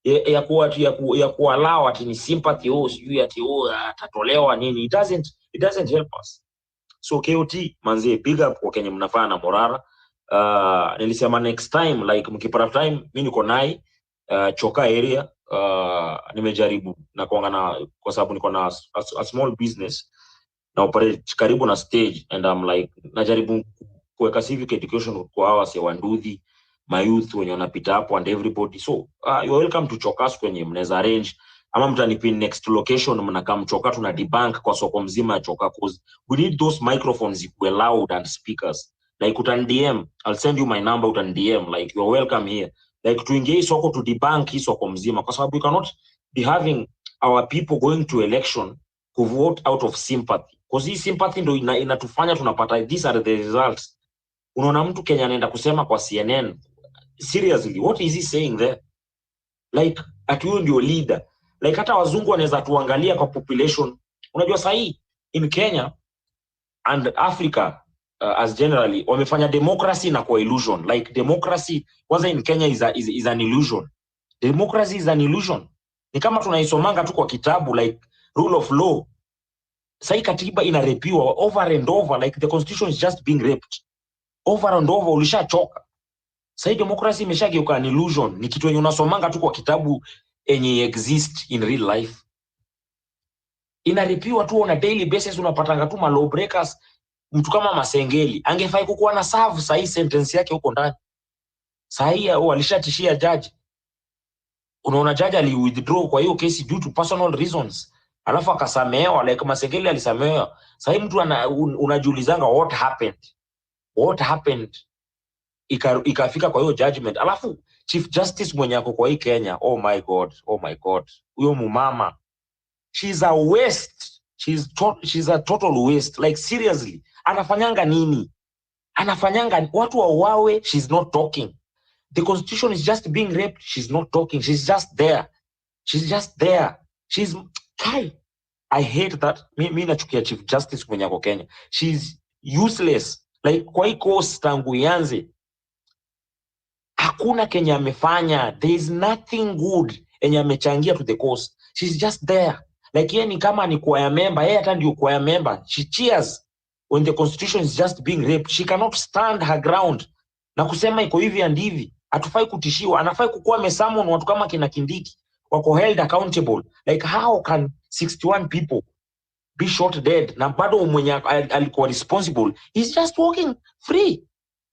Speaker 20: ya kuallow ati ni sympathy sijui ati atatolewa nini. It doesn't help us. So KOT manze, big up kwa Kenya mnafanya na Morara. Nilisema next time, like mkipata time mimi niko nai Choka area, nimejaribu na kuangana kwa sababu niko na a small business na operate karibu na stage, and I'm like najaribu kuweka civic education kwa hawa si wanduthi my youth wenye wanapita hapo and everybody. So you're welcome to Chokas kwenye mnaweza arrange ama mtanipin next location mnakaa Choka tuna debunk kwa soko mzima ya Choka cause we need those microphones equal loud and speakers. Like utan DM, I'll send you my number, utan DM, like you're welcome here. Like tuingie soko to debunk hii soko mzima kwa sababu we cannot be having our people going to election kuvote out of sympathy, because hii sympathy ndo inatufanya tunapata these are the results. Unaona mtu Kenya anaenda kusema kwa CNN, seriously, what is he saying there? Like ati huyo ndio leader. Like hata wazungu wanaweza tuangalia kwa population. Unajua sahi in Kenya and Africa as generally wamefanya democracy na kwa illusion. Like democracy kwanza in Kenya is an illusion. Democracy is an illusion. Ni kama tunaisomanga tu kwa kitabu, like rule of law. Sahi katiba inarepiwa over and over, like the constitution is just being raped over and over. Ulishachoka. Sahi democracy imeshageuka an illusion. Ni kitu yenye unasomanga tu kwa kitabu enye exist in real life. Inarepiwa tu on a daily basis. Unapatanga tu law breakers. Mtu kama Masengeli angefai kukuwa na serve sahi sentence yake huko ndani. Sahi alishatishia judge. Unaona judge ali withdraw kwa hiyo kesi due to personal reasons. Alafu akasamehewa, like Masengeli alisamehewa. Sahi mtu unajiulizanga what happened? What happened? Ikafika kwa hiyo judgment. Alafu Chief Justice mwenye ako kwa hii Kenya, oh my god. Huyo mumama, she's a waste. She's a total waste. Like seriously, anafanyanga nini? Anafanyanga watu wawawe, she's not talking. The constitution is just being raped, she's not talking. She's just there. I hate that. Mimi nachukia Chief Justice mwenye ako Kenya. She's useless. Like kwa hii course tangu ianze hakuna Kenya amefanya. There is nothing good enye amechangia to the cause. She's just there. Like yeye ni kama ni choir member, yeye hata ndio choir member. She cheers when the constitution is just being raped. She cannot stand her ground na kusema iko hivi and hivi. Hatufai kutishiwa. Anafai kukuwa mesummon watu kama kina Kindiki wako held accountable. Like how can 61 people be shot dead na bado mwenye alikuwa responsible he's just walking free?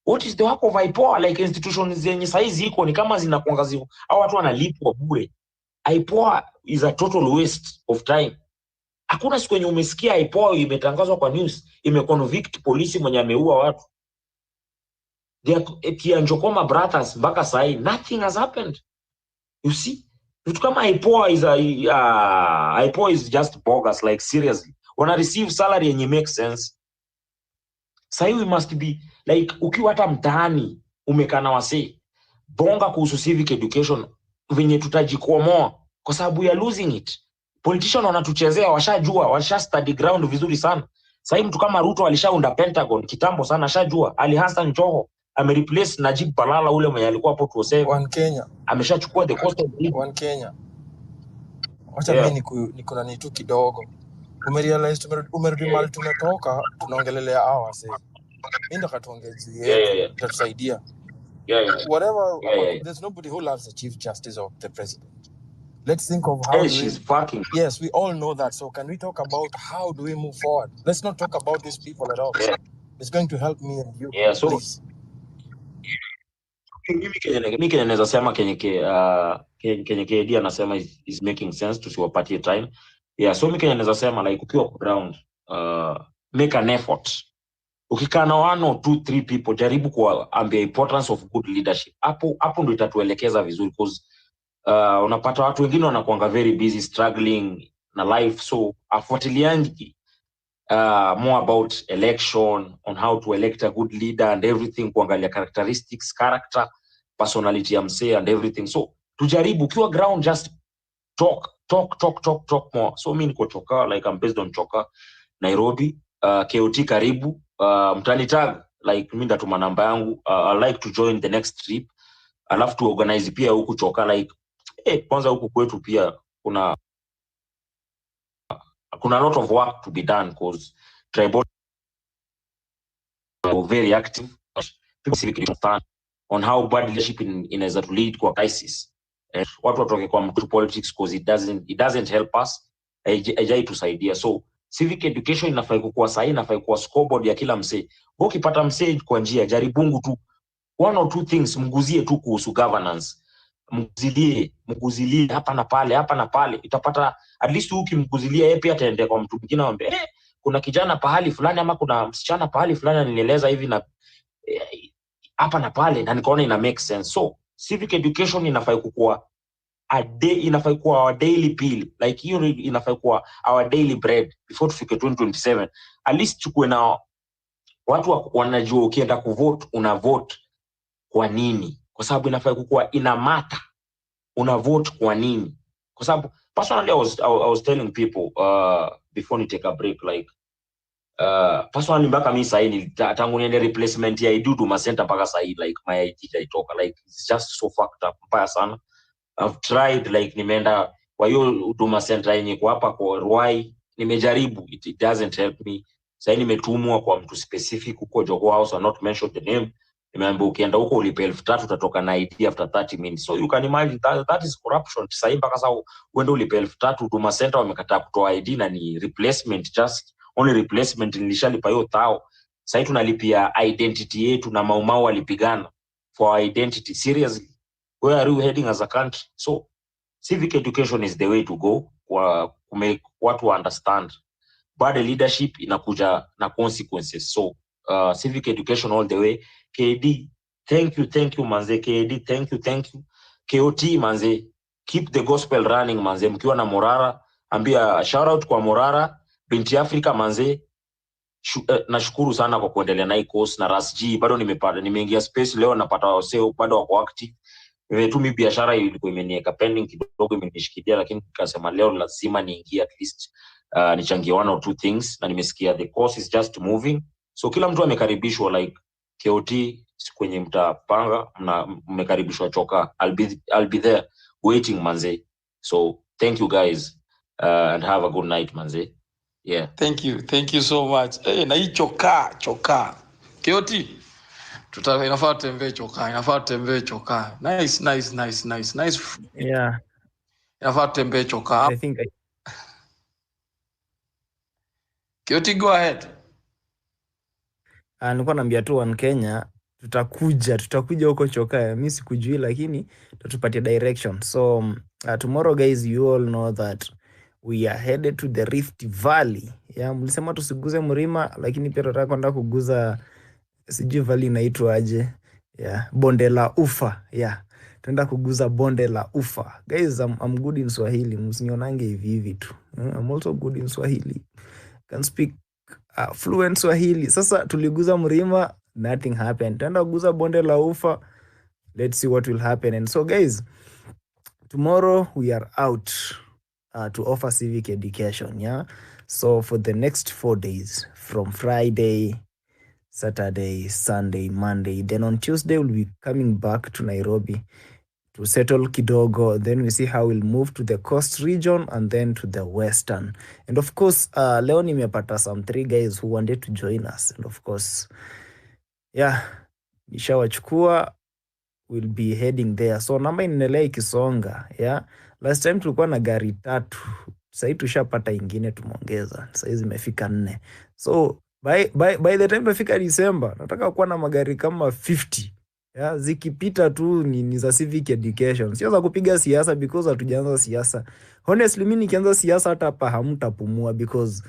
Speaker 20: What is the work of IPOA? Like institutions zenye saizi iko ni kama zinakuangazia au watu wanalipwa bure. IPOA is a total waste of time. Hakuna siku yenye umesikia IPOA imetangazwa kwa news imeconvict polisi mwenye ameua watu. Kia Njokoma brothers mpaka sahi nothing has happened. You see, vitu kama IPOA is just bogus. Like seriously, wana receive salary yenye make sense. Sahi we must be like, ukiwa hata mtaani umekana wase bonga kuhusu civic education venye tutajikomoa kwa sababu ya losing it. Politician wanatuchezea, washa study ground vizuri sana. Sahi mtu kama Ruto alishaunda Pentagon kitambo sana, ashajua. Ali Hassan Joho amereplace Najib Balala ule mwenye alikuwa hapo 2007.
Speaker 16: One Kenya.
Speaker 20: Ameshachukua the cost of living.
Speaker 16: One Kenya. Wacha mimi niko na nitu kidogo. Umerealize umerudi mali tumetoka, tunaongelelea hawa sasa. Mimi ndo katuongezea tutasaidia. Whatever, there's nobody who loves the Chief Justice or the President. Let's think of how
Speaker 20: she's fucking.
Speaker 16: Yes, we all know that. So can we talk about how do we move forward? Let's not talk about these people at all. It's going to help me and you.
Speaker 20: So
Speaker 16: please.
Speaker 20: Mimi Kenya naweza sema Kenya KD anasema is making sense, tusiwapatie time. So mimi Kenya naweza sema like ukiwa kwa ground make an effort. Ukikaa na 1 or 2 3 people, jaribu kuambia importance of good leadership. Hapo ndio itatuelekeza vizuri, because unapata watu wengine wanakuanga very busy struggling na life, so afuatiliangi more about election, on how to elect a good leader and everything, kuangalia characteristics, character, personality ya msee and everything. So tujaribu ukiwa ground, just talk more. So mimi niko Choka, like I'm based on Choka, Nairobi. KOT karibu, mtanitag, like mimi ndatuma namba yangu. I like to join the next trip. Alafu to organize pia huku Choka, like kwanza huku kwetu pia kuna a lot of work to be done, because tribal are very active on how bad leadership inaweza to lead kwa crisis. Watu watoke kwa mtu politics, because it doesn't help us, haijai tusaidia. So civic education inafai kuwa sahi, inafai kuwa scoreboard ya kila msee. Ukipata msee kwa njia, jaribungu tu 1 or 2 things, mguzie tu kuhusu governance. Mguzilie hapa na pale, itapata at least ukimguzilia yeye pia ataende kwa mtu mwingine ambaye kuna kijana pahali fulani ama kuna msichana pahali fulani ananieleza hivi na hapa na pale, na nikaona ina make sense. So civic education inafai kukua a day, inafai kuwa our daily pill, like hiyo inafai kuwa our daily bread before tufike 2027. At least tukue na watu wanajua ukienda kuvote una vote kwa nini, kwa sababu inafai kuwa ina matter una vote kwa nini. Kwa sababu personally I was telling people before we take a break, like personally mpaka mimi sasa tangu niende replacement ya ID Huduma Center mpaka sasa, like my ID haitoka, like it's just so fucked up, mbaya sana. I've tried, like nimeenda kwa hiyo Huduma Center yenye kwa hapa kwa Ruai, nimejaribu, it doesn't help me. Sasa nimetumwa kwa mtu specific huko Jogoo House, I'll not mention the name. Nimeambia ukienda huko ulipe 3,000 utatoka na ID after 30 minutes. So you can imagine that is corruption. Sasa mpaka sasa uende ulipe 3,000, Huduma Center wamekataa kutoa ID na ni replacement, just only replacement. Nilishalipa hiyo thao. Sasa tunalipia identity yetu na Maumau walipigana for identity. Seriously, where are we heading as a country? So civic education is the way to go kwa make watu understand bad leadership inakuja na consequences. So civic education all the way. KD, thank you manze. KD, thank you. KOT manze, keep the gospel running manze. Mkiwa na Morara, ambia shout out kwa Morara, Binti Africa manze. Nashukuru sana kwa kuendelea na hii course, na Ras G bado nimeingia space leo, napata waseo bado wako active. Tumi biashara ilikuwa imeniweka pending kidogo, imenishikilia, lakini nikasema leo lazima niingie at least nichangie one or two things, na nimesikia the course is just moving. So kila mtu amekaribishwa, like KOT kwenye mtapanga na mmekaribishwa choka. I'll be there waiting manze. So thank you guys and have a good night manze. Yeah.
Speaker 14: Thank you so much. Na hii choka. KOT. Inafaa tembee choka. Nice.
Speaker 11: Yeah.
Speaker 14: Inafaa tembee choka.
Speaker 11: I think
Speaker 14: KOT, go ahead.
Speaker 11: Nilikuwa naambia tu One Kenya tutakuja huko choka. Mimi sikujui, lakini tutupatie direction. So tomorrow guys, you all know that we are headed to the Rift Valley. Yeah, mlisema tusiguze mlima, lakini pia tunataka kwenda kuguza sijui valley inaitwa aje. Yeah, bonde la ufa. Yeah, tunaenda kuguza bonde la ufa. Guys, I'm good in Swahili. Msinionange hivi tu. I'm also good in Swahili. Can speak fluent Swahili. Sasa tuliguza mlima, nothing happened. Tunaenda kuguza bonde la ufa. Let's see what will happen. And so guys, tomorrow we are out to offer civic education. Yeah, so for the next 4 days, from Friday, Saturday, Sunday, Monday, then on Tuesday we'll be coming back to Nairobi to settle kidogo. Then we see how we'll move to the coast region and then to the western. And of course, leo nimepata some 3 guys who wanted to join us. And of course, yeah, nishawachukua, we'll be heading there. So namba inaendelea ikisonga. Yeah, last time tulikuwa na gari 3. Sasa tushapata ingine tumeongeza. Sasa zimefika 4. So by the time tufika December, nataka kuwa na magari kama 50. Yeah, zikipita tu ni za civic education. Sio za kupiga siasa, because hatujaanza siasa. Honestly, mimi nikianza siasa hata hapa hamtapumua, because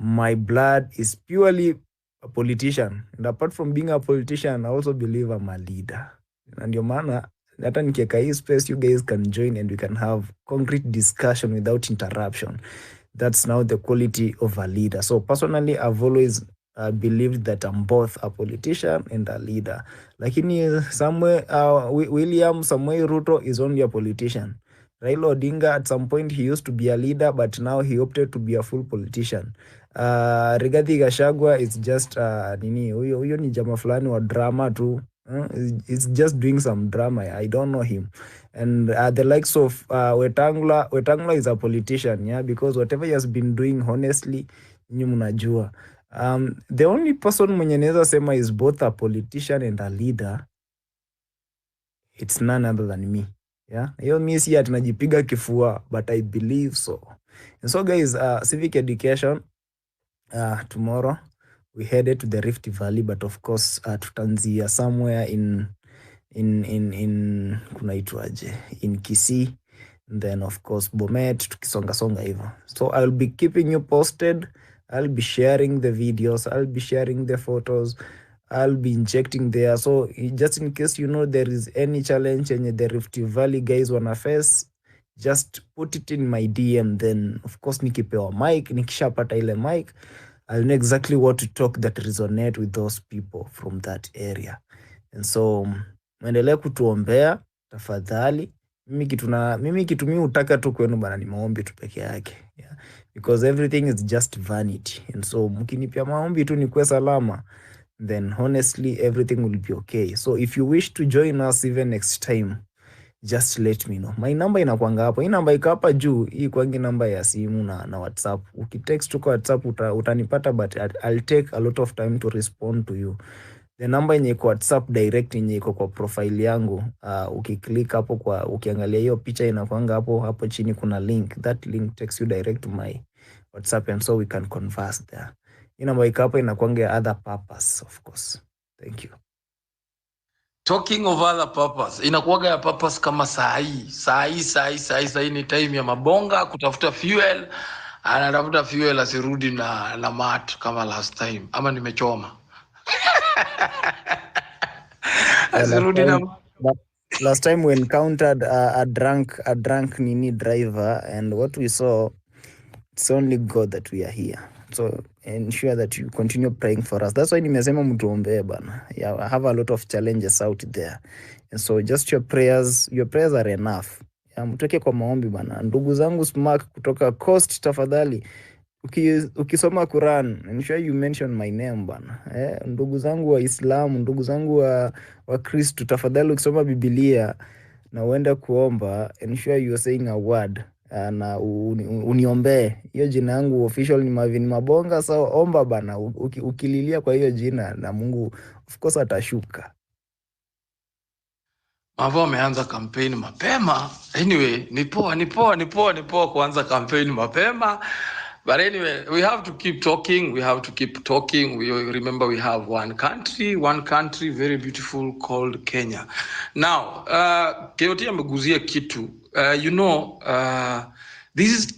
Speaker 11: my blood is purely a politician. And apart from being a politician, I also believe I'm a leader. Na ndio maana hata nikiweka hii space, you guys can join and we can have concrete discussion without interruption. That's now the quality of a leader. So personally, I've always believed that I'm both a politician and a leader. Lakini William Samoei Ruto is only a politician. Raila Odinga, at some point, he used to be a leader, but now he opted to be a full politician. Rigathi Gachagua is just huyo ni jamaa fulani wa drama tu. It's just doing some drama. I don't know him. And the likes of Wetangula is a politician, yeah, because whatever he has been doing, honestly, nyinyi mnajua. The only person mwenye naweza sema is both a politician and a leader, it's none other than me. Yeah, hiyo mimi si atinajipiga kifua, but I believe so. And so guys, civic education, tomorrow we headed to the Rift Valley, but of course tutanzia somewhere in kunaitwaje, in Kisii, and then of course Bomet, tukisonga hivyo. So I'll be keeping you posted. I'll be sharing the videos, I'll be sharing the photos. I'll be injecting there. So just in case there is any challenge and the Rift Valley guys wanna face, just put it in my DM. Then of course nikipewa mic, nikishapata ile mic, I'll know exactly what to talk that resonate with those people from that area. And so muendelee kutuombea tafadhali. Mimi kitu mimi hutaka tu kwenu bana ni maombi tu peke yake. Yeah. Because everything is just vanity. And so mkinipia maombi tu nikuwe salama, then honestly everything will be okay. So if you wish to join us even next time, just let me know. My number inakuanga hapo. Hii namba iko hapa juu. Hii kwangi namba ya simu na WhatsApp. Ukitext tu kwa WhatsApp utanipata, but I'll take a lot of time to respond to you. The number yenye iko WhatsApp direct yenye iko kwa profile yangu, ukiklik hapo ukiangalia hiyo picha inakuanga hapo chini kuna link. That link takes you direct to my WhatsApp, and so we can converse there. Hii namba iko hapo inakuanga ya other purpose, of course. Thank you.
Speaker 14: Talking of other purpose, inakuwaga ya purpose kama saa hii ni time ya mabonga kutafuta fuel, anatafuta fuel asirudi na mat kama last time, ama nimechoma. Asirudi na
Speaker 11: last time we encountered a drunk nini driver, and what we saw, it's only God that we are here. So ensure that you continue praying for us. That's why nimesema mtuombee bana. Yeah, I have a lot of challenges out there. And so just your prayers are enough. Yeah, mtuweke kwa maombi bana. Ndugu zangu Smack kutoka Coast, tafadhali ukisoma Quran, ensure you mention my name bana. Ndugu zangu wa Islam, ndugu zangu wa Kristo, tafadhali ukisoma Biblia na uende kuomba, ensure you are saying a word na uniombee. Hiyo jina yangu official ni Marvin Mabonga, so omba bana. Ukililia kwa hiyo jina na Mungu of course atashuka.
Speaker 14: Mavo ameanza campaign mapema. Anyway, ni poa kuanza campaign mapema. But anyway, we have to keep talking. We remember we have one country very beautiful called Kenya. Now, Keoti ameguzia kitu. This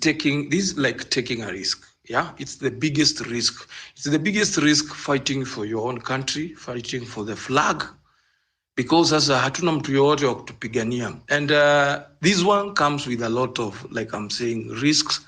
Speaker 14: is like taking a risk. Yeah, it's the biggest risk. It's the biggest risk fighting for your own country, fighting for the flag. Because sasa hatuna mtu yoyote wa kutupigania. And this one comes with a lot of, like I'm saying, risks.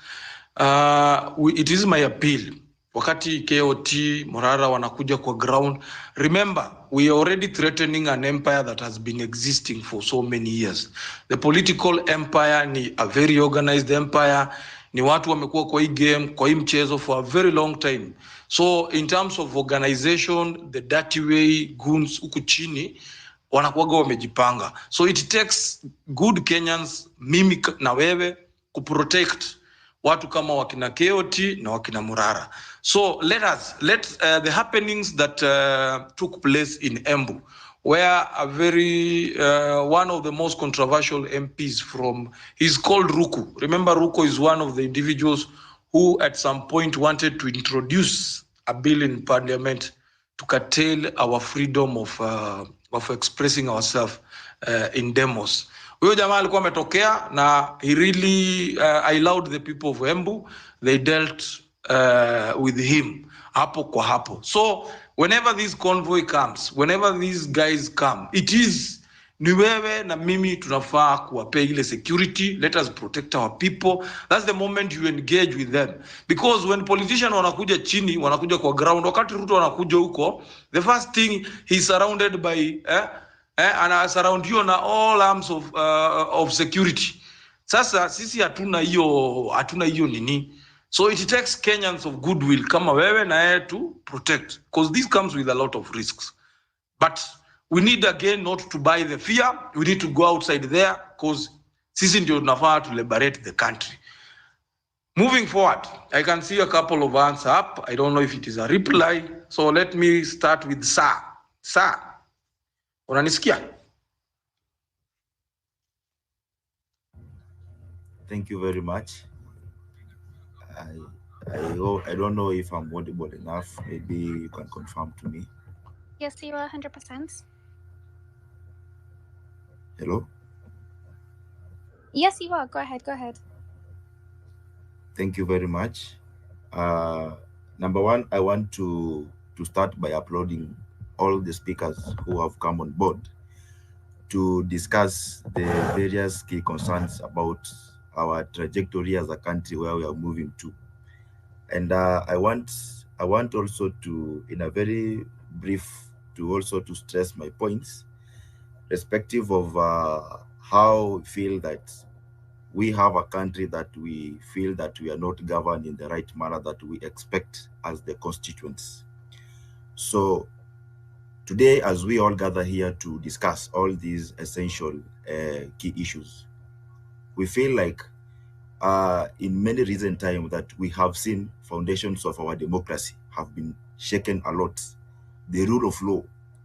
Speaker 14: It is my appeal. Wakati KOT, Morara wanakuja kwa ground, remember, we are already threatening an empire that has been existing for so many years. The political empire ni a very organized empire. Ni watu wamekuwa kwa hii game, kwa hii mchezo for a very long time. So in terms of organization, the dirty way, goons huku chini, wanakuwaga wamejipanga. So it takes good Kenyans, mimi na wewe, kuprotect watu kama wakina KOT na wakina Murara. So let the happenings that took place in Embu, where a very one of the most controversial MPs he's called Ruku. Remember, Ruku is one of the individuals who at some point wanted to introduce a bill in parliament to curtail our freedom of expressing ourselves in demos. Huyo jamaa alikuwa ametokea na he really allowed the people of Embu, they dealt with him hapo kwa hapo. So whenever this convoy comes, whenever these guys come, it is ni wewe na mimi tunafaa kuwapea ile security. Let us protect our people. That's the moment you engage with them, because when politicians wanakuja chini, wanakuja kwa ground, wakati Ruto wanakuja huko, the first thing he's surrounded by ana surround you na all arms of security. Sasa sisi hatuna hiyo nini. So it takes Kenyans of goodwill kama wewe na yeye to protect, because this comes with a lot of risks. But we need again not to buy the fear. We need to go outside there, because sisi ndio tunafaa to liberate the country. Moving forward, I can see a couple of hands up. I don't know if it is a reply. So let me start with Sir. Unanisikia?
Speaker 2: Thank you very much. I don't know if I'm audible enough. Maybe you can confirm to me. Yes, you are 100%. Hello? Yes, you are. Go ahead. Thank you very much. Number one, I want to start by applauding all the speakers who have come on board to discuss the various key concerns about our trajectory as a country, where we are moving to. And I want also to, in a very brief, to also to stress my points, respective of how we feel that we have a country that we feel that we are not governed in the right manner that we expect as the constituents. So today, as we all gather here to discuss all these essential key issues, we feel like in many recent times that we have seen foundations of our democracy have been shaken a lot. The rule of law,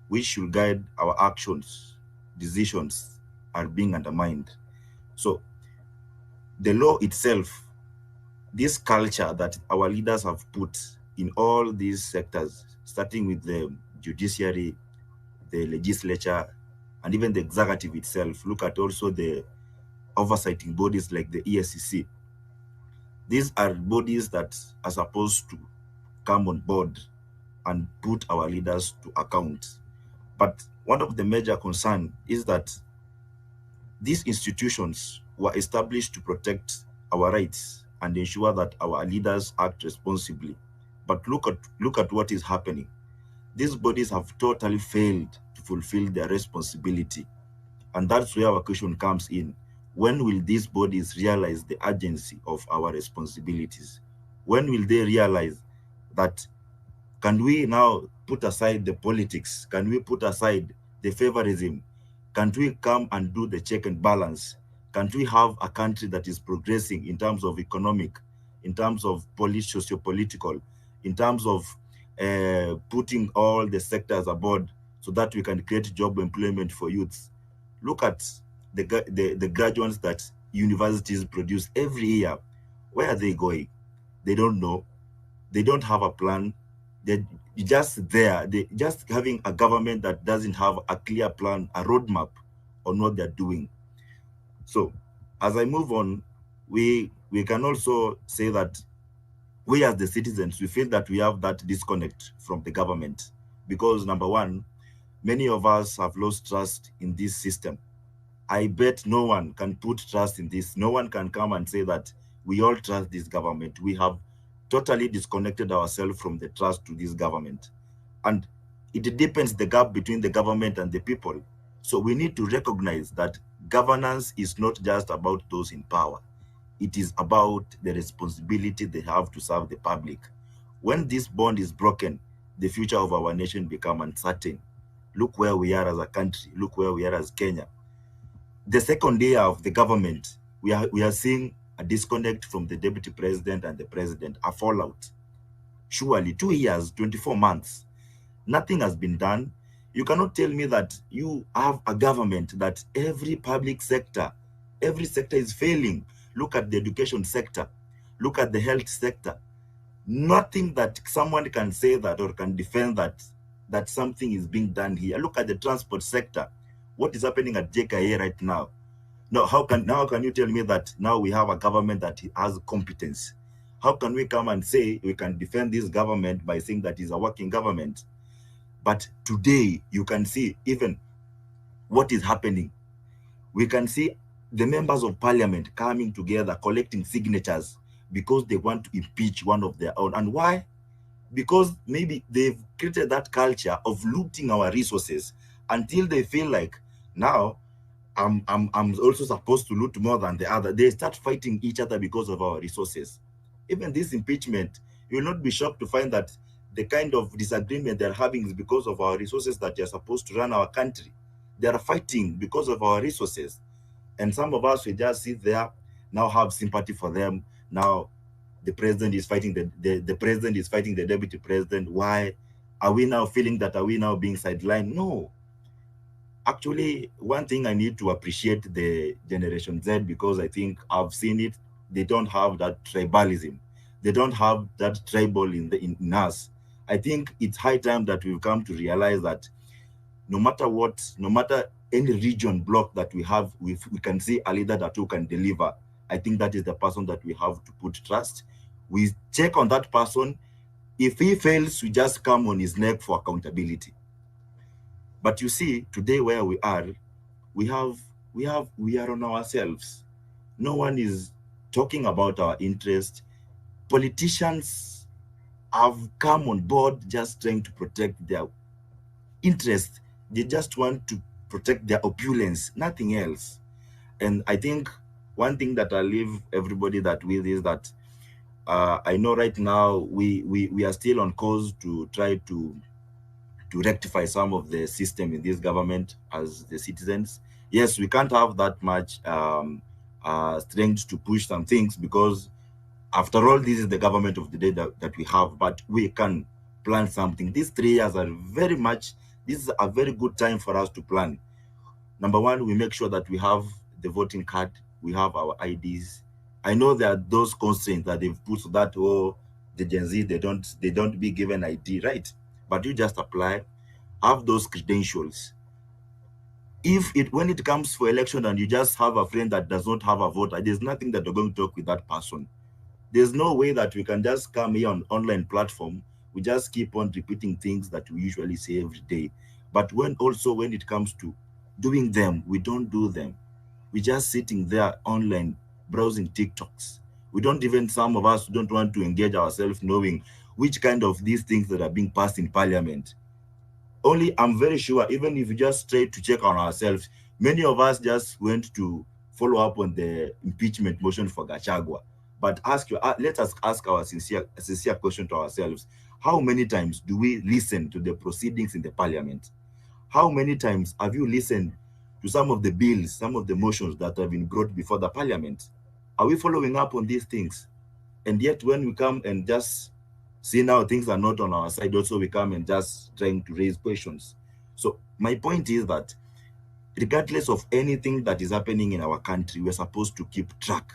Speaker 2: which should guide our actions, decisions, are being undermined. So the law itself, this culture that our leaders have put in all these sectors, starting with the judiciary, the legislature, and even the executive itself. Look at also the oversighting bodies like the ESCC. These are bodies that are supposed to come on board and put our leaders to account. But one of the major concerns is that these institutions were established to protect our rights and ensure that our leaders act responsibly. But look at what is happening. These bodies have totally failed to fulfill their responsibility. And that's where our question comes in. When will these bodies realize the urgency of our responsibilities? When will they realize that, can we now put aside the politics? Can we put aside the favorism? Can't we come and do the check and balance? Can't we have a country that is progressing in terms of economic, in terms of socio-political, in terms of putting all the sectors aboard so that we can create job employment for youths? Look at the graduates that universities produce every year. Where are they going? They don't know. They don't have a plan. They're just there. They just having a government that doesn't have a clear plan, a roadmap on what they're doing. So as I move on, we can also say that we as the citizens, we feel that we have that disconnect from the government because, number one, many of us have lost trust in this system. I bet no one can put trust in this. No one can come and say that we all trust this government. We have totally disconnected ourselves from the trust to this government. And it deepens the gap between the government and the people. So we need to recognize that governance is not just about those in power. It is about the responsibility they have to serve the public. When this bond is broken, the future of our nation becomes uncertain. Look where we are as a country. Look where we are as Kenya. The second year of the government, we are seeing a disconnect from the deputy president and the president, a fallout. Surely 2 years, 24 months, nothing has been done. You cannot tell me that you have a government that every public sector, every sector is failing. Look at the education sector. Look at the health sector. Nothing that someone can say that or can defend that something is being done here. Look at the transport sector. What is happening at JKA right now? Now, how can you tell me that now we have a government that has competence? How can we come and say we can defend this government by saying that it's a working government? But today, you can see even what is happening. We can see the members of parliament coming together, collecting signatures because they want to impeach one of their own. And why? Because maybe they've created that culture of looting our resources until they feel like, now I'm also supposed to loot more than the other. They start fighting each other because of our resources. Even this impeachment, you will not be shocked to find that the kind of disagreement they're having is because of our resources that they're supposed to run our country. They are fighting because of our resources. And some of us will just sit there, now have sympathy for them. Now the president is fighting the president is fighting the deputy president. Why? Are we now feeling that, are we now being sidelined? No. Actually, one thing I need to appreciate the Generation Z, because I think I've seen it, they don't have that tribalism. They don't have that tribal in us. I think it's high time that we've come to realize that no matter what, no matter any region block that we have, we can see a leader that who can deliver. I think that is the person that we have to put trust. We check on that person. If he fails, we just come on his neck for accountability. But you see, today where we are, we are on ourselves. No one is talking about our interest. Politicians have come on board just trying to protect their interest. They just want to protect their opulence, nothing else. And I think one thing that I leave everybody that with is that I know right now we are still on course to try to rectify some of the system in this government as the citizens. Yes, we can't have that much strength to push some things because after all, this is the government of the day that we have, but we can plan something. These 3 years are this is a very good time for us to plan. Number one, we make sure that we have the voting card, we have our IDs. I know there are those constraints that they've put so that, oh, the Gen Z, they don't be given ID, right? But you just apply, have those credentials. When it comes for election and you just have a friend that does not have a voter, there's nothing that you're going to talk with that person. There's no way that we can just come here on online platform. We just keep on repeating things that we usually say every day. But when it comes to doing them, we don't do them. We're just sitting there online browsing TikToks. Some of us don't want to engage ourselves knowing which kind of these things that are being passed in parliament. Only I'm very sure, even if you just try to check on ourselves, many of us just went to follow up on the impeachment motion for Gachagua. But let us ask our sincere question to ourselves. How many times do we listen to the proceedings in the parliament? How many times have you listened to some of the bills, some of the motions that have been brought before the parliament? Are we following up on these things? And yet when we come and just see now things are not on our side, also we come and just trying to raise questions. So my point is that regardless of anything that is happening in our country, we're supposed to keep track.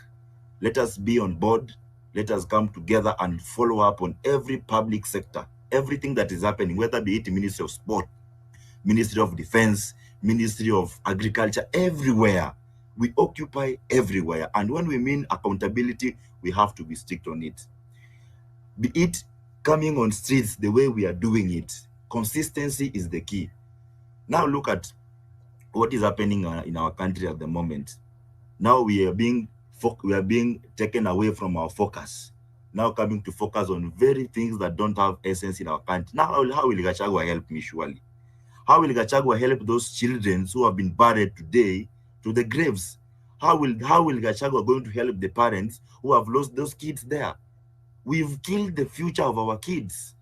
Speaker 2: Let us be on board. Let us come together and follow up on every public sector, everything that is happening, whether be it Ministry of Sport, Ministry of Defense, Ministry of Agriculture, everywhere. We occupy everywhere. And when we mean accountability, we have to be strict on it. Be it coming on streets the way we are doing it, consistency is the key. Now look at what is happening in our country at the moment. Now we are being taken away from our focus. Now coming to focus on very things that don't have essence in our country. Now how will Gachagua help me, surely? How will Gachagua help those children who have been buried today to the graves? How will Gachagua going to help the parents who have lost those kids there? We've killed the future of our kids.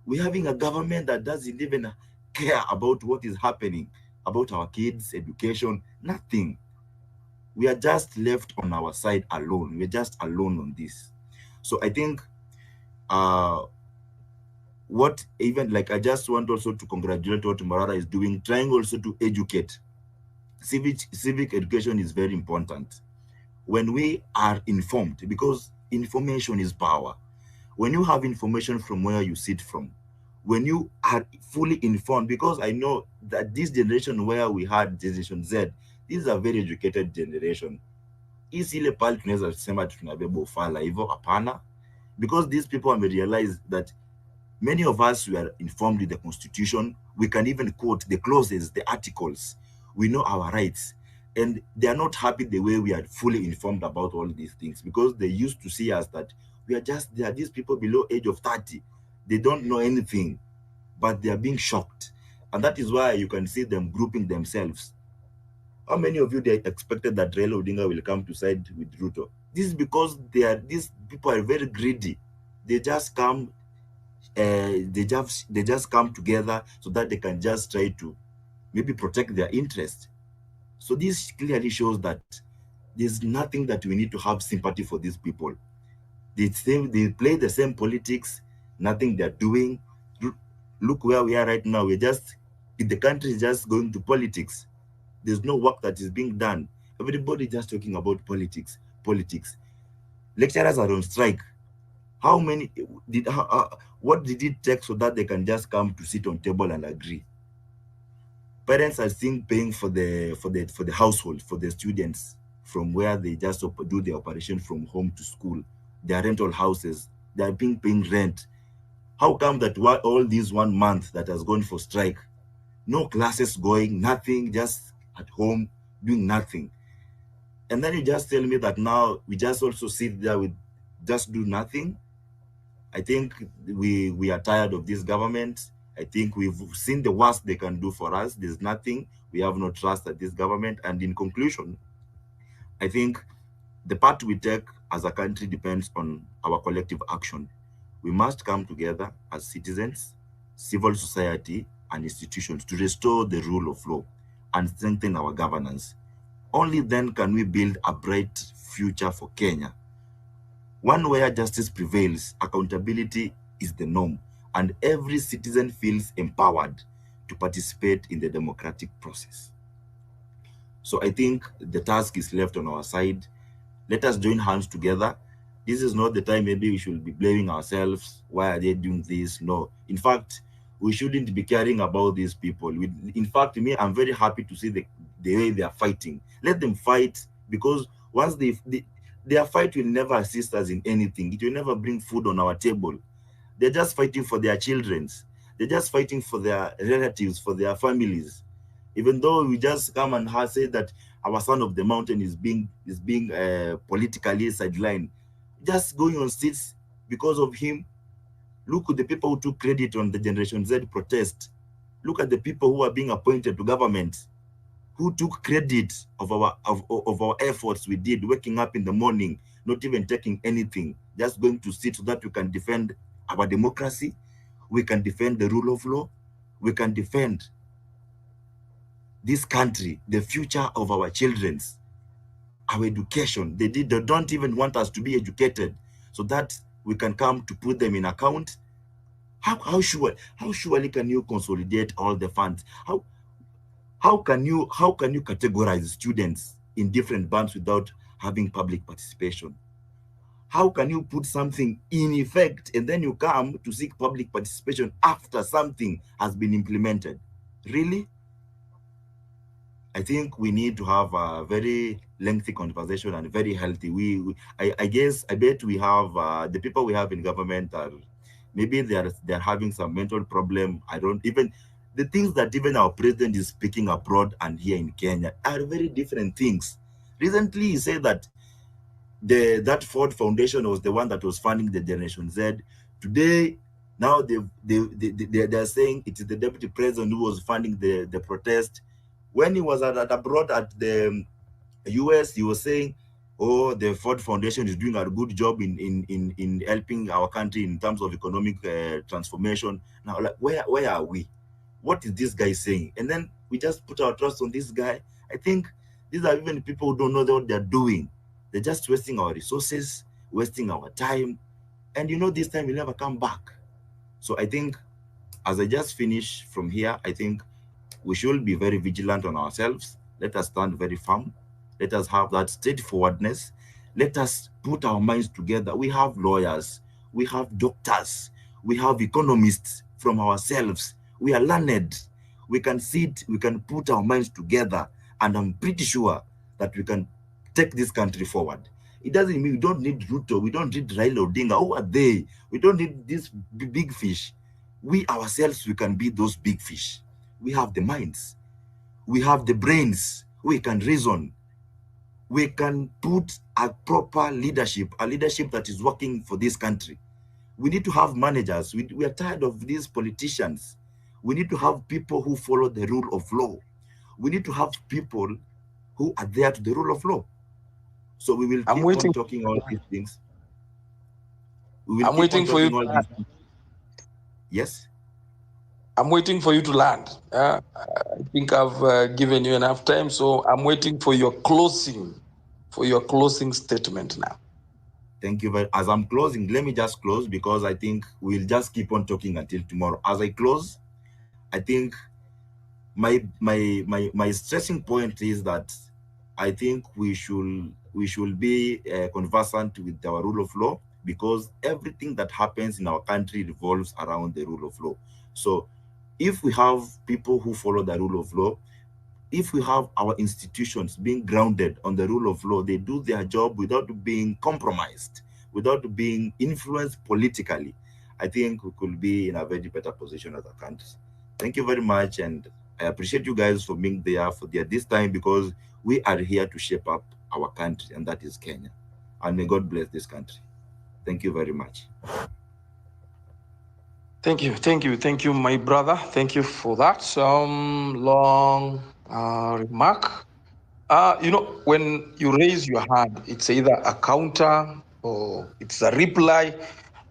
Speaker 2: We're having a government that doesn't even care about what is happening, about our kids' education, nothing. We are just left on our side alone. We're just alone on this. So I think I just want also to congratulate what Marara is doing, trying also to educate. Civic education is very important. When we are informed, because information is power. When you have information from where you sit from, when you are fully informed, because I know that this generation where we had Generation Z, this is a very educated generation. Is ile pale tunaweza kusema tunabeba ufala hivyo? Hapana, because these people have realized that many of us were informed with the constitution. We can even quote the clauses, the articles. We know our rights, and they are not happy the way we are fully informed about all these things, because they used to see us that they are these people below age of 30. They don't know anything, but they are being shocked. And that is why you can see them grouping themselves. How many of you they expected that Raila Odinga will come to side with Ruto? This is because these people are very greedy. They just come, they just come together so that they can just try to maybe protect their interest. So this clearly shows that there's nothing that we need to have sympathy for these people. They play the same politics, nothing they're doing. Look where we are right now. The country is just going to politics. There's no work that is being done. Everybody just talking about politics. Lecturers are on strike. What did it take so that they can just come to sit on table and agree? Parents are still paying for the household, for the students, from where they just do the operation from home to school. Their rental houses, they are paying rent. How come that all these 1 month that has gone for strike, no classes going, nothing, just at home doing nothing. And then you just tell me that now we just also sit there with just do nothing. I think we are tired of this government. I think we've seen the worst they can do for us. There's nothing. We have no trust at this government. And in conclusion, I think the path we take as a country depends on our collective action. We must come together as citizens, civil society, and institutions to restore the rule of law and strengthen our governance. Only then can we build a bright future for Kenya. One where justice prevails, accountability is the norm, and every citizen feels empowered to participate in the democratic process. So I think the task is left on our side. Let us join hands together. This is not the time maybe we should be blaming ourselves. Why are they doing this? No. In fact, we shouldn't be caring about these people. In fact, me, I'm very happy to see the way they are fighting. Let them fight, because once their fight will never assist us in anything. It will never bring food on our table. They're just fighting for their children. They're just fighting for their relatives, for their families. Even though we just come and say that our son of the mountain is being politically sidelined, just going on seats because of him. Look at the people who took credit on the Generation Z protest. Look at the people who are being appointed to government, who took credit of our efforts we did, waking up in the morning, not even taking anything, just going to sit so that we can defend our democracy, we can defend the rule of law, we can defend this country, the future of our children, our education. They don't even want us to be educated so that we can come to put them in account. How surely can you consolidate all the funds? How can you categorize students in different bands without having public participation? How can you put something in effect and then you come to seek public participation after something has been implemented? Really? I think we need to have a very lengthy conversation and very healthy. I bet we have the people we have in government are maybe they're having some mental problem. I don't even the things that even our president is speaking abroad and here in Kenya are very different things. Recently, he said that that Ford Foundation was the one that was funding the Generation Z. Today, now they're saying it is the deputy president who was funding the protest. When he was abroad at the US, he was saying, oh, the Ford Foundation is doing a good job in helping our country in terms of economic transformation. Now, like, where are we? What is this guy saying? And then we just put our trust on this guy. I think these are even people who don't know what they're doing. They're just wasting our resources, wasting our time. And this time will never come back. So I think, as I just finish from here, I think we should be very vigilant on ourselves. Let us stand very firm. Let us have that straightforwardness. Let us put our minds together. We have lawyers. We have doctors. We have economists from ourselves. We are learned. We can sit, we can put our minds together, and I'm pretty sure that we can take this country forward. It doesn't mean we don't need Ruto, we don't need Raila Odinga. Who are they? We don't need this big fish. We ourselves, we can be those big fish. We have the minds. We have the brains. We can reason. We can put a proper leadership, a leadership that is working for this country. We need to have managers. We are tired of these politicians. We need to have people who follow the rule of law. We need to have people who adhere to the rule of law. So we will keep on talking all these things. We will keep on talking all these things. Yes?
Speaker 14: I'm waiting for you to land. I think I've given you enough time, so I'm waiting for your closing statement now.
Speaker 2: Thank you very much. As I'm closing, let me just close, because I think we'll just keep on talking until tomorrow. As I close, I think my stressing point is that I think we should be conversant with our rule of law, because everything that happens in our country revolves around the rule of law. So if we have people who follow the rule of law, if we have our institutions being grounded on the rule of law, they do their job without being compromised, without being influenced politically, I think we could be in a very better position as a country. Thank you very much, and I appreciate you guys for being there for this time, because we are here to shape up our country, and that is Kenya. And may God bless this country. Thank you very much.
Speaker 14: Thank you, my brother. Thank you for that long remark. When you raise your hand, it's either a counter or it's a reply.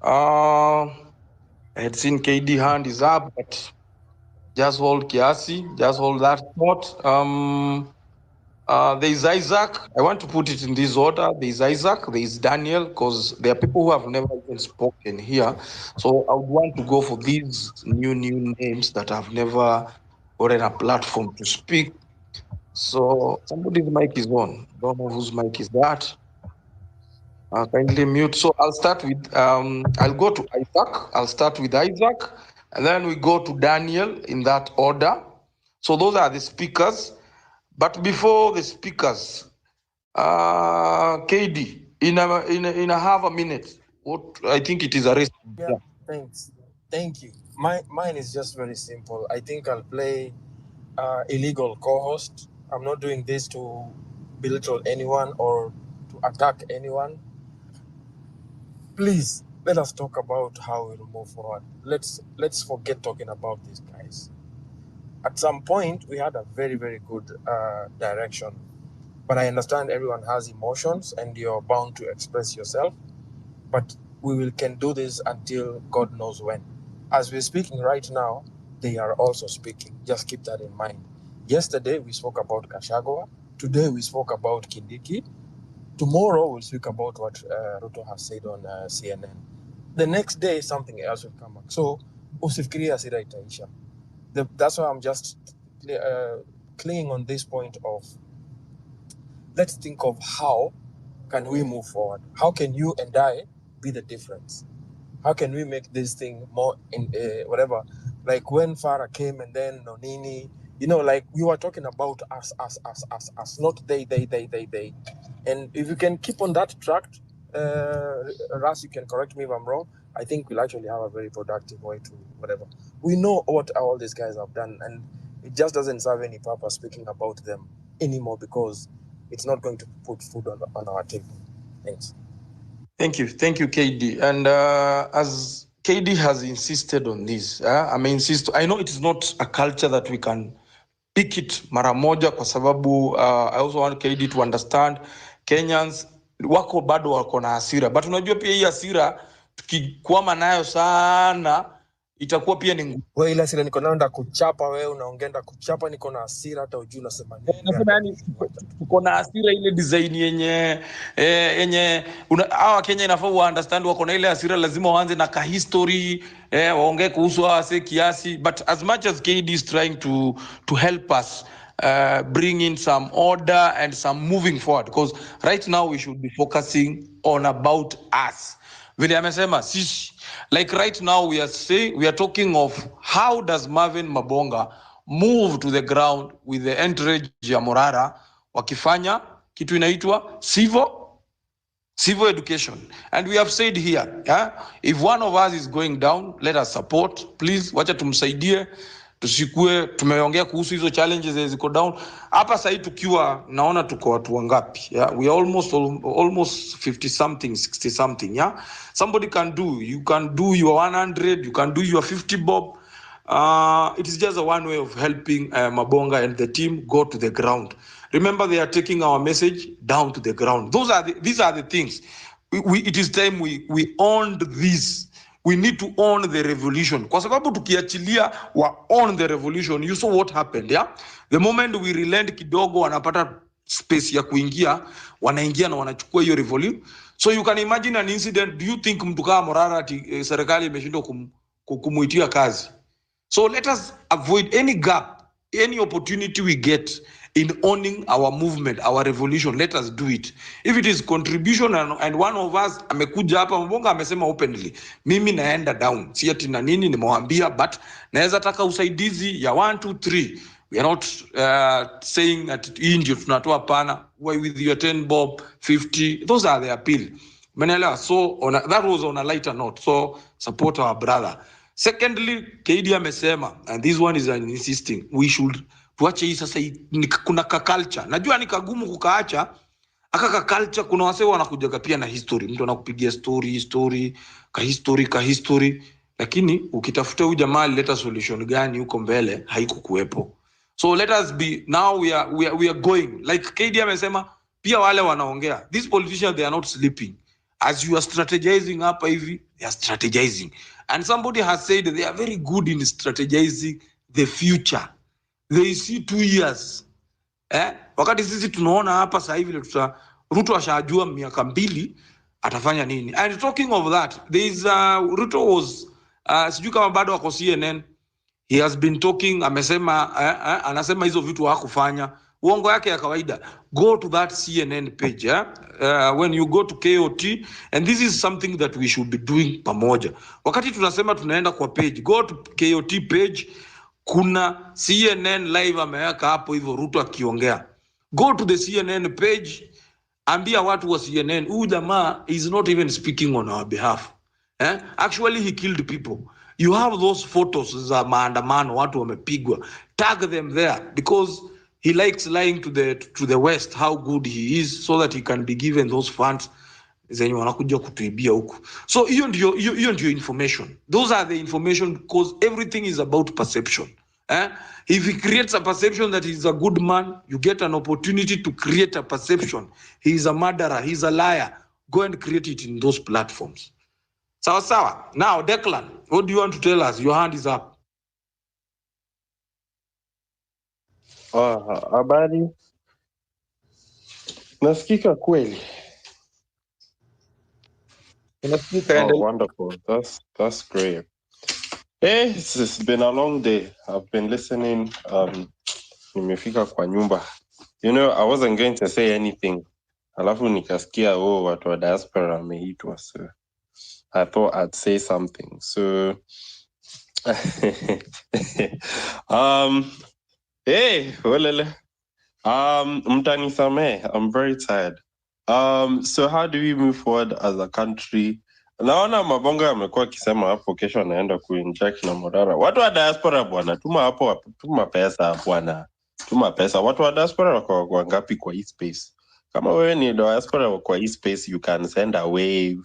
Speaker 14: I had seen KD hand is up, but just hold kiasi, just hold that thought. There is Isaac. I want to put it in this order. There is Isaac, there is Daniel, because there are people who have never even spoken here. So I would want to go for these new names that have never gotten a platform to speak. So somebody's mic is on. Don't know whose mic is that. Kindly mute. So I'll start with, I'll go to Isaac. I'll start with Isaac, and then we go to Daniel in that order. So those are the speakers. But before the speakers, KD, in a half a minute, what I think it is a race.
Speaker 16: Yeah, thanks. Thank you. Mine is just very simple. I think I'll play illegal co-host. I'm not doing this to belittle anyone or to attack anyone. Please, let us talk about how we'll move forward. Let's forget talking about these guys. At some point, we had a very, very good direction. But I understand everyone has emotions and you're bound to express yourself. But can do this until God knows when. As we're speaking right now, they are also speaking. Just keep that in mind. Yesterday, we spoke about Gachagua. Today, we spoke about Kindiki. Tomorrow, we'll speak about what Ruto has said on CNN. The next day, something else will come back. So, usifikirie hasira itaisha. That's why I'm just clinging on this point of, let's think of how can we move forward. How can you and I be the difference? How can we make this thing more in whatever? Like when Farah came and then Nonini, like we were talking about us, not they. And if you can keep on that track, Ras, you can correct me if I'm wrong. I think we'll actually have a very productive way to whatever. We know what all these guys have done, and it just doesn't serve any purpose speaking about them anymore, because it's not going to put food on our table. Thanks.
Speaker 14: Thank you, KD. And as KD has insisted on this, I know it is not a culture that we can pick it mara moja, kwa sababu I also want KD to understand Kenyans wako bado wako na hasira, but unajua pia hii hasira tukikwama nayo sana itakuwa pia ni ngumu.
Speaker 16: Wewe ile hasira niko nayo nda kuchapa, wewe unaongenda kuchapa, niko na hasira hata ujui unasema nini.
Speaker 14: Nasema yani tuko na hasira ile design yenye hawa Kenya inafaa wa understand wako na ile hasira, lazima waanze na ka history waongee kuhusu hawa kiasi, but as much as KD is trying to help us bring in some order and some moving forward, because right now we should be focusing on about us. Vile amesema sisi, like right now we are talking of how does Marvin Mabonga move to the ground with the entourage ya Morara wakifanya kitu inaitwa civil education. And we have said here, if one of us is going down, let us support. Please, wacha tumsaidie, tusikue tumeongea kuhusu hizo challenges ziko down. Hapa sasa tukiwa naona tuko watu wangapi? We are almost 50 something, 60 something, Somebody can do, you can do your 100, you can do your 50 bob. It is just a one way of helping Mabonga and the team go to the ground. Remember, they are taking our message down to the ground. These are the things. It is time we owned this. We need to own the revolution. Kwa sababu tukiachilia wa own the revolution, you saw what happened, The moment we relent kidogo, wanapata space ya kuingia, wanaingia na wanachukua hiyo revolution. So you can imagine an incident. Do you think mtu kama Morara serikali imeshindwa kumuitia kazi? So let us avoid any gap, any opportunity we get in owning our movement, our revolution. Let us do it. If it is contribution and one of us amekuja hapa Mabonga amesema openly, mimi naenda down. Si ati na nini nimewambia, but naweza taka usaidizi ya 1, 2, 3. We are not saying that hii ndio tunatoa pana. Why with your 10 bob, 50? Those are the appeal. Menelewa. So that was on a lighter note. So support our brother. Secondly, KD amesema, and this one is insisting, we should tuache hii sasa kuna ka culture. Najua ni kagumu kukaacha, aka ka culture kuna wase wanakuja pia na history. Mtu anakupigia story, ka history. Lakini ukitafuta huyu jamaa alileta solution gani huko mbele haiko kuwepo. So let us be, now we are going. Like KD amesema, pia wale wanaongea. These politicians, they are not sleeping. As you are strategizing hapa hivi, they are strategizing. And somebody has said they are very good in strategizing the future. They see 2 years. Wakati sisi tunaona hapa sasa hivi Ruto ashajua miaka 2 atafanya nini. And talking of that, there is Ruto was sijui kama bado wako CNN. He has been talking, amesema anasema hizo vitu hakufanya. Uongo yake ya kawaida. Go to that CNN page, when you go to KOT, and this is something that we should be doing pamoja. Wakati tunasema tunaenda kwa page, go to KOT page, kuna CNN live ameweka hapo hivyo Ruto akiongea. Go to the CNN page, ambia watu wa CNN, huyu jamaa is not even speaking on our behalf. Actually he killed people. You have those photos za maandamano watu wamepigwa. Tag them there because he likes lying to the West how good he is so that he can be given those funds zenye wanakuja kutuibia huku. So hiyo ndio information. Those are the information because everything is about perception. If he creates a perception that he's a good man, you get an opportunity to create a perception. He is a murderer, he's a liar. Go and create it in those platforms. Sawa. Now, Declan, what do you want to tell us? Your hand is up.
Speaker 2: Habari. Nasikika kweli? Oh, wonderful. That's great. Hey, it's been a long day. I've been listening. Nimefika kwa nyumba. You know, I wasn't going to say anything. Alafu nikasikia watu wa diaspora wameitwa, so I thought I'd say something. So hey, welele. Mtanisamee, I'm very tired. So how do we move forward as a country? Naona Mabonga amekuwa akisema hapo kesho anaenda kuinject na Morara. Watu wa diaspora bwana, tuma pesa bwana. Tuma pesa. Watu wa diaspora wako wangapi kwa hii space? Kama wewe ni diaspora kwa hii space, you can send a wave.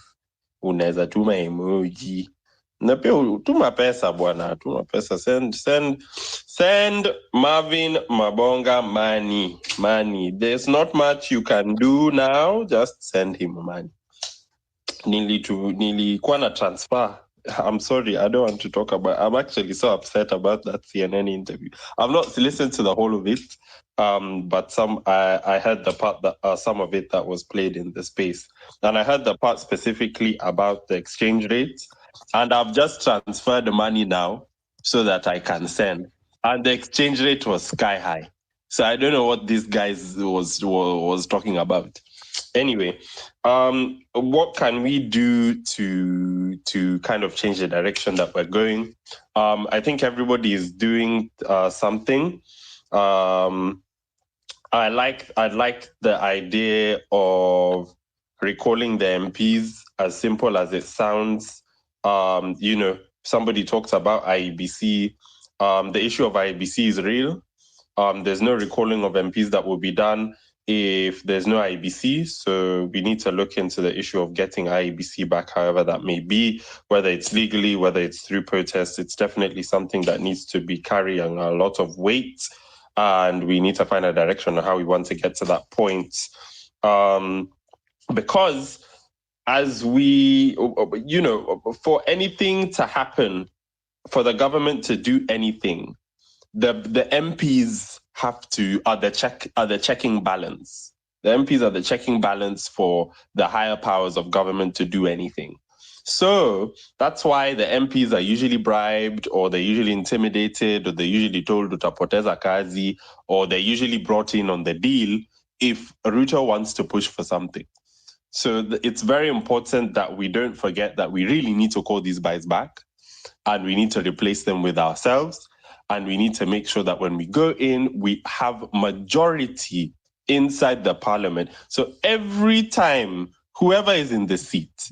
Speaker 2: Unaweza tuma emoji. Na pia tuma pesa bwana, tuma pesa. Send Marvin Mabonga money. There's not much you can do now, just send him money. Nilikuwa na transfer. I'm sorry, I don't want to talk about. I'm actually so upset about that CNN interview. I've not listened to the whole of it, but I heard the part that some of it that was played in the space, and I heard the part specifically about the exchange rates. And I've just transferred the money now so that I can send, and the exchange rate was sky high. So I don't know what this guy was talking about. Anyway, what can we do to kind of change the direction that we're going? I think everybody is doing something. I like the idea of recalling the MPs, as simple as it sounds. You know, somebody talked about IEBC. The issue of IEBC is real. There's no recalling of MPs that will be done if there's no IEBC. So we need to look into the issue of getting IEBC back, however that may be, whether it's legally, whether it's through protests. It's definitely something that needs to be carrying a lot of weight, and we need to find a direction on how we want to get to that point. Because as we, you know, for anything to happen, for the government to do anything, the MPs are the checking balance. The MPs are the checking balance for the higher powers of government to do anything. So that's why the MPs are usually bribed, or they're usually intimidated, or they're usually told utapoteza kazi, or they're usually brought in on the deal if Ruto wants to push for something. So it's very important that we don't forget that we really need to call these guys back, and we need to replace them with ourselves. And we need to make sure that when we go in, we have majority inside the parliament. So every time, whoever is in the seat,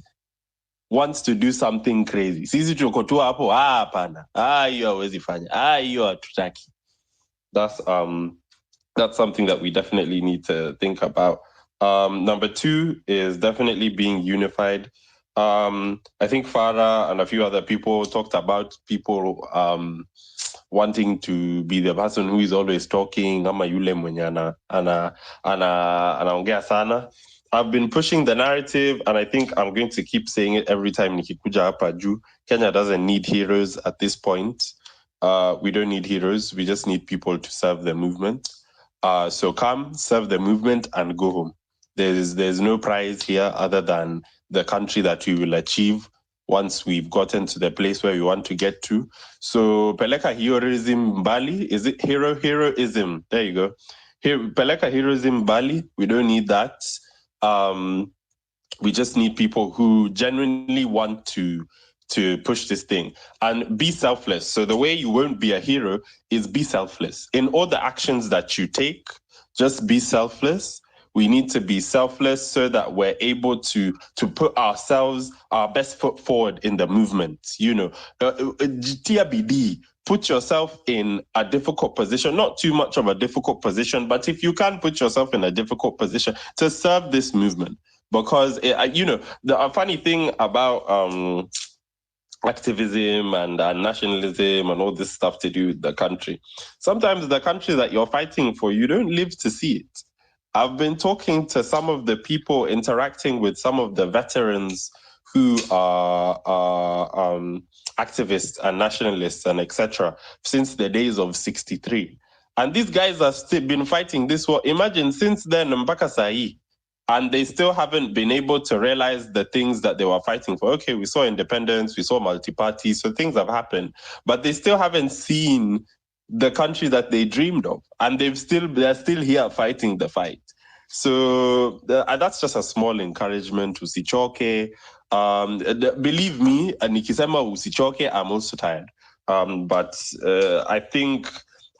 Speaker 2: wants to do something crazy. Sisi tuko tu hapo, hapana. Hiyo hawezi fanya. Hiyo hatutaki. That's something that we definitely need to think about. Number 2 is definitely being unified. I think Farah and a few other people talked about people wanting to be the person who is always talking, ama yule mwenye anaongea sana. I've been pushing the narrative, and I think I'm going to keep saying it every time nikikuja hapa juu. Kenya doesn't need heroes at this point. We don't need heroes. We just need people to serve the movement. So come, serve the movement, and go home. There's no prize here other than the country that we will achieve once we've gotten to the place where we want to get to. So peleka heroism Bali, is it heroism? There you go. Peleka heroism Bali, we don't need that. We just need people who genuinely want to push this thing and be selfless. So the way you won't be a hero is be selfless. In all the actions that you take, just be selfless. We need to be selfless so that we're able to put ourselves, our best foot forward in the movement. You know, TBD, put yourself in a difficult position, not too much of a difficult position, but if you can put yourself in a difficult position to serve this movement. Because, the funny thing about activism and nationalism and all this stuff to do with the country, sometimes the country that you're fighting for, you don't live to see it. I've been talking to some of the people, interacting with some of the veterans who are activists and nationalists and etc. since the days of 63. And these guys have still been fighting this war. Imagine since then, mpaka sahi. And they still haven't been able to realize the things that they were fighting for. Okay, we saw independence, we saw multi-party, so things have happened. But they still haven't seen the country that they dreamed of. And they're still here fighting the fight. So that's just a small encouragement. Usichoke. Believe me, nikisema usichoke, I'm also tired. But I think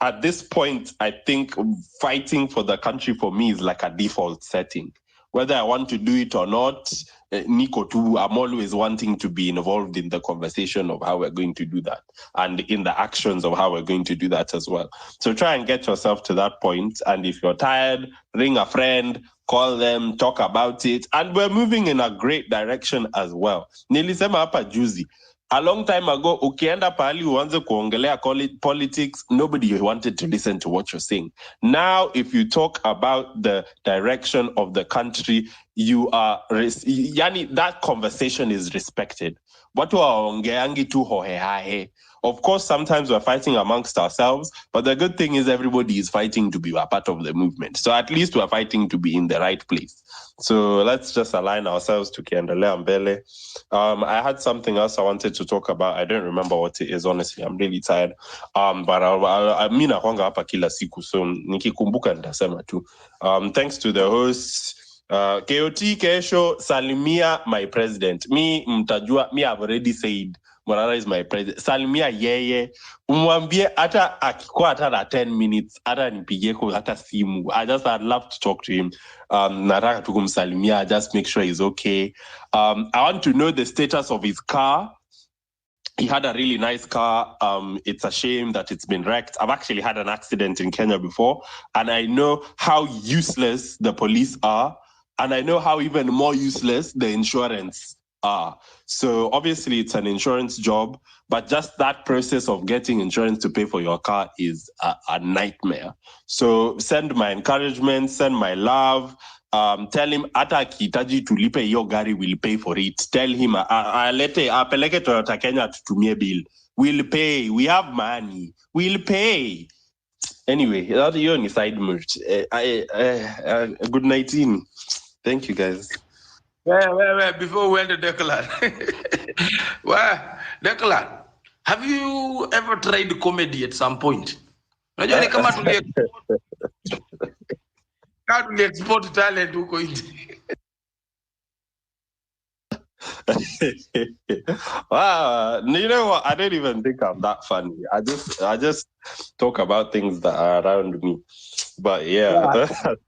Speaker 2: at this point, I think fighting for the country for me is like a default setting. Whether I want to do it or not, Nico too, I'm always wanting to be involved in the conversation of how we're going to do that and in the actions of how we're going to do that as well. So try and get yourself to that point. And if you're tired, ring a friend, call them, talk about it. And we're moving in a great direction as well. Nilisema hapa juzi. A long time ago, ukienda pahali uanze kuongelea politics, nobody wanted to listen to what you're saying. Now, if you talk about the direction of the country, you are, that conversation is respected. Watu waongeangi tu hohehahe. Of course, sometimes we're fighting amongst ourselves, but the good thing is everybody is fighting to be a part of the movement. So at least we're fighting to be in the right place. So let's just align ourselves to kiendelea mbele. I had something else I wanted to talk about. I don't remember what it is, honestly. I'm really tired. But mi nakwanga hapa kila siku, so nikikumbuka nitasema tu. Thanks to the hosts. KOT kesho, salimia my president. Me I've already said Morara is my president. Salimia yeye. Umwambie hata akikuwa hata na 10 minutes, hata nipigie kwa hata simu. I'd love to talk to him. Nataka tu kumsalimia, just make sure he's okay. I want to know the status of his car. He had a really nice car. It's a shame that it's been wrecked. I've actually had an accident in Kenya before, and I know how useless the police are, and I know how even more useless the insurance are. So obviously it's an insurance job, but just that process of getting insurance to pay for your car is a nightmare. So send my encouragement, send my love. Tell him hata akihitaji tulipe hiyo gari, will pay for it. Tell him apeleke Toyota Kenya tutumie bill. We'll pay. We have money. We'll pay. Anyway, that hiyo ni side merch. Good night. Thank you guys.
Speaker 14: Wait, before we end the Declan. Declan, have you ever tried comedy at some point? Unajua ni kama export talent huko nje.
Speaker 2: Wow, you know what? I don't even think I'm that funny. I just talk about things that are around me.
Speaker 21: But yeah,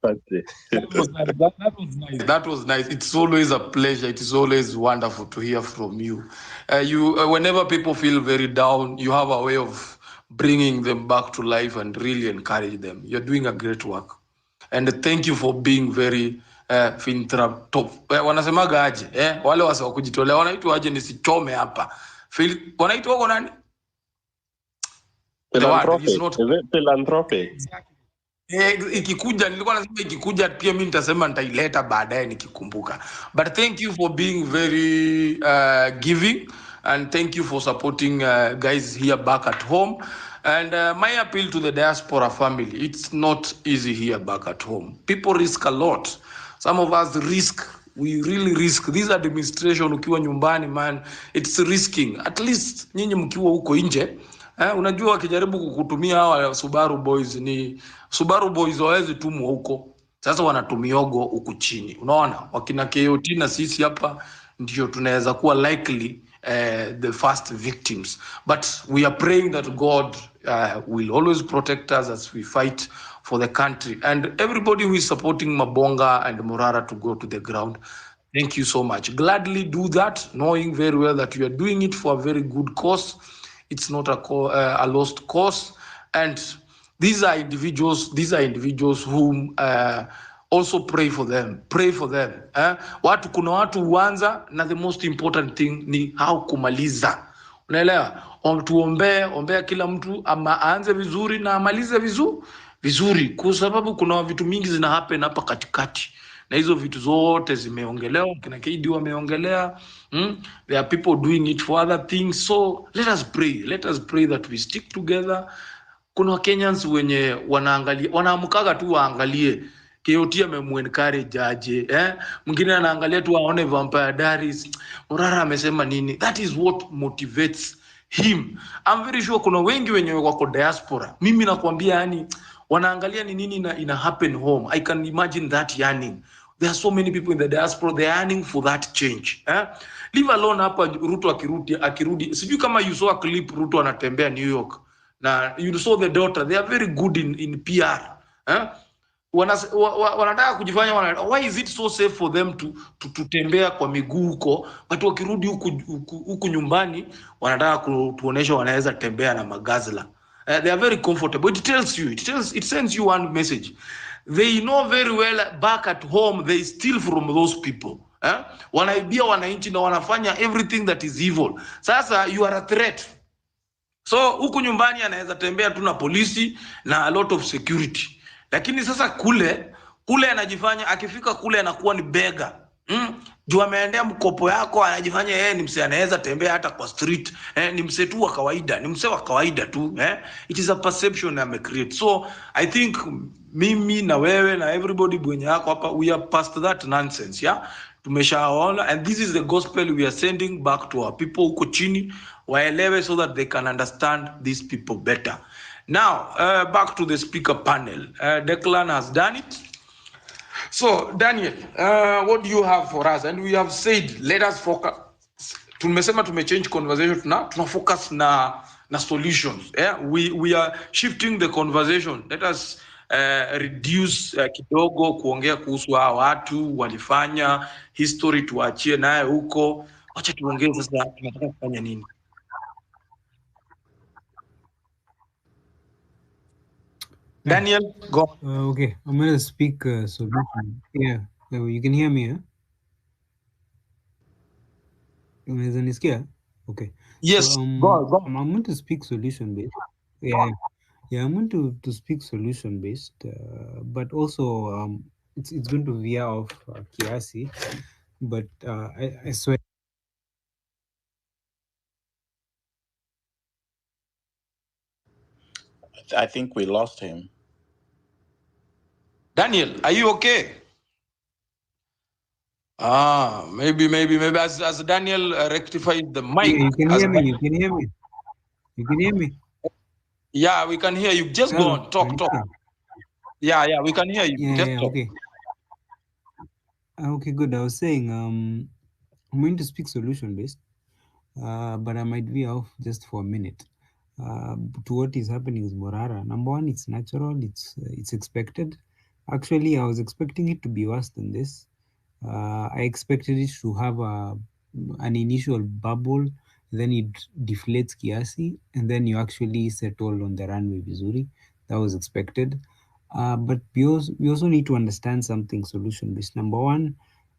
Speaker 21: that's it.
Speaker 14: That was nice. That was nice. It's always a pleasure. It is always wonderful to hear from you. Whenever people feel very down, you have a way of bringing them back to life and really encourage them. You're doing a great work, and thank you for being very wanasemaga aje wale wase wa kujitolea wanaitwa aje, nisichome hapa. Wanaitwa wako nani? The word is not
Speaker 21: Is it philanthropic?
Speaker 14: Ikikuja nilikuwa nasema ikikuja pia mimi nitasema nitaileta baadaye nikikumbuka. But thank you for being very giving, and thank you for supporting guys here back at home. And my appeal to the diaspora family, it's not easy here back at home. People risk a lot. Some of us risk. We really risk. This administration ukiwa nyumbani, man, it's risking. At least nyinyi mkiwa huko nje, unajua wakijaribu kukutumia hawa Subaru boys wawezi tumwa huko. Sasa wanatumiogo huku chini. Unaona? Wakina KOT na sisi hapa ndio tunaweza kuwa likely the first victims. But we are praying that God will always protect us as we fight for the country. And everybody who is supporting Mabonga and Morara to go to the ground, thank you so much. Gladly do that, knowing very well that you are doing it for a very good cause. It's not a lost cause. And these are individuals whom also pray for them. Kuna watu huanza, na the most important thing ni how kumaliza. Unaelewa? Ombea kila mtu ama aanze vizuri na amalize vizuri, kwa sababu kuna vitu mingi zina happen hapa katikati, na hizo vitu zote zimeongelewa, kina KD wameongelea. There are people doing it for other things, so let us pray that we stick together. Kuna Kenyans wenye wanaamkaga tu waangalie KOT amemuencourage aje, mwingine anaangalia tu aone Vampire Diaries, Morara amesema nini. That is what motivates him. I'm very sure kuna wengi wenye wako diaspora, mimi nakwambia, yani wanaangalia ni nini ina happen home. I can imagine that yearning. There are so many people in the diaspora, they are yearning for that change. Leave alone hapa Ruto akirudi. Sijui kama you saw a clip Ruto anatembea New York. Na you saw the daughter, they are very good in PR. Wanataka kujifanya why is it so safe for them to tembea kwa miguu huko, but wakirudi huku nyumbani wanataka kutuonesha wanaweza tembea na magazla. They are very comfortable. It sends you one message. They know very well back at home they steal from those people. Wanaibia wananchi na wanafanya everything that is evil. Sasa you are a threat. So huku nyumbani anaweza tembea tu na polisi na a lot of security. Lakini sasa kule anajifanya, akifika kule anakuwa ni beggar. Juu ameendea mkopo yako, anajifanya yeye ni mse anaweza tembea hata kwa street. Ni mse tu wa kawaida, ni mse wa kawaida tu. It is a perception ame create. So I think mimi na wewe na everybody bwenye yako hapa, we are past that nonsense, yeah? Tumeshaona, and this is the gospel we are sending back to our people huko chini, waelewe so that they can understand these people better. Now, back to the speaker panel. Declan has done it. So, Daniel, what do you have for us? And we have said, let us focus. Tumesema change conversation, tuna focus na solutions. Yeah? We are shifting the conversation. Let us reduce kidogo kuongea kuhusu hawa watu walifanya history, tuachie naye huko. Acha tuongee sasa tunataka kufanya nini. Daniel, go.
Speaker 22: Okay, I'm going to speak solution. Yeah, you can hear me, huh? Okay.
Speaker 14: Yes,
Speaker 22: so,
Speaker 14: go.
Speaker 22: I'm going to speak solution based. Yeah, I'm going to speak solution based, but also it's going to veer off kiasi, but I swear.
Speaker 21: I think we lost him.
Speaker 14: Daniel, are you okay? Maybe as Daniel rectified the mic.
Speaker 22: Yeah, you can hear me. You can hear me.
Speaker 14: Yeah, we can hear you. Just go on. Talk. Yeah, we can hear you. Just talk.
Speaker 22: Okay. Okay, good. I was saying I'm going to speak solution based, but I might be off just for a minute. to what is happening with Morara. Number one, it's natural, it's expected. Actually, I was expecting it to be worse than this. I expected it to have an initial bubble, then it deflates kiasi, and then you actually settle on the runway vizuri. That was expected. But we also need to understand something solution based. Number one,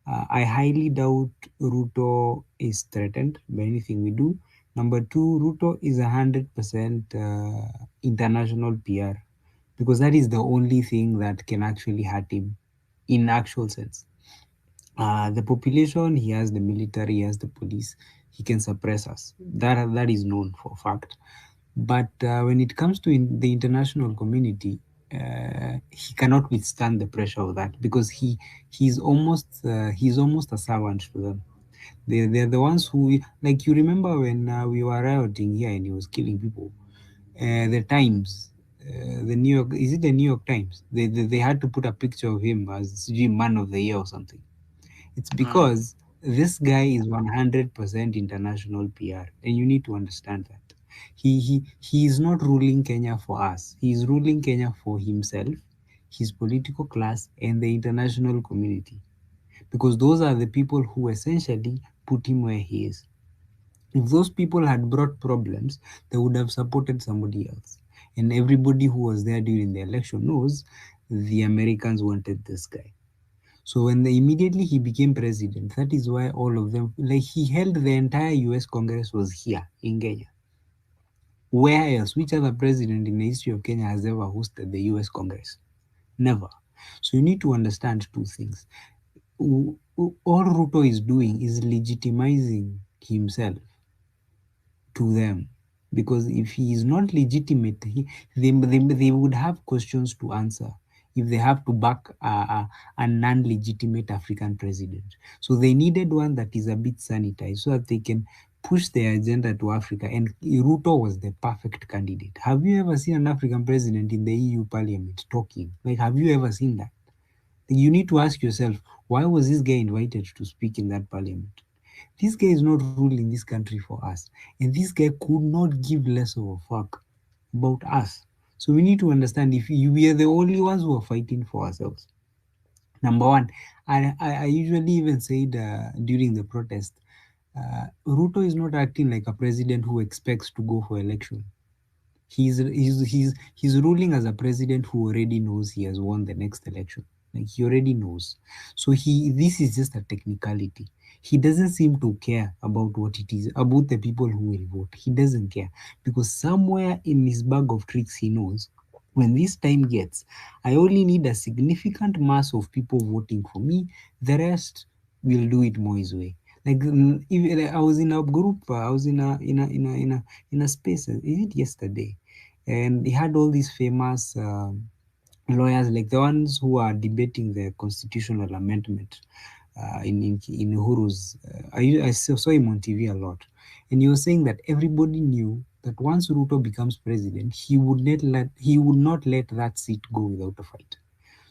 Speaker 22: I highly doubt Ruto is threatened by anything we do. Number two, Ruto is 100% international PR, because that is the only thing that can actually hurt him in actual sense. The population, he has the military, he has the police, he can suppress us. That is known for a fact. But when it comes to the international community, he cannot withstand the pressure of that, because he's almost a servant to them. They're the ones who, like, you remember when we were rioting here and he was killing people. The Times, the New York, is it the New York Times? They had to put a picture of him as man of the year or something. It's because this guy is 100% international PR, and you need to understand that. He is not ruling Kenya for us. He is ruling Kenya for himself, his political class, and the international community, because those are the people who essentially put him where he is. If those people had brought problems, they would have supported somebody else. And everybody who was there during the election knows the Americans wanted this guy. So when immediately he became president, that is why all of them, like, he held the entire US Congress was here in Kenya. Where else, which other president in the history of Kenya has ever hosted the US Congress? Never. So you need to understand two things. All Ruto is doing is legitimizing himself to them, because if he is not legitimate, they would have questions to answer if they have to back a non-legitimate African president. So they needed one that is a bit sanitized so that they can push their agenda to Africa, and Ruto was the perfect candidate. Have you ever seen an African president in the EU parliament talking? Like, have you ever seen that? You need to ask yourself, why was this guy invited to speak in that parliament? This guy is not ruling this country for us, and this guy could not give less of a fuck about us. So we need to understand, if we are the only ones who are fighting for ourselves. Number one, I usually even said during the protest, Ruto is not acting like a president who expects to go for election. He's ruling as a president who already knows he has won the next election. Like, he already knows. So this is just a technicality. He doesn't seem to care about what it is, about the people who will vote. He doesn't care, because somewhere in his bag of tricks he knows, when this time gets, I only need a significant mass of people voting for me. The rest will do it more his way. Like, if I was in a group, I was in a space. Is it yesterday? And they had all these famous lawyers, like the ones who are debating the constitutional amendment in Uhuru's. I saw him on TV a lot, and he was saying that everybody knew that once Ruto becomes president, he would not let that seat go without a fight.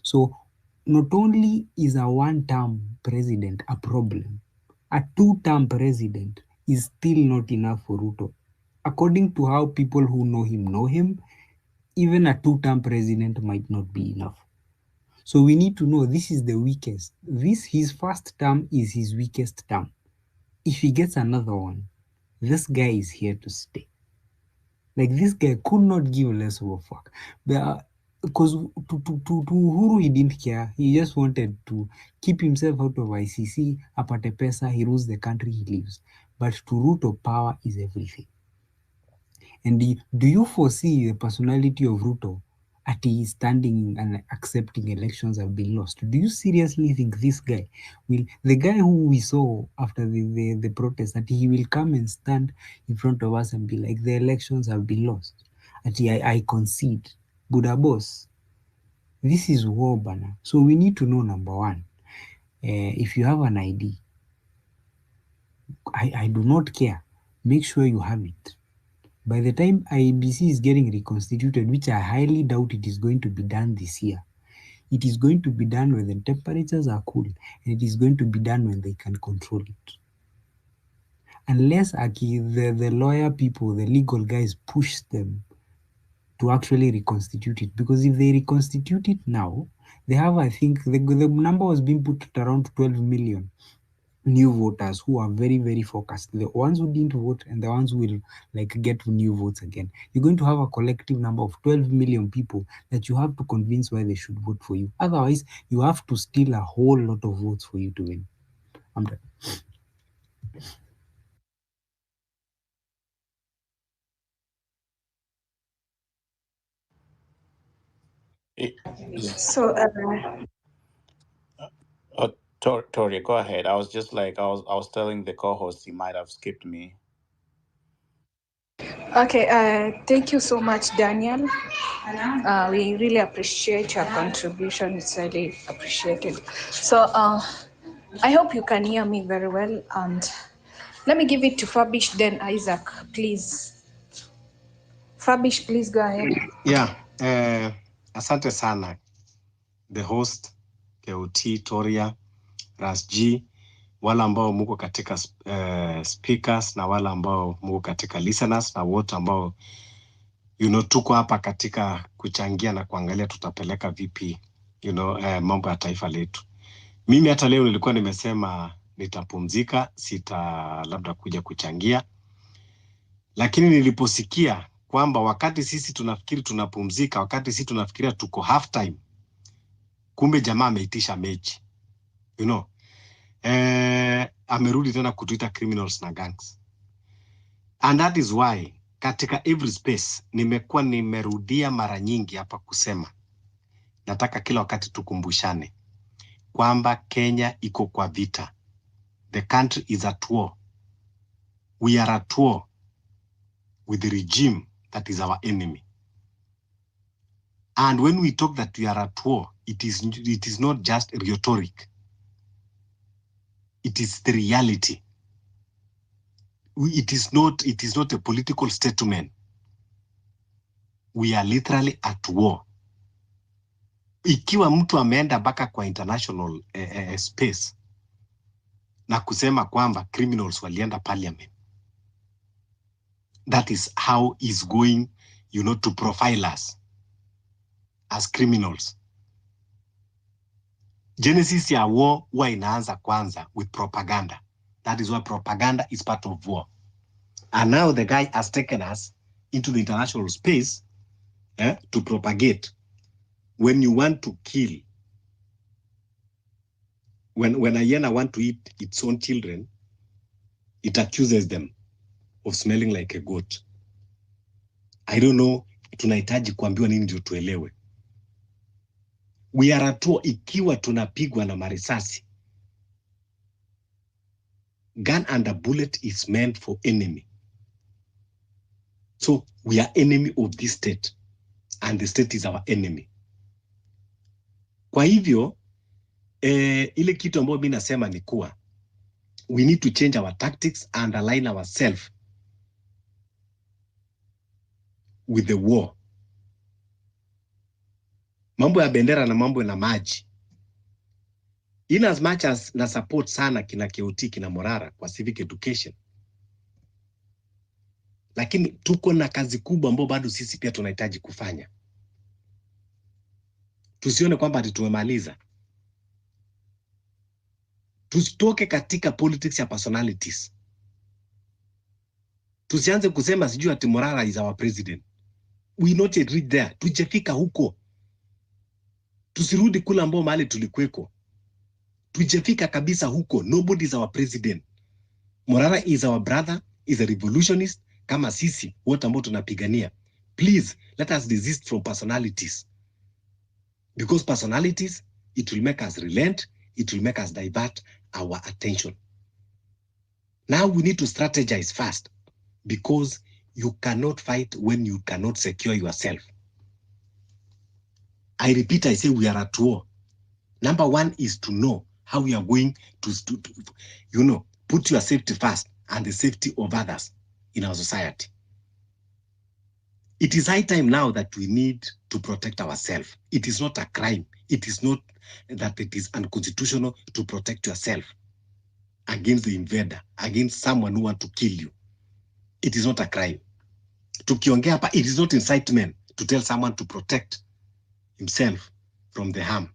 Speaker 22: So not only is a one-term president a problem, a two-term president is still not enough for Ruto. According to how people who know him, even a two-term president might not be enough. So we need to know this is the weakest. His first term is his weakest term. If he gets another one, this guy is here to stay. Like, this guy could not give less of a fuck. Because to Uhuru, he didn't care. He just wanted to keep himself out of ICC, apate pesa, he rules the country, he leaves. But to Ruto, power is everything. And do you foresee the personality of Ruto at he standing and accepting elections have been lost? Do you seriously think this guy will, the guy who we saw after the protest, that he will come and stand in front of us and be like, the elections have been lost? I concede. Buddha boss, this is war, bana. So we need to know, number one, if you have an ID, I do not care. Make sure you have it. By the time IEBC is getting reconstituted, which I highly doubt it is going to be done this year, it is going to be done when the temperatures are cool, and it is going to be done when they can control it. unless the lawyer people, the legal guys push them to actually reconstitute it. Because if they reconstitute it now, they have, I think, the number was being put at around 12 million new voters who are very, very focused. The ones who didn't vote and the ones who will like get new votes again. You're going to have a collective number of 12 million people that you have to convince why they should vote for you. Otherwise, you have to steal a whole lot of votes for you to win. I'm done.
Speaker 21: Yes.
Speaker 6: So,
Speaker 21: Tori, go ahead. I was just like I was telling the co-host he might have skipped me.
Speaker 6: okay, thank you so much, Daniel. We really appreciate your contribution. It's really appreciated. So, I hope you can hear me very well. And let me give it to Fabish, then Isaac, please. Fabish, please go ahead.
Speaker 1: Yeah, asante sana the host KOT Toria Ras G, wala ambao muko katika speakers na wala ambao muko katika listeners na wote ambao tuko hapa katika kuchangia na kuangalia tutapeleka vipi mambo ya taifa letu. Mimi hata leo nilikuwa nimesema nitapumzika, sita labda kuja kuchangia, lakini niliposikia kwamba wakati sisi tunafikiri tunapumzika, wakati sisi tunafikiria tuko half time, kumbe jamaa ameitisha mechi. Amerudi tena kutuita criminals na gangs. And that is why katika every space nimekuwa nimerudia mara nyingi hapa kusema nataka kila wakati tukumbushane kwamba Kenya iko kwa vita. The country is at war. We are at war with the regime that is our enemy. And when we talk that we are at war, it is not just rhetoric. It is the reality. It is not a political statement. We are literally at war. Ikiwa mtu ameenda mpaka kwa international space na kusema kwamba criminals walienda parliament, that is how is going, to profile us as criminals. Genesis ya war huwa inaanza kwanza with propaganda. That is why propaganda is part of war. And now the guy has taken us into the international space to propagate. When you want to kill, when a hyena want to eat its own children, it accuses them of smelling like a goat. I don't know, tunahitaji kuambiwa nini ndio tuelewe. We are at war ikiwa tunapigwa na marisasi. Gun and a bullet is meant for enemy. So we are enemy of this state and the state is our enemy. Kwa hivyo, ile kitu ambayo mimi nasema ni kuwa we need to change our tactics and align ourselves with the war. Mambo ya bendera na mambo na maji. In as much as na support sana kina KOT kina Morara kwa civic education, lakini tuko na kazi kubwa ambayo bado sisi pia tunahitaji kufanya. Tusione kwamba tumemaliza. Tusitoke katika politics ya personalities. Tusianze kusema sijui ati Morara is our president. We not yet reach there. Tujefika huko. Tusirudi kula ambao mahali tulikweko. Tujefika kabisa huko. Nobody is our president. Morara is our brother, is a revolutionist, kama sisi wote ambao tunapigania. Please, let us desist from personalities. Because personalities, it will make us relent, it will make us divert our attention. Now we need to strategize fast, because you cannot fight when you cannot secure yourself. I repeat, I say we are at war. Number one is to know how we are going to put your safety first and the safety of others in our society. It is high time now that we need to protect ourselves. It is not a crime. It is not that it is unconstitutional to protect yourself. against the invader, against someone who want to kill you, it is not a crime. Tukiongea hapa, it is not incitement to tell someone to protect himself from the harm.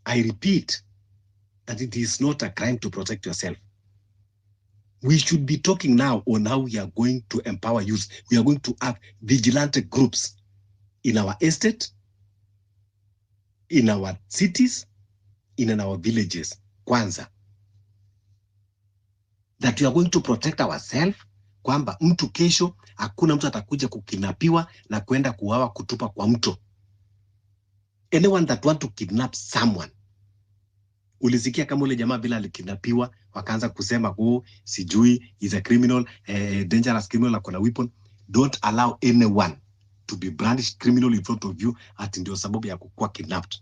Speaker 1: I repeat that it is not a crime to protect yourself. We should be talking now on how we are going to empower youth. We are going to have vigilante groups in our estate, in our cities, in our villages. Kwanza, that we are going to protect ourselves, kwamba mtu kesho hakuna mtu atakuja kukidnapiwa na kwenda kuuawa kutupa kwa mto. Anyone that want to kidnap someone, ulisikia kama ule jamaa bila alikidnapiwa wakaanza kusema sijui is a criminal, dangerous criminal, akona weapon. Don't allow anyone to be brandished criminal in front of you ati ndio sababu ya kukua kidnapped.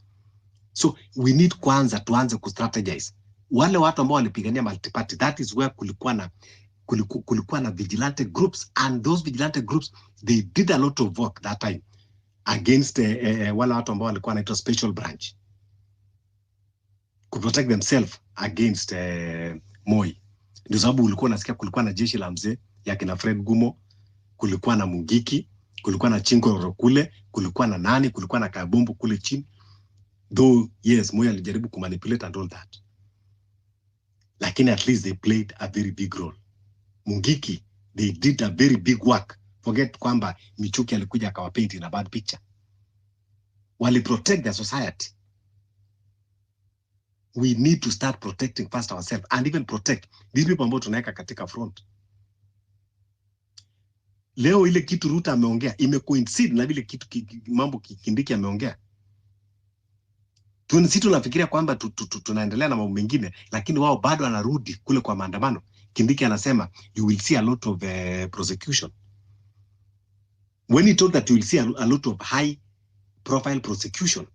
Speaker 1: So we need kwanza tuanze kustrategize. Wale watu ambao walipigania multiparty, that is where kulikuwa na vigilante groups, and those vigilante groups, they did a lot of work that time against wale watu ambao walikuwa wanaitwa special branch, to protect themselves against Moi. Ndio sababu ulikuwa unasikia kulikuwa na jeshi la mzee ya kina Fred Gumo, kulikuwa na Mungiki, kulikuwa na Chinkororo kule, kulikuwa na nani, kulikuwa na Kabumbu kule chini. Though yes, Moi alijaribu kumanipulate and all that, lakini at least they played a very big role. Mungiki, they did a very big work. Forget kwamba Michuki alikuja akawapaint in a bad picture. Wali protect the society. We need to start protecting first ourselves and even protect these people ambao tunaweka katika front. Leo ile kitu Ruto ameongea imecoincide na vile kitu mambo Kindiki ameongea. Sisi tunafikiria kwamba tunaendelea na mambo mengine, lakini wao bado wanarudi kule kwa maandamano. Kindiki anasema you will see a lot of prosecution. When he told that you will see a lot of high profile prosecution,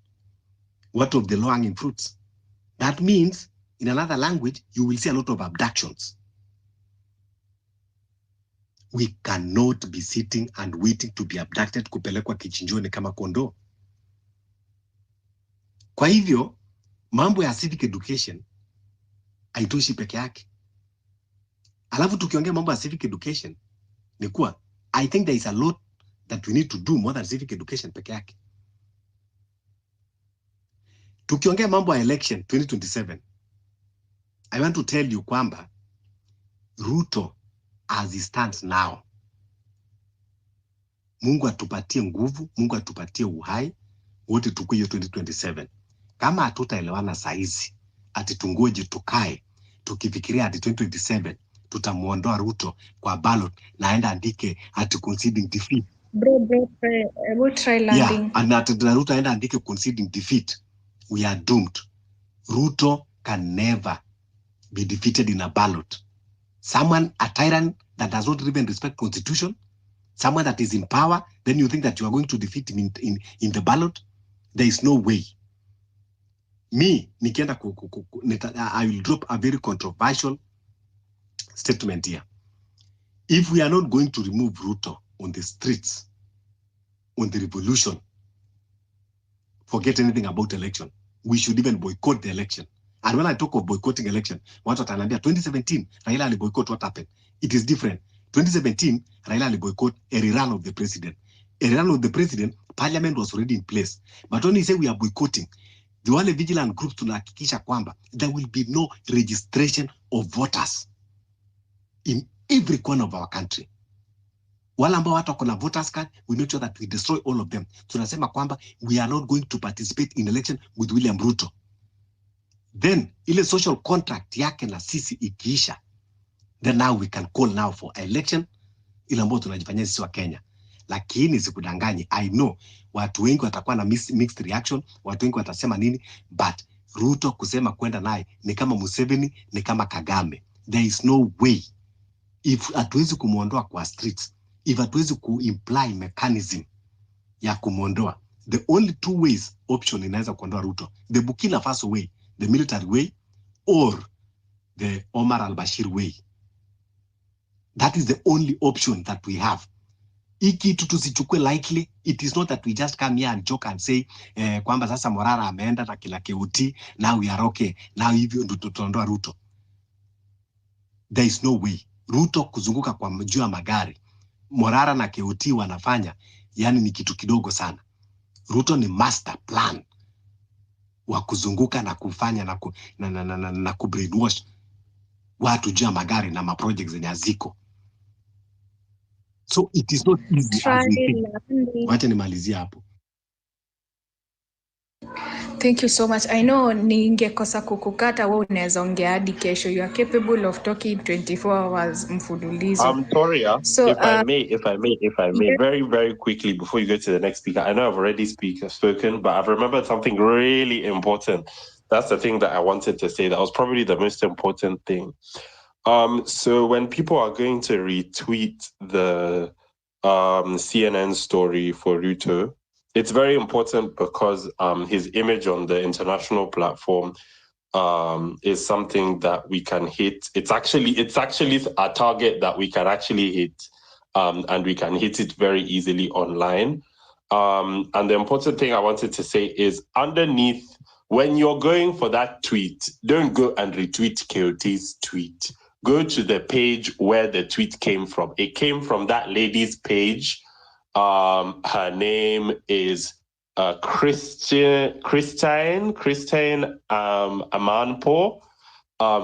Speaker 1: what of the low hanging fruits? That means in another language you will see a lot of abductions. We cannot be sitting and waiting to be abducted kupelekwa kichinjoni kama kondoo. Kwa hivyo mambo ya civic education haitoshi peke yake. Alafu tukiongea mambo ya civic education ni kuwa I think there is a lot that we need to do more than civic education peke yake. Tukiongea mambo ya election 2027, I want to tell you kwamba Ruto as he stands now, Mungu atupatie nguvu, Mungu atupatie uhai, wote tukue 2027. Kama hatutaelewana saizi, ati tungoje tukae, tukifikiria ati 2027, tutamuondoa Ruto kwa ballot na aenda andike ati conceding defeat.
Speaker 6: We'll try landing.
Speaker 1: Yeah, and ati Ruto aenda andike conceding defeat. We are doomed. Ruto can never be defeated in a ballot. Someone, a tyrant that does not even respect constitution, someone that is in power, then you think that you are going to defeat him in the ballot? There is no way. Me, nikienda I will drop a very controversial statement here. If we are not going to remove Ruto on the streets, on the revolution, forget anything about election. We should even boycott the election. And when I talk of boycotting election, watu wataniambia 2017, Raila aliboycott, what happened? It is different. 2017, Raila aliboycott a rerun of the president. A rerun of the president, parliament was already in place. But when he say we are boycotting, the wale vigilant groups tunahakikisha kwamba there will be no registration of voters in every corner of our country. Wale ambao watu wako na voters card, we make sure that we destroy all of them. Tunasema kwamba we are not going to participate in election with William Ruto. Then ile social contract yake na sisi ikiisha, then now we can call now for election ile ambayo tunajifanyia sisi wa Kenya. Lakini sikudanganye, I know watu wengi watakuwa na mixed reaction, watu wengi watasema nini, but Ruto kusema kwenda naye ni kama Museveni, ni kama Kagame. There is no way. If hatuwezi kumuondoa kwa streets, if hatuwezi ku-imply mechanism ya kumuondoa, the only two ways option inaweza kuondoa Ruto, the Burkina Faso way, the military way, or the Omar al-Bashir way. That is the only option that we have. Iki tusichukue lightly. It is not that we just come here and joke and say kwamba sasa Morara ameenda na kila keuti, now we are okay, now hivyo ndio tutaondoa Ruto. there is no way. Ruto kuzunguka kwa juu ya magari, Morara na KOT wanafanya, yani ni kitu kidogo sana. Ruto ni master plan wa kuzunguka na kufanya na kubrainwash watu juu ya magari na maprojects zenye haziko. So it is not easy as we think. Wacha nimalizie hapo.
Speaker 6: Thank you so much. I know ningekosa kukukata, wewe unaweza ongea hadi kesho. You are capable of talking 24 hours mfululizo.
Speaker 3: Toria,
Speaker 6: So,
Speaker 3: if I may, very, very quickly before you go to the next speaker. I know I've already spoken, but I've remembered something really important. That's the thing that I wanted to say. That was probably the most important thing. So when people are going to retweet the CNN story for Ruto, it's very important because his image on the international platform is something that we can hit. It's actually a target that we can actually hit, and we can hit it very easily online. And the important thing I wanted to say is underneath, when you're going for that tweet, don't go and retweet KOT's tweet. Go to the page where the tweet came from. It came from that lady's page. Her name is Christine Amanpo.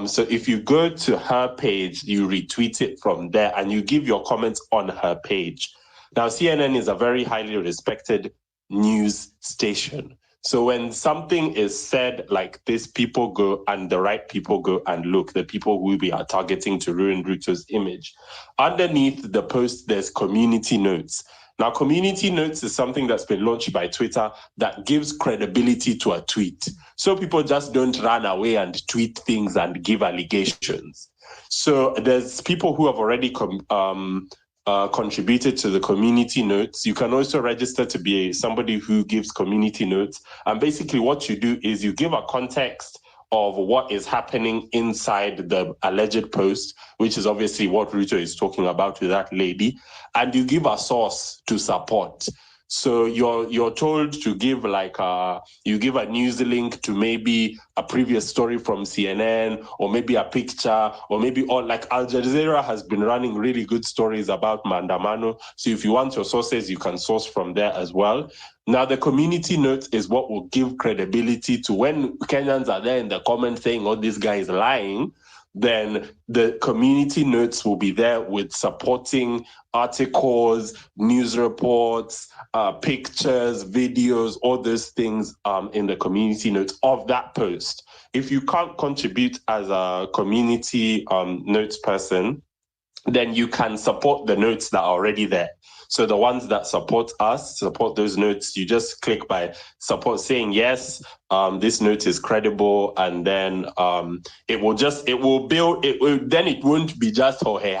Speaker 3: So if you go to her page, you retweet it from there and you give your comments on her page. Now, CNN is a very highly respected news station. So when something is said like this, people go and the right people go and look, the people who we are targeting to ruin Ruto's image. Underneath the post, there's community notes. Now, community notes is something that's been launched by Twitter that gives credibility to a tweet. So people just don't run away and tweet things and give allegations. So there's people who have already contributed to the community notes. You can also register to be somebody who gives community notes. And basically what you do is you give a context of what is happening inside the alleged post, which is obviously what Ruto is talking about with that lady, and you give a source to support. So you're told to give you give a news link to maybe a previous story from CNN, or maybe a picture, or maybe like Al Jazeera has been running really good stories about Mandamano. So if you want your sources, you can source from there as well. Now, the community notes is what will give credibility to when Kenyans are there in the comments saying, oh, this guy is lying, then the community notes will be there with supporting articles, news reports, pictures, videos, all those things in the community notes of that post. If you can't contribute as a community notes person, then you can support the notes that are already there. So the ones that support us, support those notes, you just click by support saying, yes, this note is credible. And then it won't be just, oh, hey,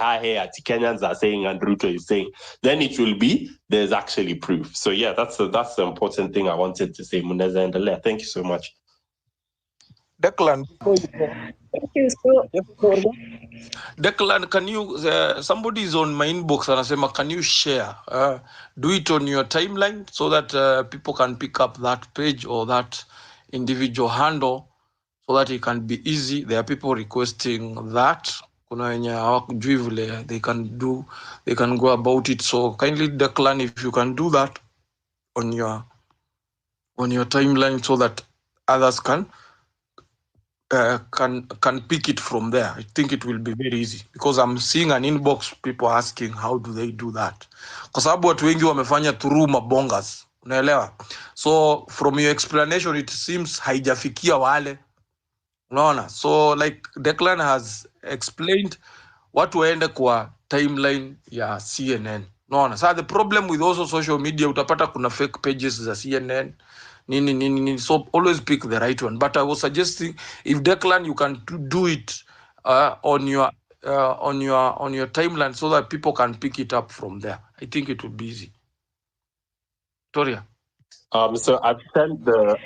Speaker 3: Kenyans are saying and Ruto is saying. Then it will be, there's actually proof. So yeah, that's the important thing I wanted to say. Muneza and Alea, thank you so much.
Speaker 17: Declan,
Speaker 6: thank you so
Speaker 14: Declan, can you, somebody is on my inbox anasema, can you share, do it on your timeline so that people can pick up that page or that individual handle so that it can be easy. There are people requesting that. Kuna wenye hawakujui vile they can go about it. So kindly, Declan, if you can do that on your timeline so that others can pick it from there. I think it will be very easy because I'm seeing an inbox people asking how do they do that, kwa sababu watu wengi wamefanya through mabongas, unaelewa? So from your explanation it seems haijafikia wale, unaona? So like Declan has explained, watu waende kwa timeline ya CNN, unaona? So the problem with also social media, utapata kuna fake pages za CNN nini. So always pick the right one. But I was suggesting, if Declan, you can do it on your timeline so that people can pick it up from there. I think it would be easy. Toria.
Speaker 3: So I've sent her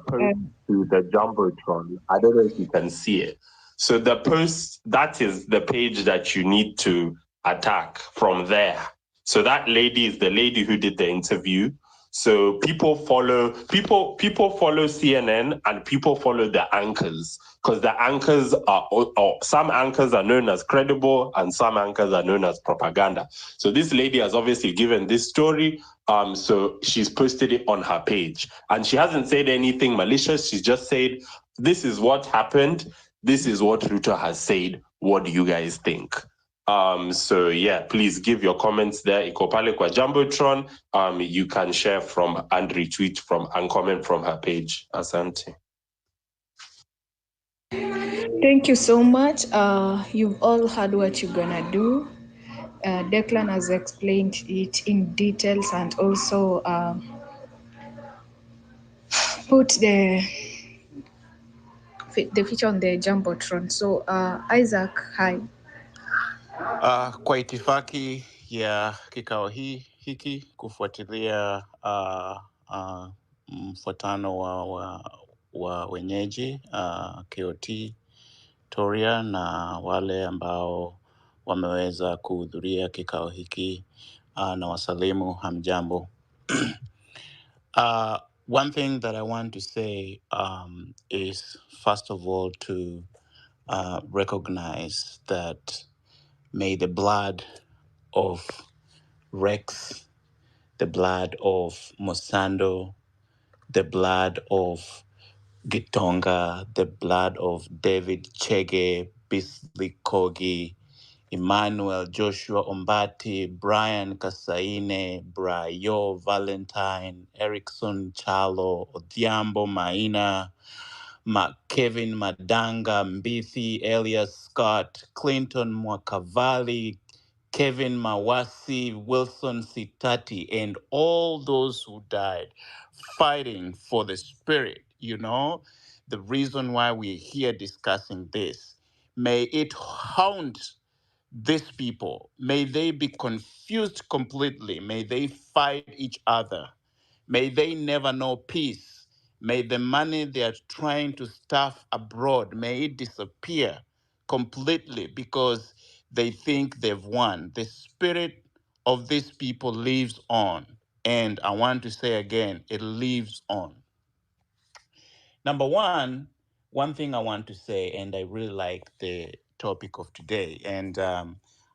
Speaker 3: post to the Jumbotron. I don't know if you can see it. So the post, that is the page that you need to attack from there. So that lady is the lady who did the interview. So people follow CNN and people follow the anchors, because the anchors are, or some anchors are known as credible and some anchors are known as propaganda. So this lady has obviously given this story. So she's posted it on her page, and she hasn't said anything malicious. She just said, "This is what happened. This is what Ruto has said. What do you guys think?" So yeah, please give your comments there. Iko pale kwa Jumbotron. You can share from and retweet from and comment from her page. Asante.
Speaker 6: Thank you so much. You've all heard what you're gonna do. Declan has explained it in details and also put the feature on the Jumbotron. So Isaac, hi.
Speaker 21: Kwa itifaki ya kikao hiki kufuatilia mfuatano wa wenyeji KOT Toria na wale ambao wameweza kuhudhuria kikao hiki na wasalimu hamjambo. One thing that I want to say is, first of all, to recognize that may the blood of Rex, the blood of Mosando, the blood of Gitonga, the blood of David Chege, Bisley Kogi, Emmanuel Joshua Ombati, Brian Kasaine, Brayo Valentine, Erickson Chalo, Odhiambo Maina, Kevin Madanga, Mbithi, Elias Scott, Clinton Mwakavali, Kevin Mawasi, Wilson Sitati, and all those who died fighting for the spirit, the reason why we're here discussing this. May it haunt these people. May they be confused completely. May they fight each other. May they never know peace. May the money they are trying to stuff abroad, may it disappear completely because they think they've won. The spirit of these people lives on. And I want to say again, it lives on. Number one thing I want to say, and I really like the topic of today, and I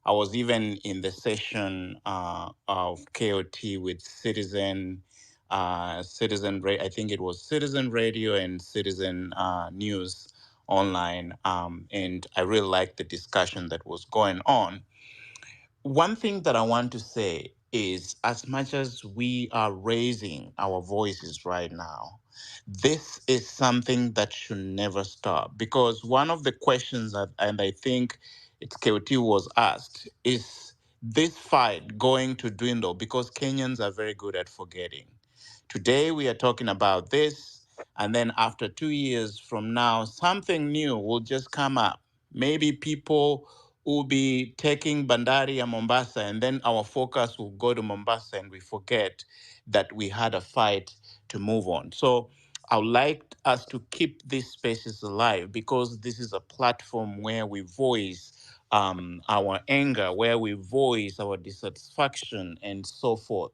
Speaker 21: was even in the session of KOT with I think it was Citizen Radio and Citizen News online, and I really liked the discussion that was going on. One thing that I want to say is, as much as we are raising our voices right now, this is something that should never stop. Because one of the questions that, and I think it's KOT was asked, is this fight going to dwindle? Because Kenyans are very good at forgetting. Today we are talking about this, and then after 2 years from now, something new will just come up. Maybe people will be taking Bandari and Mombasa, and then our focus will go to Mombasa and we forget that we had a fight to move on. So I would like us to keep these spaces alive, because this is a platform where we voice our anger, where we voice our dissatisfaction and so forth.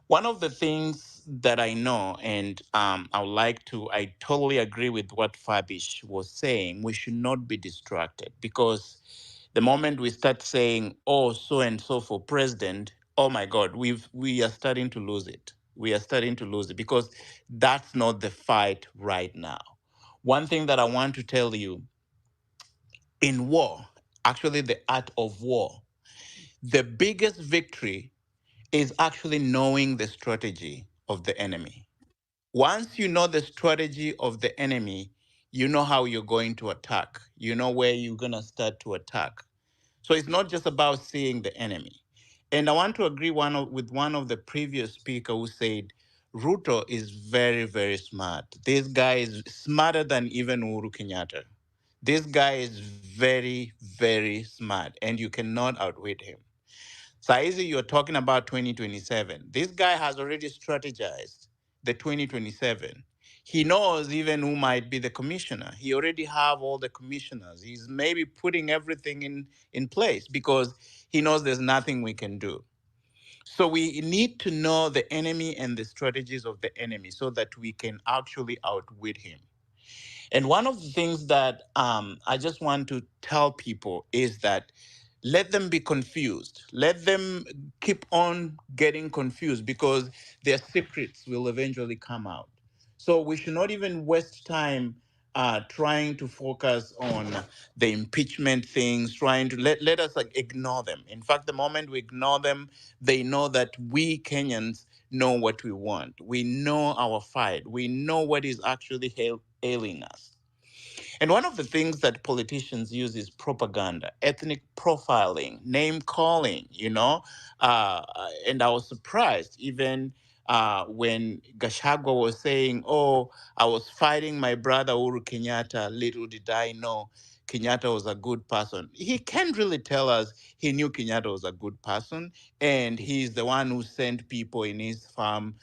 Speaker 21: One of the things that I know, and I totally agree with what Fabish was saying, we should not be distracted, because the moment we start saying, oh, so and so for president, oh my God, we are starting to lose it. We are starting to lose it, because that's not the fight right now. One thing that I want to tell you, in war, actually the art of war, the biggest victory is actually knowing the strategy of the enemy. Once you know the strategy of the enemy, you know how you're going to attack. You know where you're going to start to attack. So it's not just about seeing the enemy. And I want to agree with one of the previous speaker who said, Ruto is very, very smart. This guy is smarter than even Uhuru Kenyatta. This guy is very, very smart, and you cannot outwit him. Saizi, you're talking about 2027. This guy has already strategized the 2027. He knows even who might be the commissioner. He already have all the commissioners. He's maybe putting everything in place because he knows there's nothing we can do. So we need to know the enemy and the strategies of the enemy so that we can actually outwit him. And one of the things that I just want to tell people is that let them be confused. Let them keep on getting confused because their secrets will eventually come out. So we should not even waste time trying to focus on the impeachment things, trying to let us like ignore them. In fact, the moment we ignore them, they know that we Kenyans know what we want. We know our fight. We know what is actually ailing us. And one of the things that politicians use is propaganda, ethnic profiling, name calling, and I was surprised even when Gachagua was saying, oh, I was fighting my brother Uhuru Kenyatta, little did I know Kenyatta was a good person. He can't really tell us he knew Kenyatta was a good person, and he's the one who sent people in his farm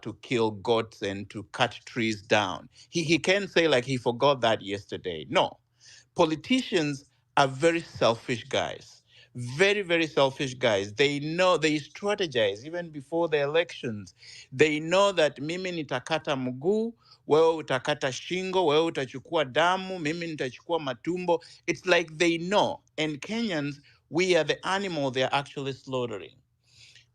Speaker 21: to kill goats and to cut trees down. He can't say like he forgot that yesterday. No, politicians are very selfish guys. Very, very selfish guys. They know, they strategize even before the elections. They know that mimi nitakata mguu, wewe utakata shingo, wewe utachukua damu, mimi nitachukua matumbo. It's like they know. And Kenyans, we are the animal they're actually slaughtering.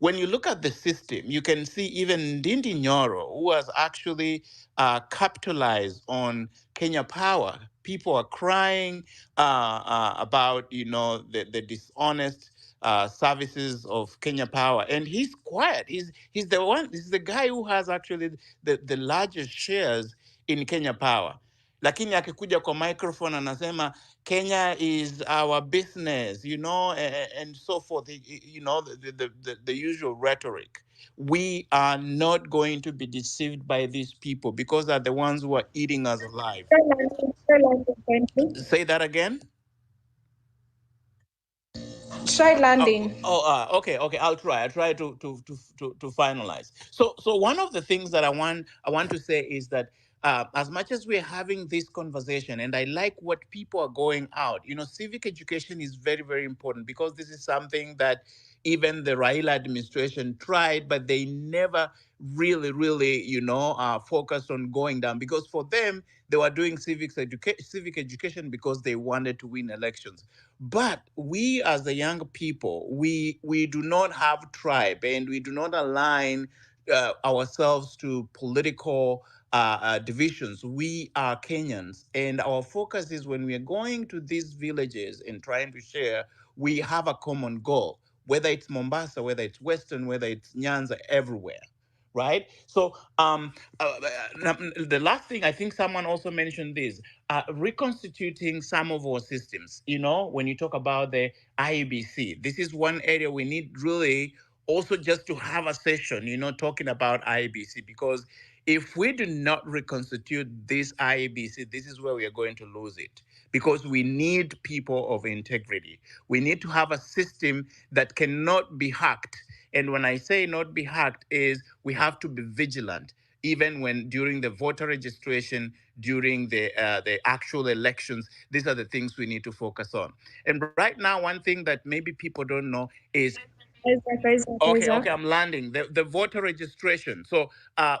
Speaker 21: When you look at the system, you can see even Ndindi Nyoro, who has actually capitalized on Kenya Power. People are crying about, the dishonest services of Kenya Power, and he's quiet. He's the one. He's the guy who has actually the largest shares in Kenya Power. Lakini akikuja kwa microphone anasema Kenya is our business, and so forth, the usual rhetoric. We are not going to be deceived by these people because they're the ones who are eating us alive. Say that again.
Speaker 6: Try landing.
Speaker 21: Okay. I'll try. to finalize. So one of the things that I want to say is that as much as we're having this conversation, and I like what people are going out, civic education is very, very important because this is something that even the Raila administration tried, but they never really, focused on going down because for them, they were doing civic education because they wanted to win elections. But we as the young people, we do not have tribe and we do not align ourselves to political divisions. We are Kenyans, and our focus is when we are going to these villages and trying to share, we have a common goal, whether it's Mombasa, whether it's Western, whether it's Nyanza, everywhere. Right. So the last thing, I think someone also mentioned this, reconstituting some of our systems. When you talk about the IEBC, this is one area we need really also just to have a session, talking about IEBC, because if we do not reconstitute this IEBC, this is where we are going to lose it, because we need people of integrity. We need to have a system that cannot be hacked. And when I say not be hacked is we have to be vigilant, even when during the voter registration, during the actual elections. These are the things we need to focus on. And right now, one thing that maybe people don't know is okay, I'm landing. The voter registration. So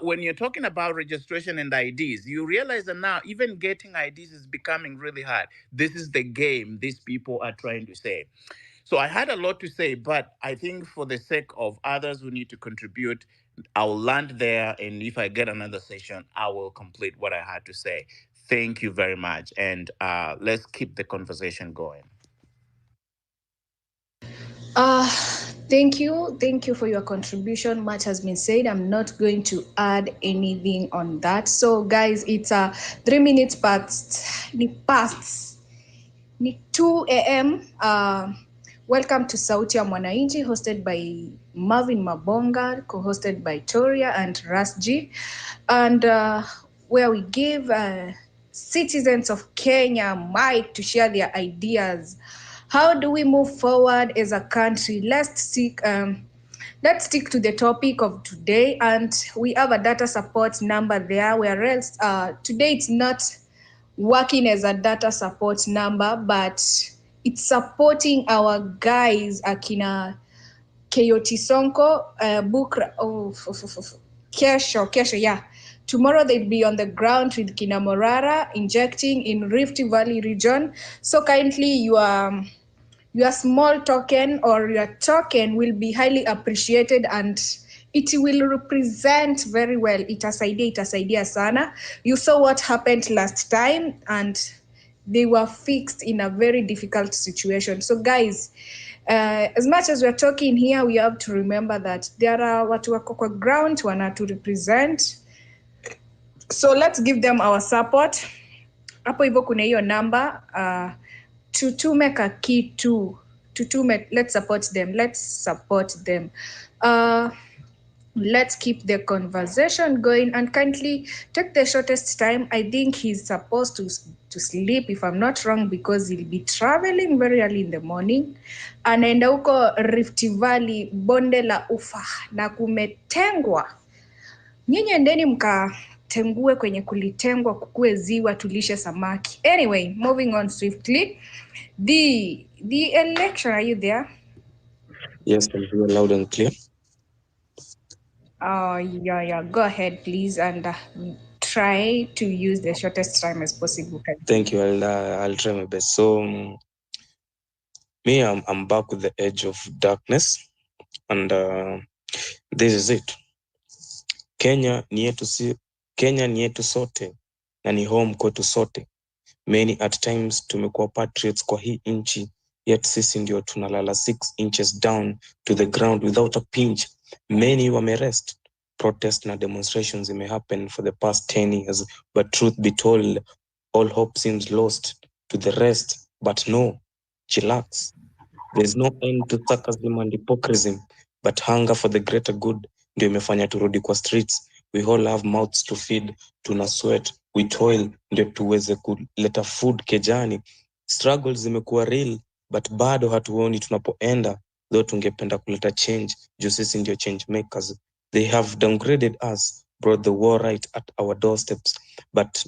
Speaker 21: when you're talking about registration and IDs, you realize that now even getting IDs is becoming really hard. This is the game these people are trying to say. So I had a lot to say, but I think for the sake of others who need to contribute, I'll land there. And if I get another session, I will complete what I had to say. Thank you very much. And let's keep the conversation going.
Speaker 6: Thank you. Thank you for your contribution. Much has been said. I'm not going to add anything on that. So, guys, it's 3 minutes past 2 a.m. Welcome to Sauti ya Mwananchi, hosted by Marvin Mabonga, co-hosted by Toria and Rasji, and where we give citizens of Kenya mic to share their ideas. How do we move forward as a country? Let's stick to the topic of today, and we have a data support number there, where else today it's not working as a data support number, but it's supporting our guys, Akina KOT Sonko, Bukra, Kesho, yeah. Tomorrow they'll be on the ground with Kina Morara, injecting in Rift Valley region. So kindly your small token or your token will be highly appreciated and it will represent very well. Itasaidia sana. You saw what happened last time and they were fixed in a very difficult situation. So guys, as much as we're talking here, we have to remember that there are watu wako kwa ground wana to represent. So let's give them our support. Hapo hivyo kuna hiyo number tutume ka kitu. Let's support them. Let's keep the conversation going and kindly take the shortest time. I think he's supposed to sleep if I'm not wrong because he'll be traveling very early in the morning. Anaenda huko Rift Valley, bonde la ufa na kumetengwa. Nyinyi endeni mkatengue kwenye kulitengwa kukue ziwa tulishe samaki. Anyway, moving on swiftly. The election, are you there?
Speaker 20: Yes, I'm here loud and clear.
Speaker 6: Yeah. Go ahead, please, and try to use the shortest time as possible.
Speaker 20: Thank you. I'll try my best. So, me, I'm back with the edge of darkness, and this is it. Kenya ni yetu sote, na ni home kwetu sote. Many at times tumekuwa patriots kwa hii inchi, yet sisi ndio tunalala 6 inches down to the ground without a pinch. Many wamerest. Protest na demonstrations may happen for the past 10 years, but truth be told, all hope seems lost to the rest. But no, chillax. There's no end to sarcasm and hypocrisy, but hunger for the greater good ndio imefanya turudi kwa streets. We all have mouths to feed, tuna sweat, we toil ndio tuweze kuleta food kejani. Struggles zimekuwa real, but bado hatuoni tunapoenda, though tungependa kuleta change, juu sisi ndio change makers. They have downgraded us, brought the war right at our doorsteps, but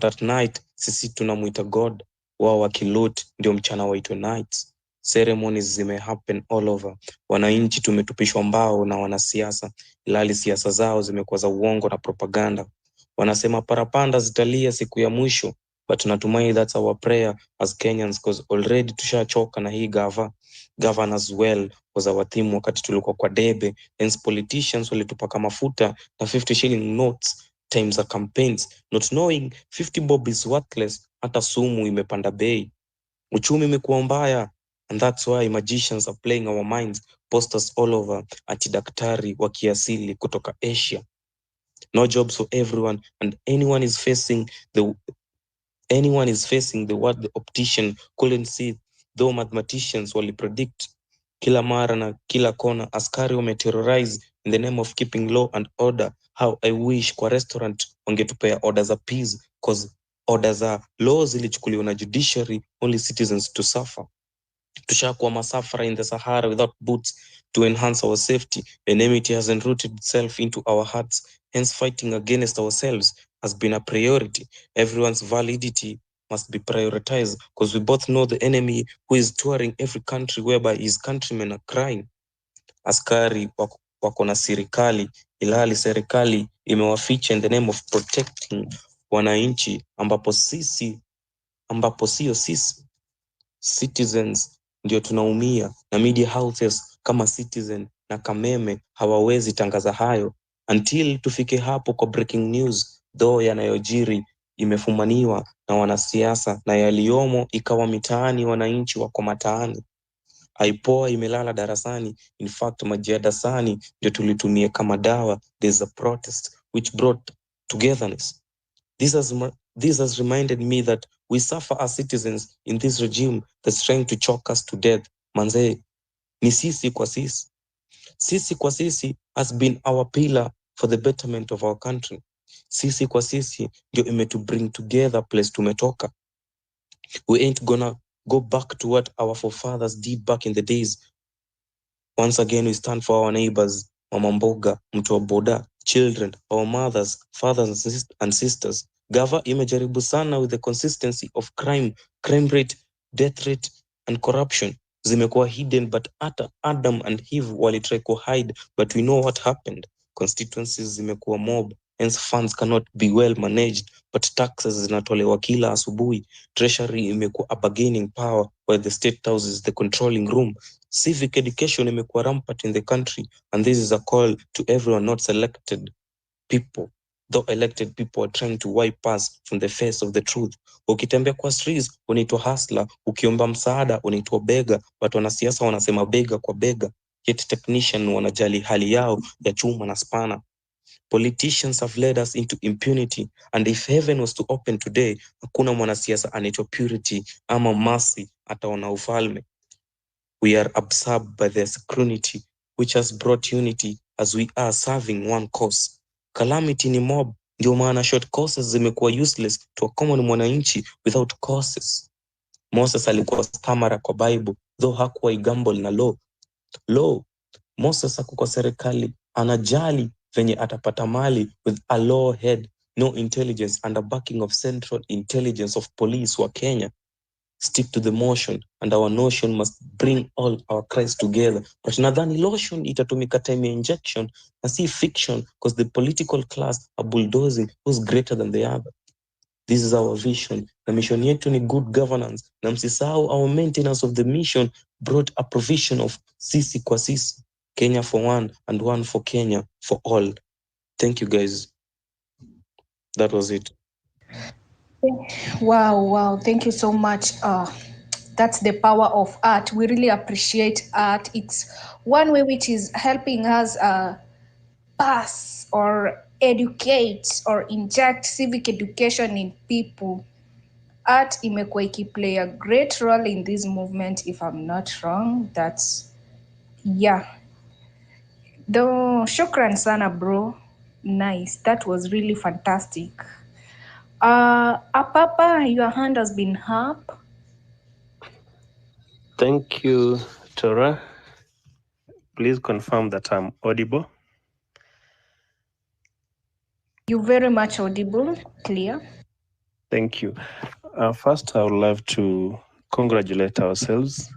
Speaker 20: at night sisi tunamuita God, wao wakiloot ndio mchana waitwe nights. Ceremonies zime happen all over. Wananchi tumetupishwa mbao na wanasiasa, ilali siasa zao zimekuwa za uongo na propaganda. Wanasema parapanda zitalia siku ya mwisho, but natumai that's our prayer as Kenyans, cause already tushachoka na hii govern as well was our theme wakati tulikuwa kwa debe. Hence politicians walitupaka mafuta na 50 shilling notes times the campaigns, not knowing 50 bob is worthless. Hata sumu imepanda bei, uchumi imekuwa mbaya. And that's why magicians are playing our minds, posters all over, ati daktari wa kiasili kutoka Asia. No jobs for everyone, and anyone is facing the word the optician couldn't see, though mathematicians wali predict. Kila mara na kila kona askari wameterrorize in the name of keeping law and order. How I wish kwa restaurant wangetupea orders za peace, cause orders za laws zilichukuliwa na judiciary, only citizens to suffer. Tushakuwa masafara in the Sahara without boots to enhance our safety. Enmity has enrooted itself into our hearts, hence fighting against ourselves has been a priority. Everyone's validity must be prioritized, because we both know the enemy who is touring every country whereby his countrymen are crying. Askari wako na serikali, ilhali serikali imewaficha in the name of protecting wananchi, ambapo sio sisi citizens ndio tunaumia, na media houses kama Citizen na Kameme hawawezi tangaza hayo until tufike hapo kwa breaking news, though yanayojiri imefumaniwa na wanasiasa na yaliomo ikawa mitaani, wananchi wako mataani. Aipoa imelala darasani, in fact majiadasani ndio tulitumie kama dawa. There's a protest which brought togetherness. This has reminded me that we suffer as citizens in this regime that's trying to choke us to death. Manze, ni sisi kwa sisi. Sisi kwa sisi has been our pillar for the betterment of our country. Sisi kwa sisi ndio to bring together place tumetoka. We ain't gonna go back to what our forefathers did back in the days. Once again, we stand for our neighbors, mama mboga, mtu wa boda, children, our mothers, fathers and sisters. Gava imejaribu sana with the consistency of crime rate, death rate, and corruption.
Speaker 5: zimekuwa hidden, but hata Adam and Eve walitry ku hide, but we know what happened. Constituencies zimekuwa mob, hence funds cannot be well managed, but taxes zinatolewa kila asubuhi. Treasury imekuwa a bargaining power while the state house is the controlling room. Civic education imekuwa rampant in the country, and this is a call to everyone, not selected people. Though elected people are trying to wipe us from the face of the truth. Ukitembea kwa streets unaitwa hustler, ukiomba msaada unaitwa bega, but wanasiasa wanasema bega kwa bega, yet technician wanajali hali yao ya chuma na spana. Politicians have led us into impunity, and if heaven was to open today, hakuna mwanasiasa anaitwa purity ama mercy ataona ufalme. We are absorbed by the scrutiny which has brought unity as we are serving one cause. Calamity ni mob, ndio maana short courses zimekuwa useless to a common mwananchi without courses. Moses alikuwa stamara kwa Bible, though hakuwa igamble na law. Moses hakuwa serikali, anajali venye atapata mali with a law head, no intelligence and a backing of central intelligence of police wa Kenya. Stick to the motion, and our notion must bring all our Christ together. But nadhani lotion itatumika time injection na si fiction, because the political class are bulldozing who's greater than the other. This is our vision. Na mission yetu ni good governance. Na msisahau our maintenance of the mission brought a provision of sisi kwa sisi. Kenya for one and one for Kenya for all. Thank you guys. That was it.
Speaker 6: Wow. Thank you so much. That's the power of art. We really appreciate art. It's one way which is helping us pass or educate or inject civic education in people. Art imekuwa ikiplay a great role in this movement, if I'm not wrong. That's, yeah. Though, shukran sana, bro. Nice. That was really fantastic. Apapa, your hand has been up.
Speaker 8: Thank you, Tora. Please confirm that I'm audible.
Speaker 6: You're very much audible, clear.
Speaker 8: Thank you. First, I would love to congratulate ourselves,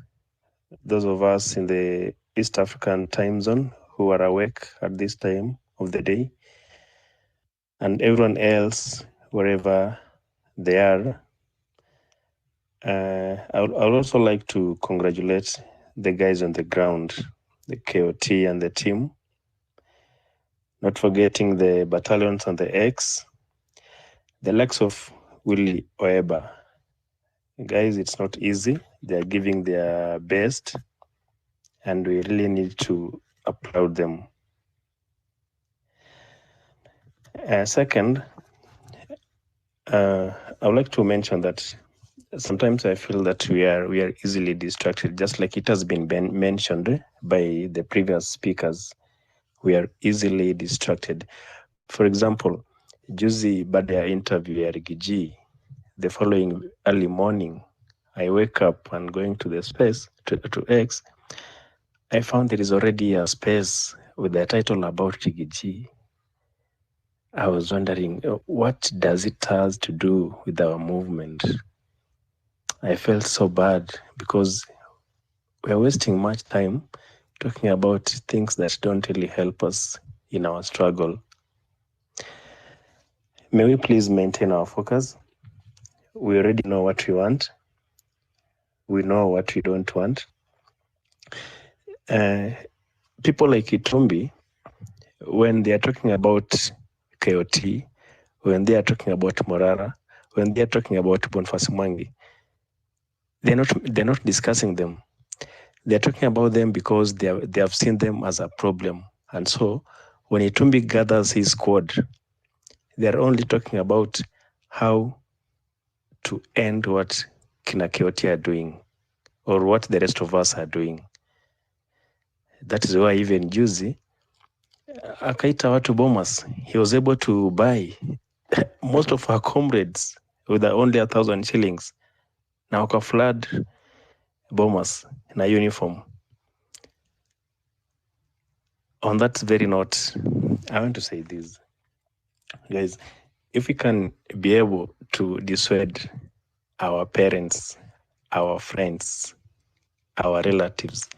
Speaker 8: those of us in the East African time zone who are awake at this time of the day, and everyone else, wherever they are. I would also like to congratulate the guys on the ground, the KOT and the team, not forgetting the battalions on the X, the likes of Willie Oeba. Guys, it's not easy. They are giving their best, and we really need to applaud them. Second, I would like to mention that sometimes I feel that we are easily distracted, just like it has been mentioned by the previous speakers. We are easily distracted. For example, juzi baada ya interview ya Rigiji, the following early morning, I wake up and going to the space, to X, I found there is already a space with the title about Rigiji. I was wondering, what does it have to do with our movement? I felt so bad because we're wasting much time talking about things that don't really help us in our struggle. May we please maintain our focus? We already know what we want. We know what we don't want. People like Itumbi, when they are talking about KOT, when they are talking about Morara, when they are talking about Boniface Mwangi, they're not discussing them. They're talking about them because they have seen them as a problem. And so when Itumbi gathers his squad, they're only talking about how to end what Kina KOT are doing or what the rest of us are doing. That is why even Juzi, akaita watu Bomas, he was able to buy most of our comrades with only 1,000 shillings. Na waka flood Bomas na uniform. On that very note, I want to say this. Guys, if we can be able to dissuade our parents, our friends, our relatives,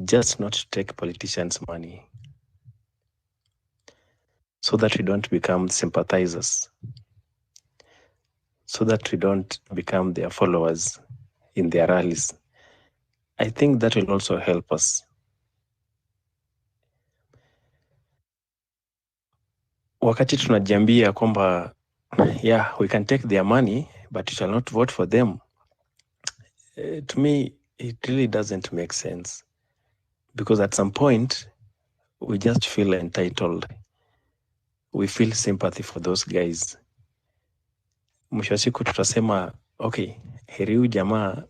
Speaker 8: just not to take politicians' money, so that we don't become sympathizers, so that we don't become their followers in their rallies. I think that will also help us. Wakati tunajiambia kwamba yeah, we can take their money but we shall not vote for them, to me it really doesn't make sense, because at some point we just feel entitled, we feel sympathy for those guys. Mwisho wa siku tutasema okay, heri huyu jamaa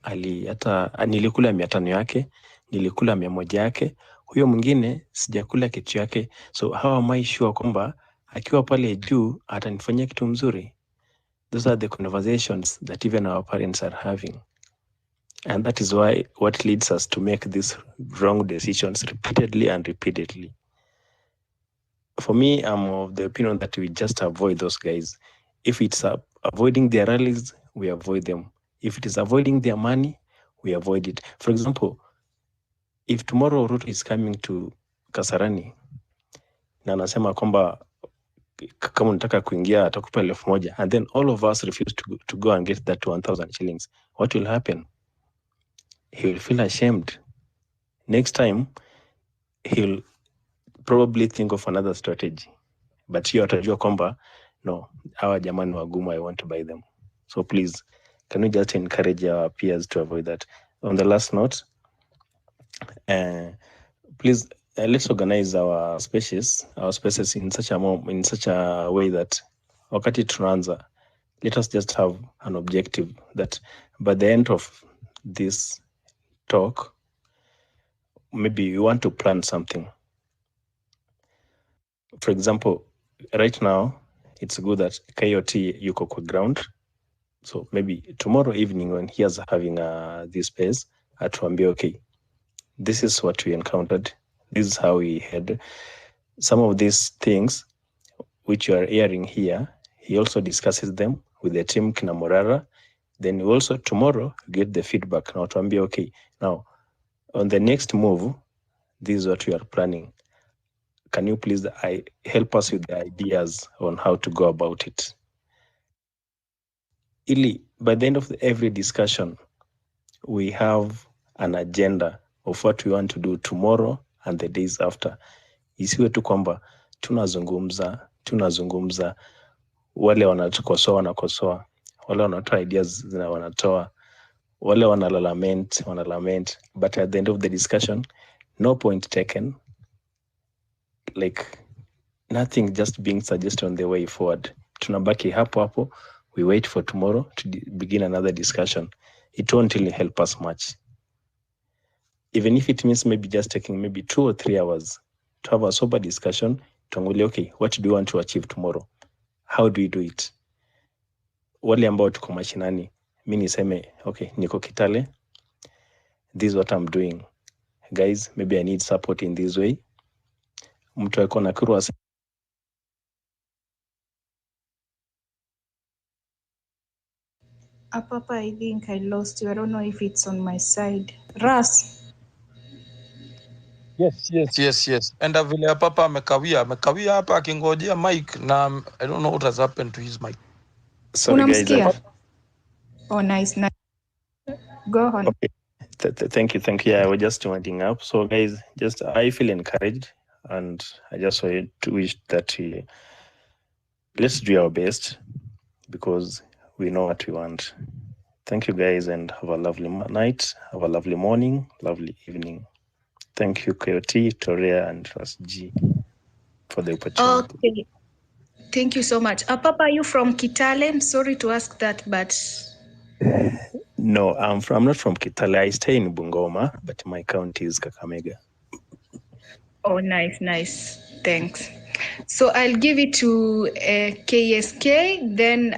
Speaker 8: hata nilikula 500 yake, nilikula 100 yake, huyo mwingine sijakula kitu yake, so how am I sure kwamba akiwa pale juu atanifanyia kitu mzuri? Those are the conversations that even our parents are having, and that is why what leads us to make these wrong decisions repeatedly and repeatedly. For me, I'm of the opinion that we just avoid those guys. If it's avoiding their rallies, we avoid them. If it is avoiding their money, we avoid it. For example, if tomorrow Ruto is coming to Kasarani na anasema kwamba kama unataka kuingia atakupa 1,000, and then all of us refuse to go and get that 1,000 shillings, what will happen? He will feel ashamed. Next time, he'll probably think of another strategy. But hiyo atajua kwamba no, hawa jamani wagumu, I want to buy them. So please, can we just encourage our peers to avoid that? On the last note, please let's organize our spaces in such a way that wakati tunaanza, let us just have an objective that by the end of this talk, maybe you want to plan something. For example, right now, it's good that KOT yuko kwa ground. So maybe tomorrow evening when he is having this space, atuambie, okay, this is what we encountered. This is how we had some of these things which you are hearing here. He also discusses them with the team kina Morara. Then we also tomorrow get the feedback. Now atuambie, okay, now on the next move, this is what we are planning. Can you please help us with the ideas on how to go about it? By the end of every discussion, we have an agenda of what we want to do tomorrow and the days after. Isiwe tu kwamba tunazungumza, wale wanatukosoa wanakosoa, wale wanatoa ideas wanatoa, wale wanalament, but at the end of the discussion, no point taken, like nothing just being suggested on the way forward. Tunabaki hapo, we wait for tomorrow to begin another discussion. It won't really help us much. Even if it means maybe just taking maybe 2 or 3 hours to have a sober discussion, tuangalie, okay, what do you want to achieve tomorrow? How do we do it? Wale ambao tuko mashinani, mimi niseme, okay, niko Kitale, this is what I'm doing. Guys, maybe I need support in this way. Mtu ako Nakuru
Speaker 6: Papa, I think I lost you. I don't know if it's on my side. Ras.
Speaker 14: Yes. Enda vile Papa amekawia hapa akingojea mic na I don't know what has happened to his mic.
Speaker 8: Sorry guys.
Speaker 6: Oh, nice. Go on.
Speaker 8: Okay. Thank you. Yeah, we're just winding up. So guys, I feel encouraged, and I just want to wish that let's do our best, because we know what we want. Thank you guys, and have a lovely night, have a lovely morning, lovely evening. Thank you, KOT, Toria, and Ras G for the opportunity.
Speaker 6: Okay. Thank you so much. Papa, are you from Kitale? I'm sorry to ask that, but...
Speaker 8: No, I'm not from Kitale. I stay in Bungoma, but my county is Kakamega.
Speaker 6: Oh, nice. Thanks. So I'll give it to KSK, then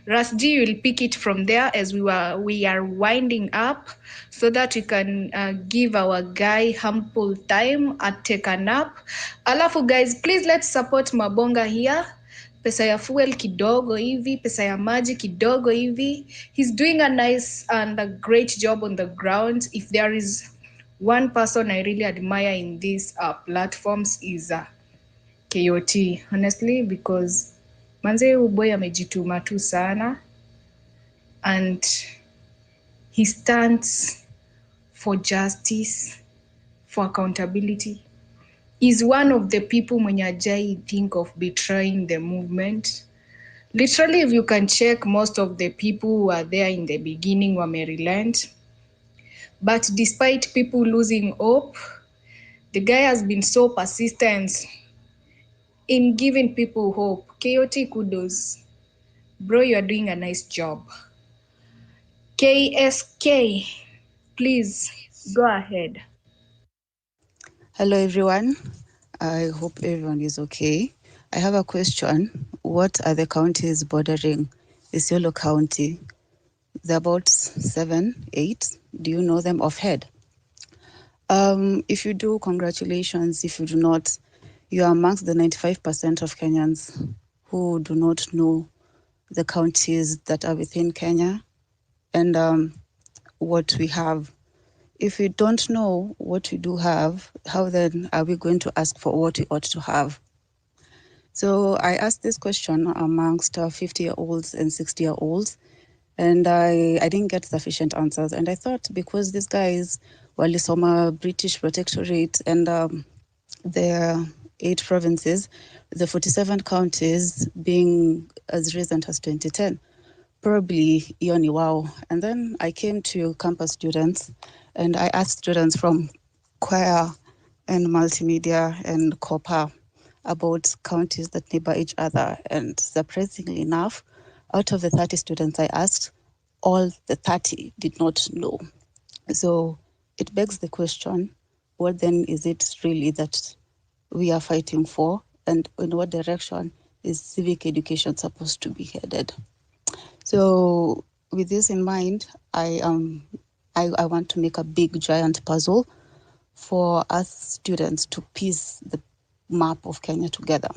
Speaker 6: Ras G will pick it from there as we are winding up, so that we can give our guy ample time and take a nap. Alafu guys, please let's support Mabonga here. pesa ya fuel kidogo hivi, pesa ya maji kidogo hivi. He's doing a nice and a great job on the ground. If there is one person I really admire in these platforms is KOT, honestly, because manze boy amejituma tu sana, and he stands for justice, for accountability. He's one of the people mwenye ajai think of betraying the movement. Literally, if you can check, most of the people who were there in the beginning were relent. But despite people losing hope, the guy has been so persistent in giving people hope. KOT, kudos. Bro, you are doing a nice job. KSK, please go ahead.
Speaker 9: Hello, everyone. I hope everyone is okay. I have a question. What are the counties bordering Isiolo County? There are about 7, 8. Do you know them offhand? If you do, congratulations. If you do not, you are amongst the 95% of Kenyans who do not know the counties that are within Kenya and what we have. If we don't know what we do have, how then are we going to ask for what we ought to have? So I asked this question amongst 50-year-olds and 60-year-olds, and I didn't get sufficient answers. And I thought because these guys were Lisoma British Protectorate and the 8 provinces, the 47 counties being as recent as 2010, probably Ioni wow. And then I came to campus students and I asked students from choir and multimedia and COPA about counties that neighbor each other. And surprisingly enough, out of the 30 students I asked, all the 30 did not know. So it begs the question, what then is it really that we are fighting for? And in what direction is civic education supposed to be headed? So with this in mind, I want to make a big giant puzzle for us students to piece the map of Kenya together.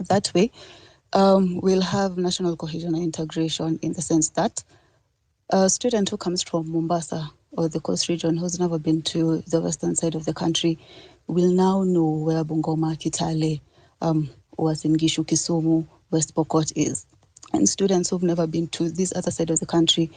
Speaker 9: That way, we'll have national cohesion and integration in the sense that a student who comes from Mombasa or the coast region who's never been to the western side of the country will now know where Bungoma, Kitale, Uasin Gishu, Kisumu, West Pokot is. And students who've never been to this other side of the country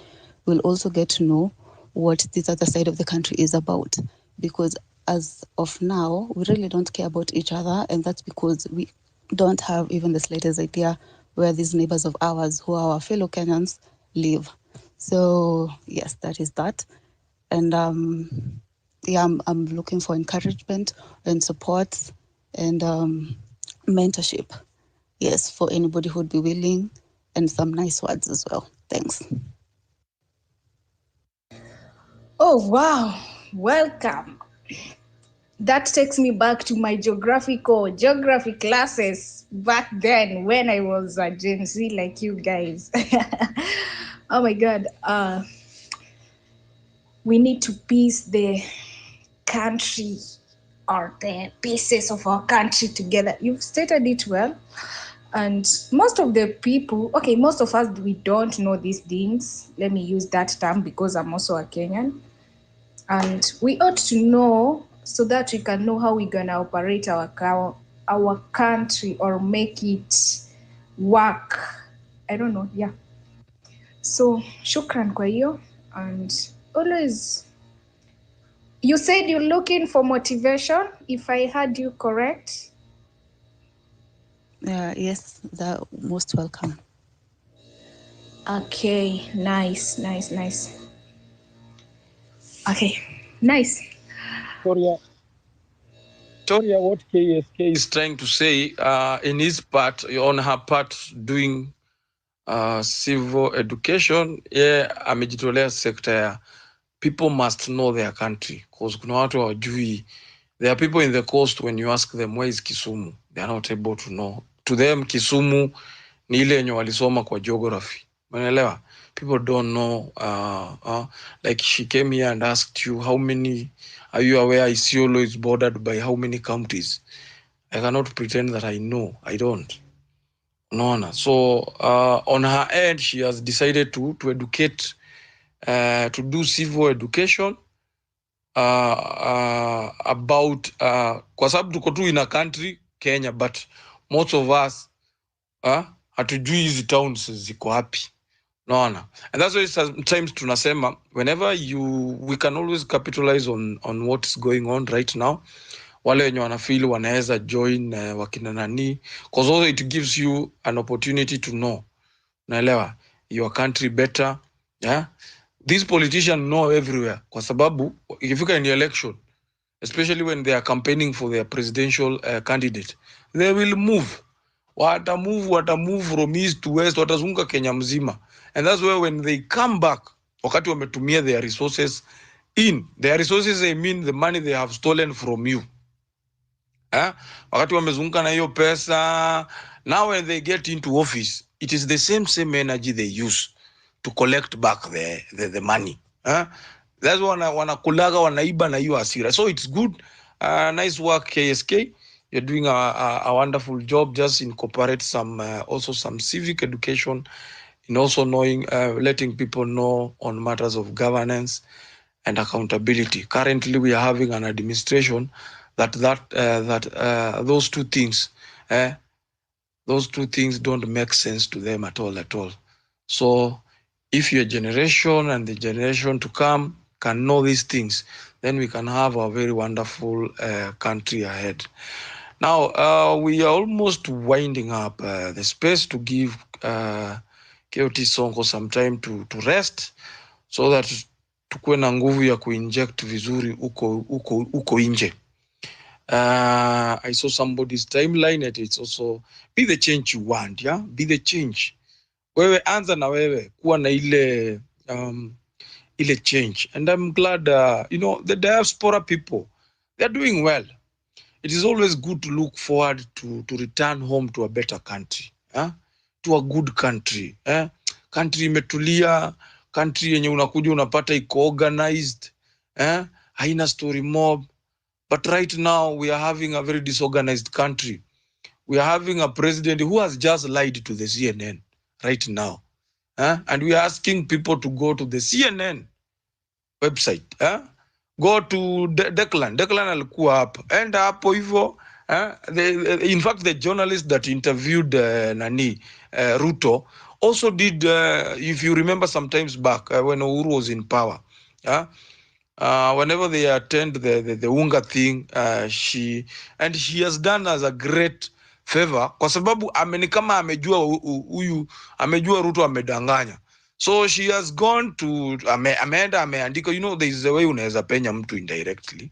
Speaker 9: will also get to know what this other side of the country is about. Because as of now, we really don't care about each other, and that's because we don't have even the slightest idea where these neighbors of ours, who are our fellow Kenyans, live. So yes, that is that. And I'm looking for encouragement and support and mentorship. Yes, for anybody who would be willing, and some nice words as well. Thanks.
Speaker 6: Oh, wow. Welcome. That takes me back to my geography classes back then when I was a Gen Z like you guys. Oh my God. We need to piece the country or the pieces of our country together. You've stated it well. And most of the people, most of us, we don't know these things. Let me use that term because I'm also a Kenyan. And we ought to know so that we can know how we're going to operate our country or make it work. I don't know, yeah. So, shukran kwa hiyo. And always, you said you're looking for motivation, if I heard you correct.
Speaker 9: Yes, they're most welcome.
Speaker 6: Okay, nice. Okay, nice.
Speaker 14: Toria, what KSK is trying to say in his part, on her part, doing civil education, amejitolea sekta ya people must know their country, because kuna watu hawajui. There are people in the coast, when you ask them where is Kisumu, they are not able to know. To them, Kisumu ni ile yenye walisoma kwa geography. Unaelewa? People don't know. Like she came here and asked you, how many, are you aware Isiolo is bordered by how many counties? I cannot pretend that I know. I don't. Unaona? So on her end she has decided to educate, to do civil education about kwa sababu tuko tu in a country Kenya, but most of us hatujui hizi towns ziko wapi. Unaona? And that's why sometimes tunasema whenever we can always capitalize on what is going on right now. Wale wenye wanafeel wanaweza join wakina nani, because also it gives you an opportunity to know, naelewa, your country better. Yeah, these politicians know everywhere kwa sababu ikifika in the election, especially when they are campaigning for their presidential candidate, they will move. Wata move from east to west, watazunguka Kenya mzima. And that's where when they come back, wakati wametumia their resources their resources, I mean the money they have stolen from you. Wakati wamezunguka na hiyo pesa, now when they get into office, it is the same energy they use to collect back the money. That's wanakulaga wanaiba na hiyo hasira. So it's good. Nice work, KSK. You're doing a wonderful job. Just incorporate some also some civic education, in also knowing, letting people know on matters of governance and accountability. Currently, we are having an administration that those two things don't make sense to them at all. So if your generation and the generation to come can know these things, then we can have a very wonderful country ahead. Now, we are almost winding up the space to give KOT Sonko some time to rest, so that tukuwe na nguvu ya kuinject vizuri uko nje. I saw somebody's timeline and it's also be the change you want, yeah? Be the change. Wewe anza na wewe kuwa na ile change. And I'm glad the diaspora people, they're doing well. It is always good to look forward to return home to a better country, to a good country, country imetulia, country yenye unakuja unapata iko organized, haina story mob. But right now we are having a very disorganized country. We are having a president who has just lied to the CNN right now, and we are asking people to go to the CNN website, go to Declan alikuwa hapo, enda hapo hivyo. In fact, the journalist that interviewed Ruto also did, if you remember sometimes back when Uhuru was in power, whenever they attend the Unga thing, she has done us a great favor kwa sababu kama amejua Ruto amedanganya. So she has gone to ameenda ameandika, there is a way unaweza penya mtu indirectly.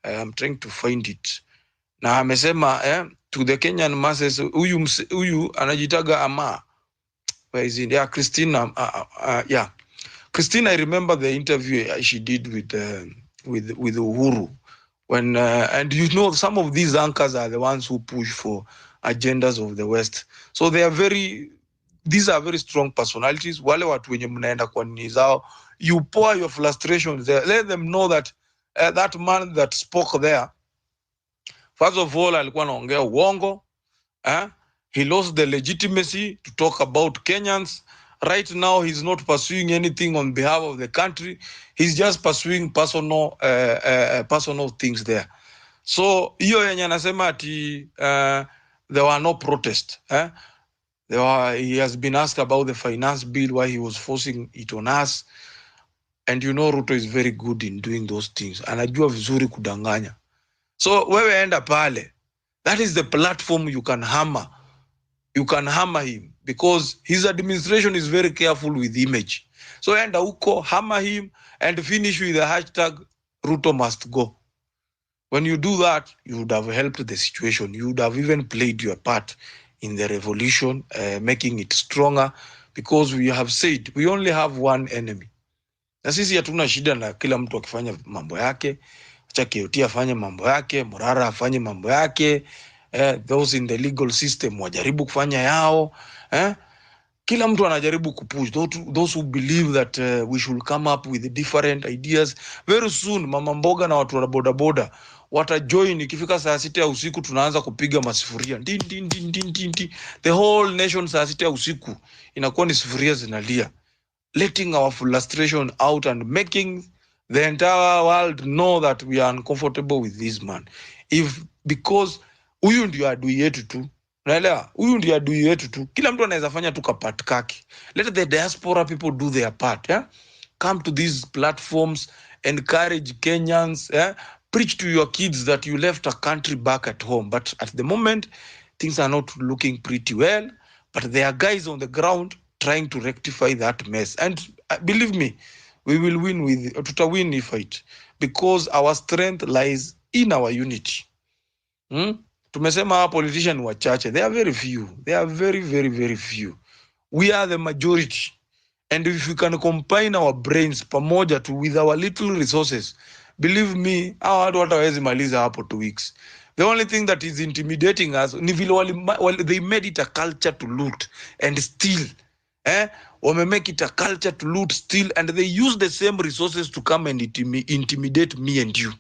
Speaker 14: I'm trying to find it. Na amesema to the Kenyan masses, huyu anajitaga ama, where is it? Yeah, Christina, yeah. Christina, I remember the interview she did with Uhuru when and some of these anchors are the ones who push for agendas of the West. So these are very strong personalities. Wale watu wenye mnaenda kwa nini zao, you pour your frustrations there. Let them know that that man that spoke there, first of all, alikuwa anaongea uongo. He lost the legitimacy to talk about Kenyans. Right now, he's not pursuing anything on behalf of the country. He's just pursuing personal things there. So hiyo yenye anasema ati there were no protests. He has been asked about the finance bill, why he was forcing it on us. And Ruto is very good in doing those things. Anajua vizuri kudanganya. So wewe enda pale. That is the platform you can hammer. You can hammer him because his administration is very careful with image. So enda uko, hammer him and finish with the hashtag Ruto must go. When you do that, you would have helped the situation. You would have even played your part in the revolution, making it stronger, because we have said we only have one enemy. Na sisi hatuna shida na kila mtu akifanya mambo yake. Acha KOT afanye mambo yake, Morara afanye mambo yake, those in the legal system wajaribu kufanya yao. Kila mtu anajaribu kupush. Those who believe that we should come up with different ideas. Very soon, mama mboga na watu wa boda boda watajoin. Ikifika saa 6 ya usiku tunaanza kupiga masifuria din din din din din din. The whole nation saa 6 ya usiku inakuwa ni sufuria zinalia, letting our frustration out and making the entire world know that we are uncomfortable with this man. If because huyu ndio adui yetu tu, unaelewa, huyu ndio adui yetu tu, kila mtu anaweza fanya tu kapati kake. Let the diaspora people do their part, yeah? Come to these platforms, encourage Kenyans, yeah? Preach to your kids that you left a country back at home, but at the moment things are not looking pretty well, but there are guys on the ground trying to rectify that mess. And believe me, we will win with tutawin the fight, because our strength lies in our unity. Tumesema our politicians wachache, they are very few, they are very very very few. We are the majority, and if we can combine our brains pamoja to with our little resources, believe me, hawa watu watawezi maliza hapo 2 weeks. The only thing that is intimidating us ni vile they made it a culture to loot and steal. Make it a culture to loot, steal, and they use the same resources to come and intimidate me and you.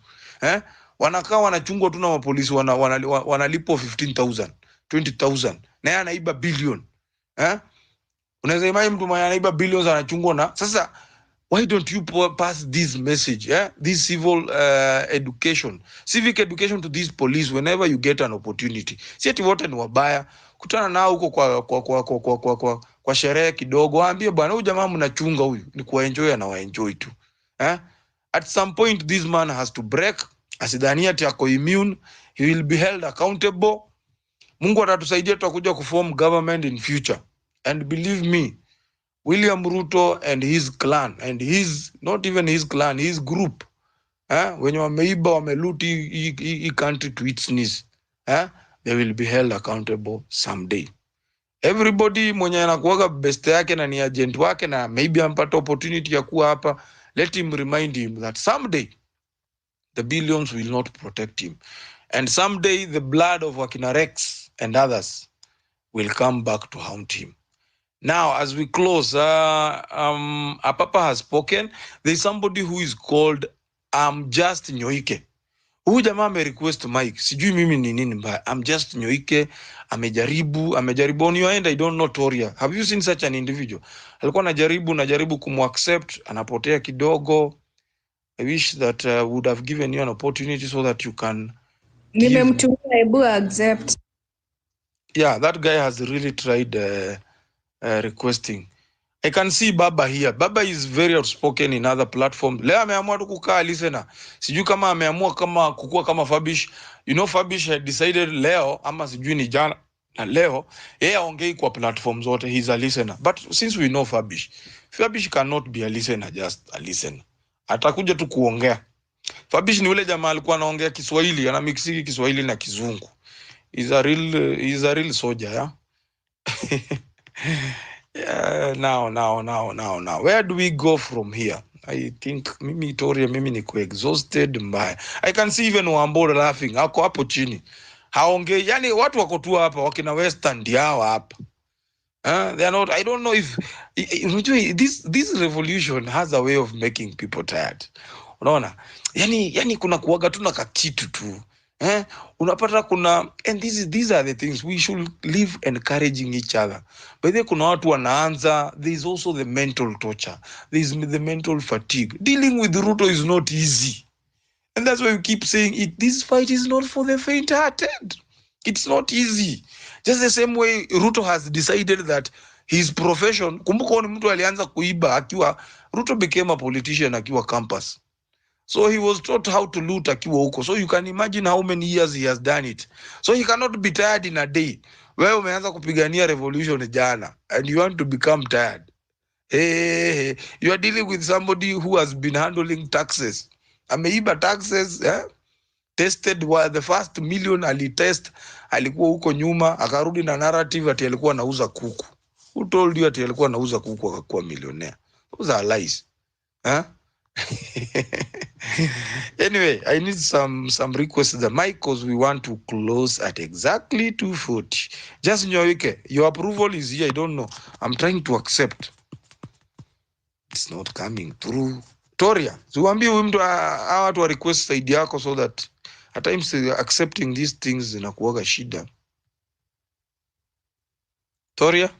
Speaker 14: Wanakaa wanachungwa tu na mapolisi, wanalipo 15,000 20,000 na yeye anaiba billion. Unaweza imagine mtu mwenye anaiba billions anachungwa na sasa. Why don't you pass this message, this education, civic education to these police whenever you get an opportunity? Si ati wote ni wabaya, kutana nao huko kwa sherehe kidogo, waambie bwana, huyu jamaa mnachunga huyu ni kuenjoy na waenjoy tu. At some point this man has to break. Asidhania ati ako immune, he will be held accountable. Mungu atatusaidia, tutakuja kuform government in future, and believe me, William Ruto and his clan, and not even his clan, his group, wenye wameiba wameluti hii country to its knees, they will be held accountable someday. Everybody mwenye anakuwaga best yake na ni agent wake na maybe ampata opportunity ya kuwa hapa, let him remind him that someday the billions will not protect him, and someday the blood of Wakina Rex and others will come back to haunt him. Now, as we close, Apapa has spoken. There's somebody who is called Just Nyoike. Huyu jamaa amerequest Mike. Sijui mimi ni nini mbaya. Just Nyoike amejaribu on your end, I don't know Toria. Have you seen such an individual? Alikuwa najaribu kumu-accept, anapotea kidogo. I wish that would have given you an opportunity so that you can
Speaker 6: Nimemtumia, hebu accept.
Speaker 14: Yeah, that guy has really tried requesting. I can see Baba here. Baba is very outspoken in other platforms. Leo ameamua tu kukaa listener. Sijui kama ameamua kama kukua kama Fabish. You know, Fabish had decided leo ama sijui ni jana na leo yeye aongei kwa platform zote, he's a listener. But since we know Fabish cannot be a listener, just a listener. Atakuja tu kuongea. Fabish ni ule jamaa alikuwa anaongea Kiswahili, ana mixi Kiswahili na Kizungu. He's a real soldier, yeah. Now. Where do we go from here? I think mimi Toria, mimi niko exhausted mbaya. I can see even Wambora laughing. Ako hapo chini. Haongei. Yani watu wako tu hapa wakina Western ndio hapa. They are not, I don't know if this revolution has a way of making people tired. Unaona? Yani kuna kuwaga tu na kakitu tu. Unapata kuna, and these are the things we should live encouraging each other. But then kuna watu wanaanza, there's also the mental torture, there's the mental fatigue. Dealing with Ruto is not easy, and that's why we keep saying it. This fight is not for the faint-hearted. It's not easy. Just the same way Ruto has decided that his profession, kumbuka ni mtu alianza kuiba akiwa, Ruto became a politician akiwa campus. So he was taught how to loot akiwa huko. So you can imagine how many years he has done it. So he cannot be tired in a day. Wewe umeanza kupigania revolution jana and you want to become tired. Hey, you are dealing with somebody who has been handling taxes. Ameiba taxes, tested the first million alitest, alikuwa huko nyuma, akarudi na narrative ati alikuwa anauza kuku. Who told you ati alikuwa anauza kuku akakuwa millionaire? Those are lies. Anyway, I need some requests the mic because we want to close at exactly 2:40. Just Nyoike, your approval is here. I don't know. I'm trying to accept. It's not coming through. Toria, tuambie huyu mtu hawa watu wa request side yako so that At times accepting these things zinakuwaga shida. Toria?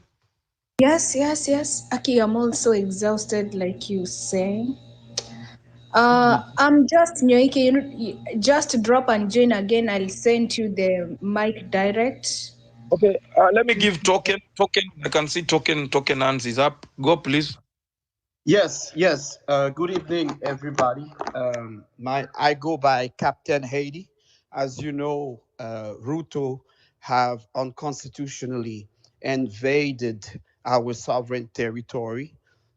Speaker 6: Yes. Aki, I'm also exhausted, like you saying. I'm just Nyoike. Just drop and join again. I'll send you the mic direct.
Speaker 14: Okay, let me give token. I can see token hands is up. Go, please.
Speaker 7: Yes. Good evening, everybody. I go by Captain Haiti. As you know, Ruto have unconstitutionally invaded our sovereign territory.